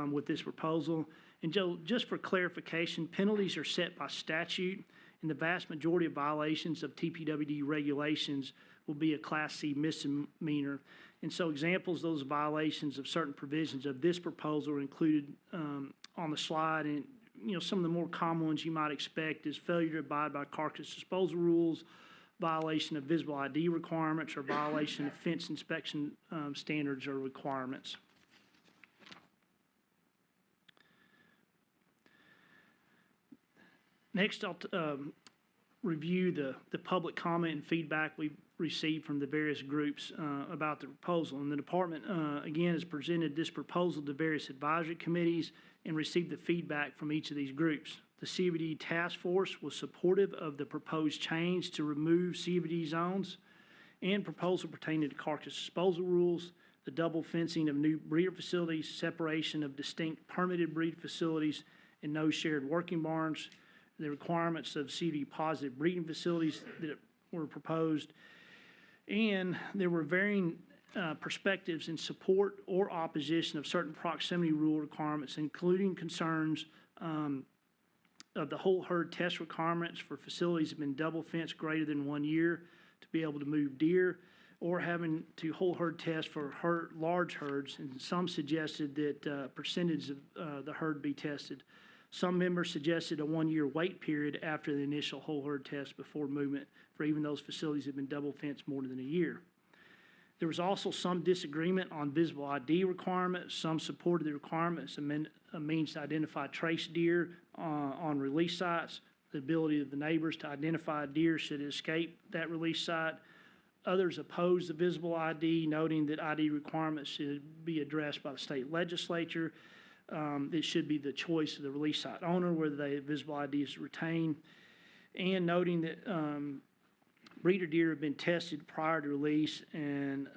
[SPEAKER 4] with this proposal. And Joe, just for clarification, penalties are set by statute, and the vast majority of violations of TPWD regulations will be a Class C misdemeanor. And so examples of those violations of certain provisions of this proposal are included on the slide. And some of the more common ones you might expect is failure to abide by carcass disposal rules, violation of visible ID requirements, or violation of fence inspection standards or requirements. Next, I'll review the public comment and feedback we've received from the various groups about the proposal. And the department, again, has presented this proposal to various advisory committees and received the feedback from each of these groups. The CBD task force was supportive of the proposed change to remove CBD zones and proposal pertaining to carcass disposal rules, the double fencing of new breeder facilities, separation of distinct permitted breed facilities, and no shared working barns, the requirements of CBD positive breeding facilities that were proposed, and there were varying perspectives in support or opposition of certain proximity rule requirements, including concerns of the whole herd test requirements for facilities that have been double fenced greater than 1 year to be able to move deer, or having to whole herd test for large herds, and some suggested that percentage of the herd be tested. Some members suggested a 1-year wait period after the initial whole herd test before movement for even those facilities that have been double fenced more than a year. There was also some disagreement on visible ID requirements. Some supported the requirements a means to identify trace deer on release sites, the ability of the neighbors to identify deer should escape that release site. Others opposed the visible ID, noting that ID requirements should be addressed by the state legislature. It should be the choice of the release site owner whether the visible ID is retained, and noting that breeder deer have been tested prior to release, and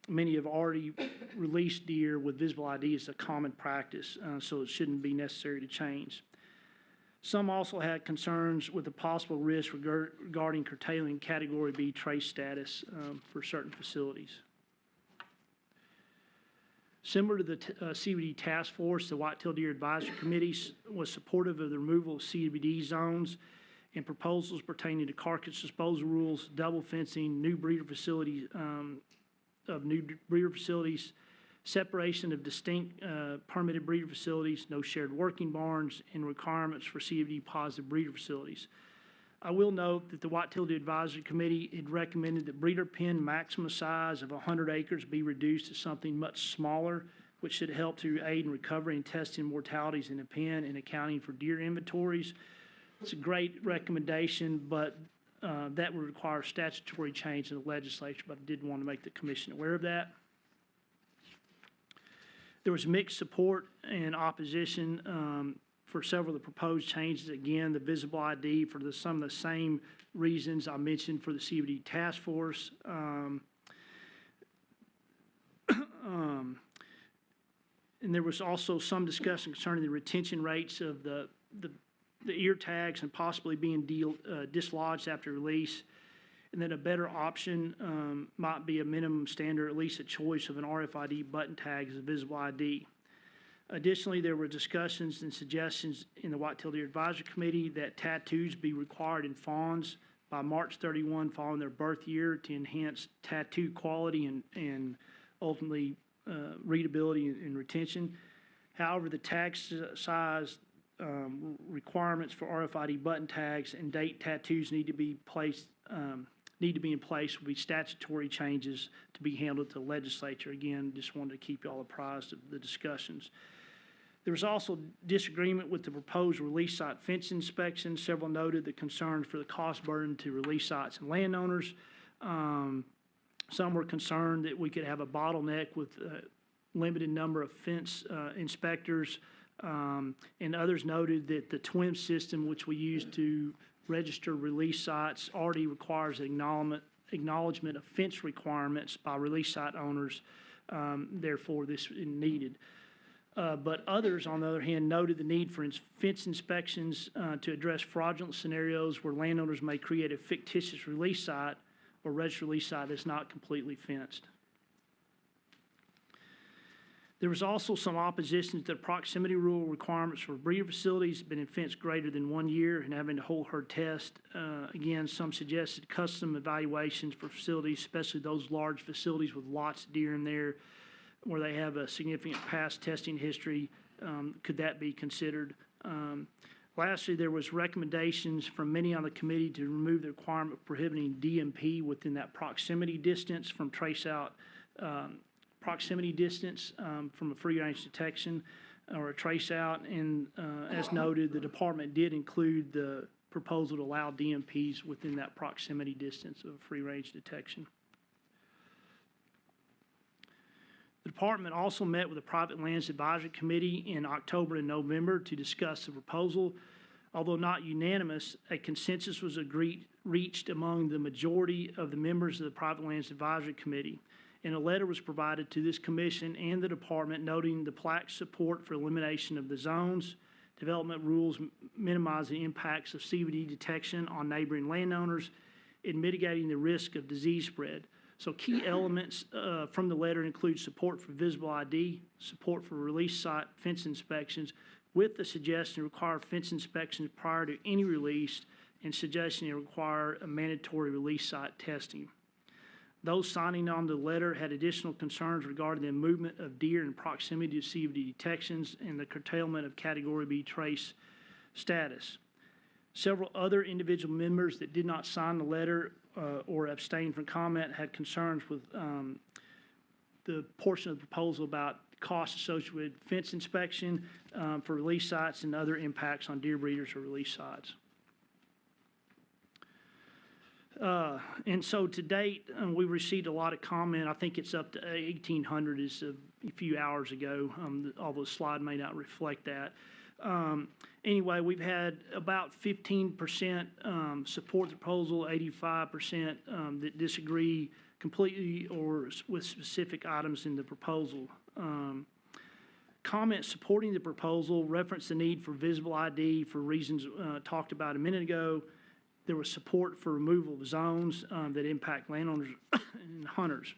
[SPEAKER 4] many have already released deer with visible ID as a common practice, so it shouldn't be necessary to change. Some also had concerns with the possible risk regarding curtailing Category B trace status for certain facilities. Similar to the CBD task force, the Whitetail Deer Advisory Committee was supportive of the removal of CBD zones and proposals pertaining to carcass disposal rules, double fencing, new breeder facilities, separation of distinct permitted breeder facilities, no shared working barns, and requirements for CBD positive breeder facilities. I will note that the Whitetail Deer Advisory Committee had recommended that breeder pen maximum size of 100 acres be reduced to something much smaller, which should help to aid in recovery and testing mortalities in the pen and accounting for deer inventories. It's a great recommendation, but that would require statutory change in the legislature, but I did want to make the commission aware of that. There was mixed support and opposition for several of the proposed changes. Again, the visible ID for some of the same reasons I mentioned for the CBD task force. And there was also some discussion concerning the retention rates of the ear tags and possibly being dislodged after release. And then a better option might be a minimum standard, at least a choice of an RFID button tag as a visible ID. Additionally, there were discussions and suggestions in the Whitetail Deer Advisory Committee that tattoos be required in fawns by March 31 following their birth year to enhance tattoo quality and ultimately readability and retention. However, the tag size requirements for RFID button tags and date tattoos need to be in place will be statutory changes to be handled at the legislature. Again, just wanted to keep you all apprised of the discussions. There was also disagreement with the proposed release site fence inspection. Several noted the concerns for the cost burden to release sites and landowners. Some were concerned that we could have a bottleneck with a limited number of fence inspectors. And others noted that the TWIM system, which we use to register release sites, already requires acknowledgement of fence requirements by release site owners. Therefore, this is needed. But others, on the other hand, noted the need for fence inspections to address fraudulent scenarios where landowners may create a fictitious release site or registered release site that's not completely fenced. There was also some opposition to the proximity rule requirements for breeder facilities been in fence greater than 1 year and having to whole herd test. Again, some suggested custom evaluations for facilities, especially those large facilities with lots of deer in there where they have a significant past testing history. Could that be considered? Lastly, there was recommendations from many on the committee to remove the requirement of prohibiting DMP within that proximity distance from trace out proximity distance from a free range detection or a trace out. And as noted, the department did include the proposal to allow DMPs within that proximity distance of free range detection. The department also met with the Private Lands Advisory Committee in October and November to discuss the proposal. Although not unanimous, a consensus was reached among the majority of the members of the Private Lands Advisory Committee. And a letter was provided to this commission and the department noting the PLAC's support for elimination of the zones, development rules minimize the impacts of CBD detection on neighboring landowners, and mitigating the risk of disease spread. So key elements from the letter include support for visible ID, support for release site fence inspections, with the suggestion to require fence inspections prior to any release and suggestion to require a mandatory release site testing. Those signing on the letter had additional concerns regarding the movement of deer in proximity to CBD detections and the curtailment of Category B trace status. Several other individual members that did not sign the letter or abstain from comment had concerns with the portion of the proposal about costs associated with fence inspection for release sites and other impacts on deer breeders or release sites. And so to date, we received a lot of comment. I think it's up to 1,800 as of a few hours ago, although the slide may not reflect that. Anyway, we've had about 15% support the proposal, 85% that disagree completely or with specific items in the proposal. Comments supporting the proposal reference the need for visible ID for reasons talked about a minute ago. There was support for removal of zones that impact landowners and hunters.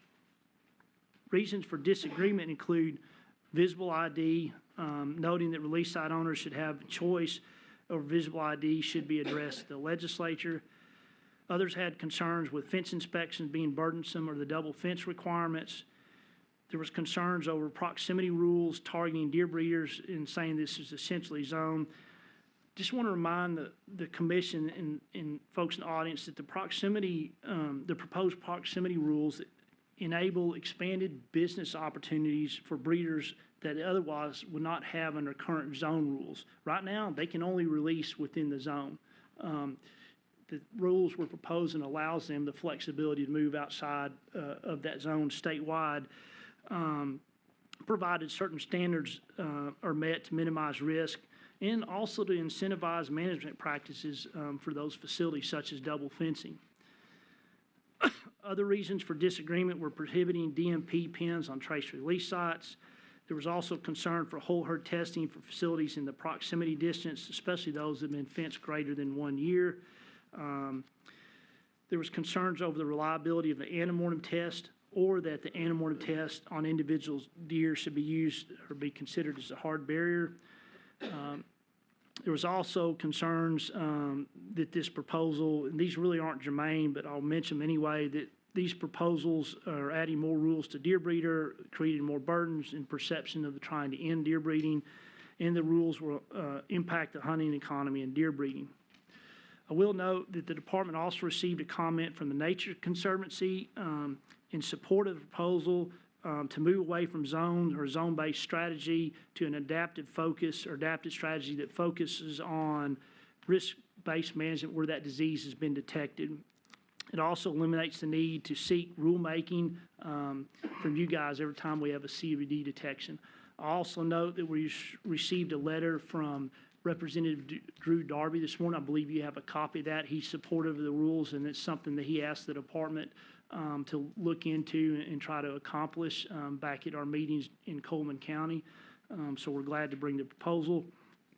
[SPEAKER 4] Reasons for disagreement include visible ID, noting that release site owners should have a choice over visible ID should be addressed at the legislature. Others had concerns with fence inspections being burdensome or the double fence requirements. There was concerns over proximity rules targeting deer breeders and saying this is essentially zone. Just want to remind the commission and folks in the audience that the proposed proximity rules enable expanded business opportunities for breeders that otherwise would not have under current zone rules. Right now, they can only release within the zone. The rules were proposed and allows them the flexibility to move outside of that zone statewide, provided certain standards are met to minimize risk, and also to incentivize management practices for those facilities, such as double fencing. Other reasons for disagreement were prohibiting DMP pins on trace release sites. There was also concern for whole herd testing for facilities in the proximity distance, especially those that have been fenced greater than 1 year. There was concerns over the reliability of the antemortem test, or that the antemortem test on individual deer should be used or be considered as a hard barrier. There was also concerns that this proposal, and these really aren't germane, but I'll mention them anyway, that these proposals are adding more rules to deer breeder, creating more burdens and perception of the trying to end deer breeding, and the rules will impact the hunting economy and deer breeding. I will note that the department also received a comment from the Nature Conservancy in support of the proposal to move away from zone or zone-based strategy to an adaptive focus or adaptive strategy that focuses on risk-based management where that disease has been detected. It also eliminates the need to seek rulemaking from you guys every time we have a CBD detection. I also note that we received a letter from Representative Drew Darby this morning. I believe you have a copy of that. He's supportive of the rules, and it's something that he asked the department to look into and try to accomplish back at our meetings in Coleman County. So we're glad to bring the proposal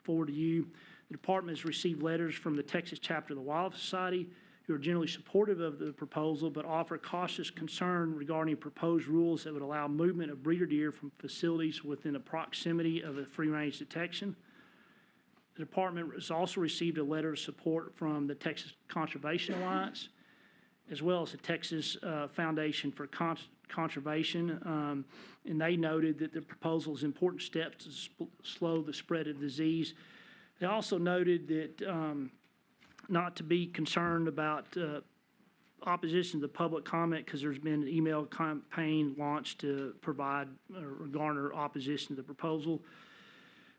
[SPEAKER 4] forward to you. The department has received letters from the Texas chapter of the Wildlife Society who are generally supportive of the proposal, but offer cautious concern regarding proposed rules that would allow movement of breeder deer from facilities within the proximity of a free-range detection. The department has also received a letter of support from the Texas Conservation Alliance, as well as the Texas Foundation for Conservation, and they noted that the proposal is important steps to slow the spread of disease. They also noted that not to be concerned about opposition to the public comment because there's been an email campaign launched to provide or garner opposition to the proposal.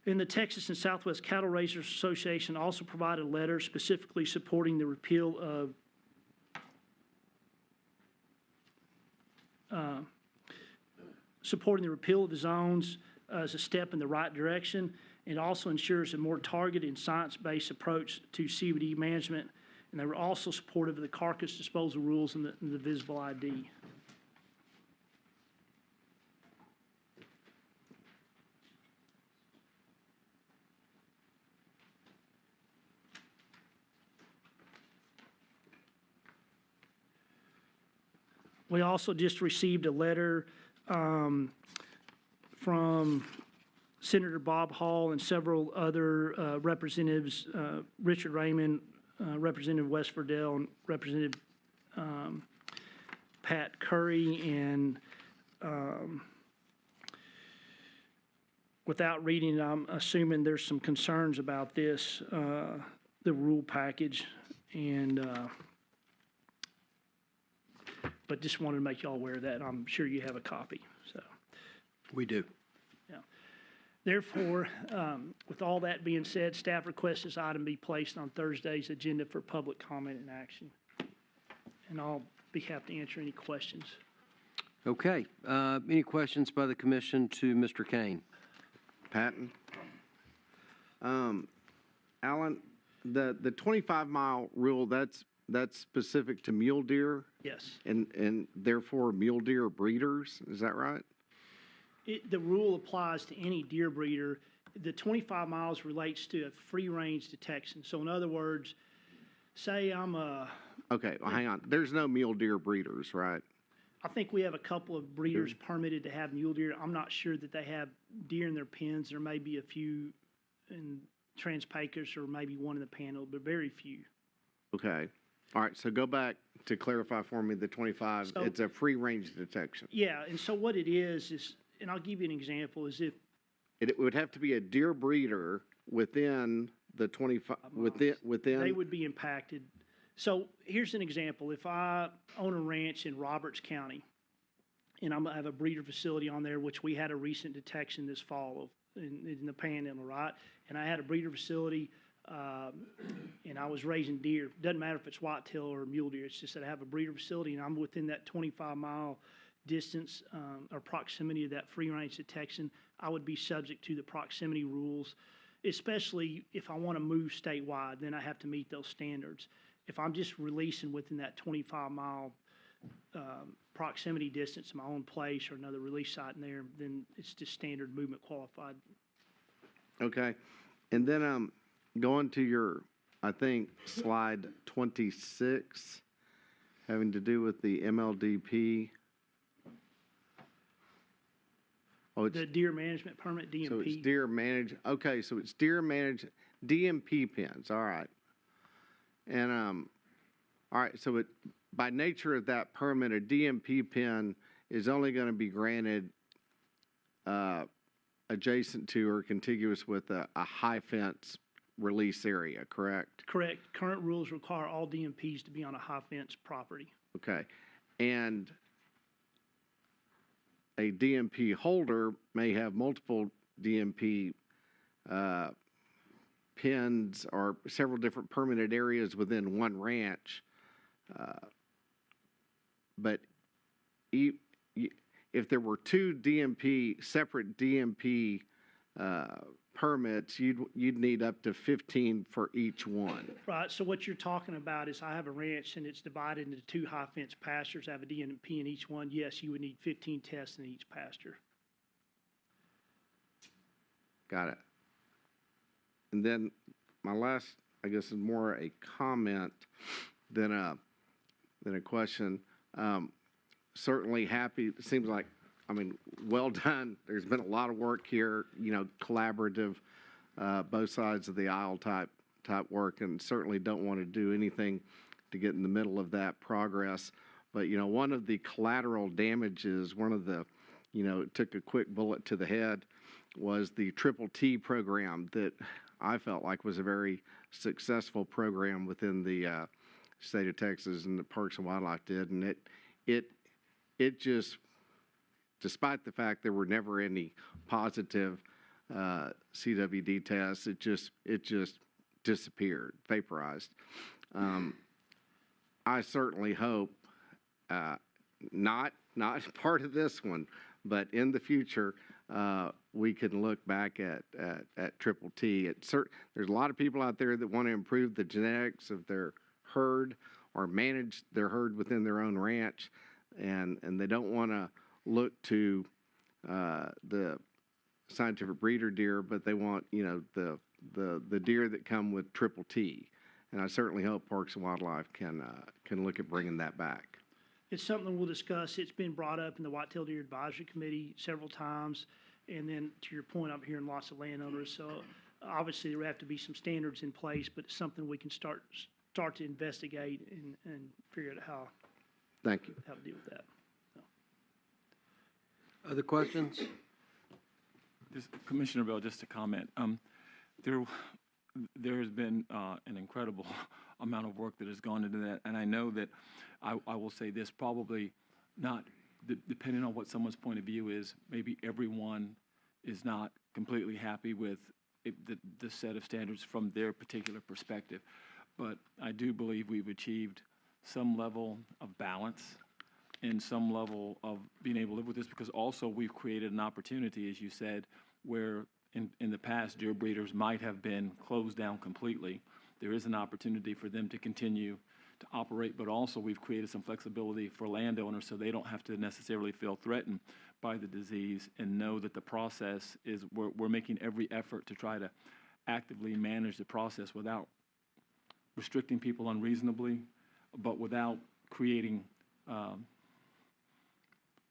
[SPEAKER 4] And the Texas and Southwest Cattle Raisers Association also provided a letter specifically supporting the repeal of the zones as a step in the right direction. It also ensures a more targeted and science-based approach to CBD management. And they were also supportive of the carcass disposal rules and the visible ID. We also just received a letter from Senator Bob Hall and several other representatives, Richard Raymond, Representative West Verdell, and Representative Pat Curry, and without reading it, I'm assuming there's some concerns about this, the rule package, and but just wanted to make you all aware of that. I'm sure you have a copy. So
[SPEAKER 1] We do.
[SPEAKER 4] yeah. Therefore, with all that being said, staff requests this item be placed on Thursday's agenda for public comment and action. And I'll be happy to answer any questions.
[SPEAKER 1] Okay. Any questions by the commission to Mr. Kane?
[SPEAKER 11] Patton? Alan, the 25-mile rule, that's specific to mule deer?
[SPEAKER 4] Yes.
[SPEAKER 11] And therefore mule deer breeders, is that right?
[SPEAKER 4] The rule applies to any deer breeder. The 25 miles relates to a free-range detection. So in other words, say I'm a...
[SPEAKER 11] Okay, well, hang on. There's no mule deer breeders, right?
[SPEAKER 4] I think we have a couple of breeders permitted to have mule deer. I'm not sure that they have deer in their pens. There may be a few in Trans-Pecos or maybe one in the panel, but very few.
[SPEAKER 11] Okay. All right, so go back to clarify for me the 25.
[SPEAKER 4] So,
[SPEAKER 11] it's a free-range detection.
[SPEAKER 4] Yeah, and so what it is, and I'll give you an example, is if...
[SPEAKER 11] It would have to be a deer breeder within the 25, within...
[SPEAKER 4] They would be impacted. So here's an example. If I own a ranch in Roberts County, and I have a breeder facility on there, which we had a recent detection this fall in the Panhandle, right? And I had a breeder facility, and I was raising deer. Doesn't matter if it's whitetail or mule deer. It's just that I have a breeder facility, and I'm within that 25-mile distance or proximity of that free-range detection. I would be subject to the proximity rules, especially if I want to move statewide. Then I have to meet those standards. If I'm just releasing within that 25-mile proximity distance to my own place or another release site in there, then it's just standard movement qualified.
[SPEAKER 11] Okay. And then going to your, I think, slide 26, having to do with the MLDP. Oh, it's,
[SPEAKER 4] the deer management permit, DMP.
[SPEAKER 11] So it's deer manage. Okay, so it's deer manage DMP pins. All right. And all right. So it, by nature of that permit, a DMP pin is only going to be granted adjacent to or contiguous with a high fence release area. Correct.
[SPEAKER 4] Correct. Current rules require all DMPs to be on a high fence property.
[SPEAKER 11] Okay, and a DMP holder may have multiple DMP pins or several different permitted areas within one ranch. But if there were two separate DMP permits, you'd need up to 15 for each one.
[SPEAKER 4] Right. So what you're talking about is I have a ranch and it's divided into two high fence pastures. I have a DMP in each one. Yes, you would need 15 tests in each pasture.
[SPEAKER 11] Got it. And then my last, I guess, is more a comment than a question. Certainly happy. It seems like, I mean, well done. There's been a lot of work here, you know, collaborative, both sides of the aisle type work, and certainly don't want to do anything to get in the middle of that progress. But, you know, one of the collateral damages, one of the, you know, took a quick bullet to the head, was the Triple T program that I felt like was a very successful program within the state of Texas, and the Parks and Wildlife did. And it just, despite the fact there were never any positive CWD tests, it just disappeared, vaporized. I certainly hope, not part of this one, but in the future, we can look back at Triple T. There's a lot of people out there that want to improve the genetics of their herd or manage their herd within their own ranch, and they don't want to look to the scientific breeder deer, but they want, you know, the deer that come with Triple T. And I certainly hope Parks and Wildlife can look at bringing that back.
[SPEAKER 4] It's something we'll discuss. It's been brought up in the Whitetail Deer Advisory Committee several times. And then to your point, I'm hearing lots of landowners. So obviously there have to be some standards in place, but it's something we can start to investigate and figure out how
[SPEAKER 11] to
[SPEAKER 4] deal with that. So.
[SPEAKER 1] Other questions?
[SPEAKER 15] Commissioner Bell, just a comment. There has been an incredible amount of work that has gone into that, and I know that I will say this, probably not, depending on what someone's point of view is, maybe everyone is not completely happy with the set of standards from their particular perspective, but I do believe we've achieved some level of balance and some level of being able to live with this, because also we've created an opportunity, as you said, where in the past, deer breeders might have been closed down completely. There is an opportunity for them to continue to operate, but also we've created some flexibility for landowners so they don't have to necessarily feel threatened by the disease and know that the process is, we're making every effort to try to actively manage the process without restricting people unreasonably, but without creating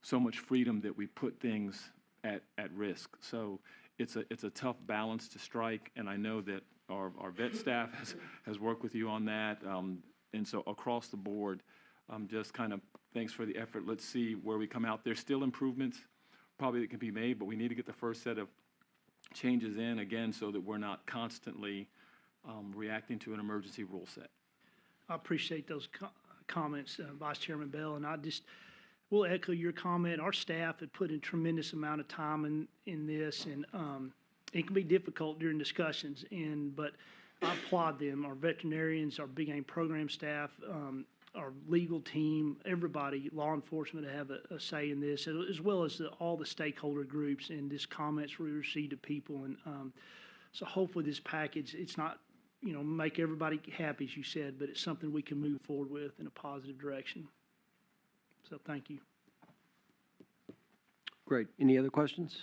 [SPEAKER 15] so much freedom that we put things at risk. So it's a tough balance to strike, and I know that our vet staff has worked with you on that. And so across the board, just kind of thanks for the effort. Let's see where we come out. There's still improvements probably that can be made, but we need to get the first set of changes in again so that we're not constantly reacting to an emergency rule set.
[SPEAKER 4] I appreciate those comments, Vice Chairman Bell, and we'll echo your comment. Our staff had put in tremendous amount of time in this, and it can be difficult during discussions, but I applaud them. Our veterinarians, our big game program staff, our legal team, everybody, law enforcement, have a say in this, as well as all the stakeholder groups and just comments we received to people. And so hopefully this package, it's not, make everybody happy, as you said, but it's something we can move forward with in a positive direction. So thank you.
[SPEAKER 1] Great. Any other questions?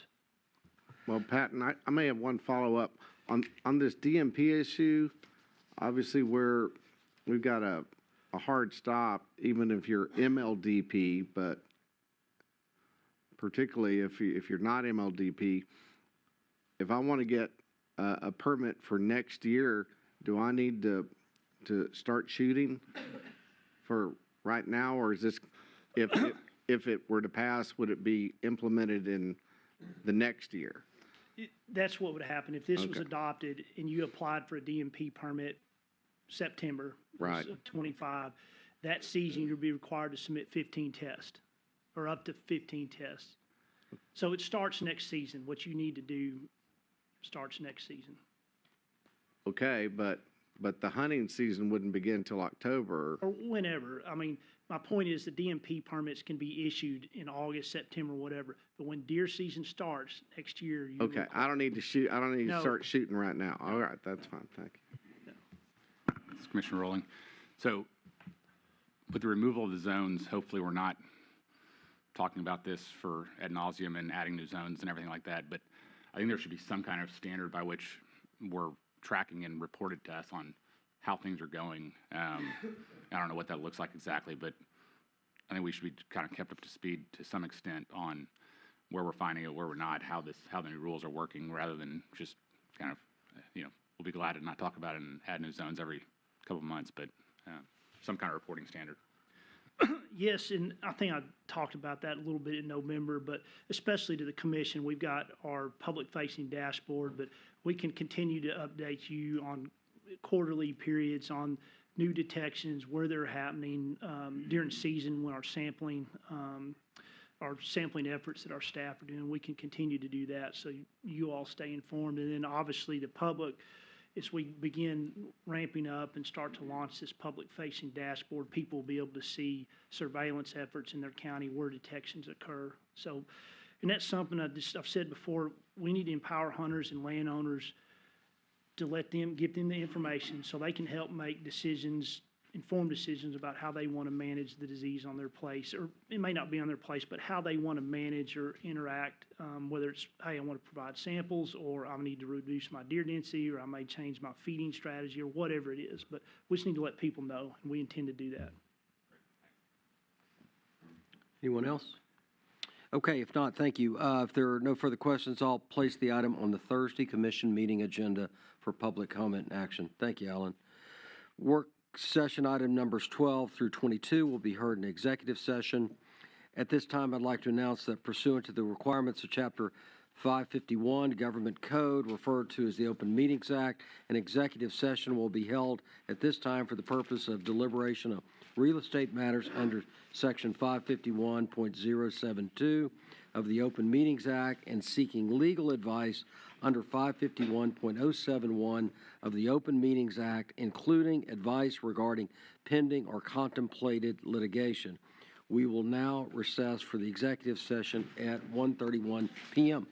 [SPEAKER 11] Well, Patton, I may have one follow-up. On this DMP issue, obviously we've got a hard stop, even if you're MLDP, but particularly if you're not MLDP, if I want to get a permit for next year, do I need to start shooting for right now, or is this, if it were to pass, would it be implemented in the next year?
[SPEAKER 4] That's what would happen if this was adopted and you applied for a DMP permit September of 25. That season you'll be required to submit 15 tests, or up to 15 tests. So it starts next season. What you need to do starts next season.
[SPEAKER 11] Okay, but the hunting season wouldn't begin until October.
[SPEAKER 4] Or whenever. I mean, my point is the DMP permits can be issued in August, September, whatever. But when deer season starts next year,
[SPEAKER 11] okay, I don't need to shoot. I don't need to start shooting right now. All right, that's fine. Thank you.
[SPEAKER 6] This is Commissioner Rowling. So with the removal of the zones, hopefully we're not talking about this for ad nauseum and adding new zones and everything like that. But I think there should be some kind of standard by which we're tracking and reported to us on how things are going. I don't know what that looks like exactly, but I think we should be kind of kept up to speed to some extent on where we're finding it, where we're not, how the new rules are working, rather than just kind of, we'll be glad to not talk about it and add new zones every couple of months, but some kind of reporting standard.
[SPEAKER 4] Yes, and I think I talked about that a little bit in November, but especially to the commission, we've got our public-facing dashboard, but we can continue to update you on quarterly periods on new detections, where they're happening during season when our sampling efforts that our staff are doing. We can continue to do that so you all stay informed. And then obviously the public, as we begin ramping up and start to launch this public-facing dashboard, people will be able to see surveillance efforts in their county where detections occur. So, and that's something I've said before, we need to empower hunters and landowners to give them the information so they can help make decisions, informed decisions about how they want to manage the disease on their place, or it may not be on their place, but how they want to manage or interact, whether it's, hey, I want to provide samples, or I need to reduce my deer density, or I may change my feeding strategy, or whatever it is. But we just need to let people know, and we intend to do that.
[SPEAKER 1] Anyone else? Okay, if not, thank you. If there are no further questions, I'll place the item on the Thursday commission meeting agenda for public comment and action. Thank you, Alan. Work session item numbers 12 through 22 will be heard in executive session. At this time, I'd like to announce that pursuant to the requirements of Chapter 551 Government Code, referred to as the Open Meetings Act, an executive session will be held at this time for the purpose of deliberation of real estate matters under Section 551.072 of the Open Meetings Act and seeking legal advice under 551.071 of the Open Meetings Act, including advice regarding pending or contemplated litigation. We will now recess for the executive session at 1:31 p.m.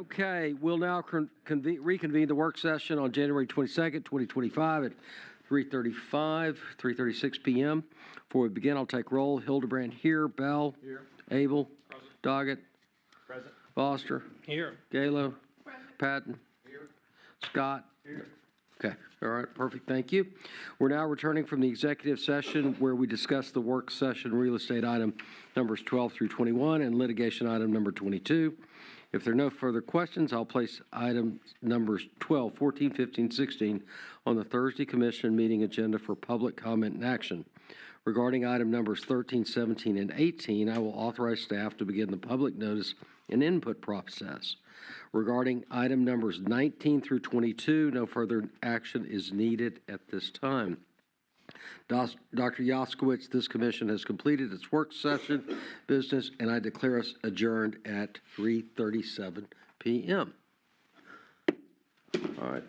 [SPEAKER 1] Okay, we'll now reconvene the work session on January 22nd, 2025 at 3:36 p.m. Before we begin, I'll take roll. Hildebrand here. Bell. Here. Abel. Present. Doggett. Present. Foster.
[SPEAKER 3] Here.
[SPEAKER 1] Galo. Present. Patton. Here. Scott. Here. Okay, all right, perfect, thank you. We're now returning from the executive session where we discussed the work session real estate item numbers 12 through 21 and litigation item number 22. If there are no further questions, I'll place item numbers 12, 14, 15, 16 on the Thursday Commission meeting agenda for public comment and action. Regarding item numbers 13, 17, and 18, I will authorize staff to begin the public notice and input process. Regarding item numbers 19 through 22, no further action is needed at this time. Dr. Yaskowitz, this commission has completed its work session business, and I declare us adjourned at 3:37 p.m. All right.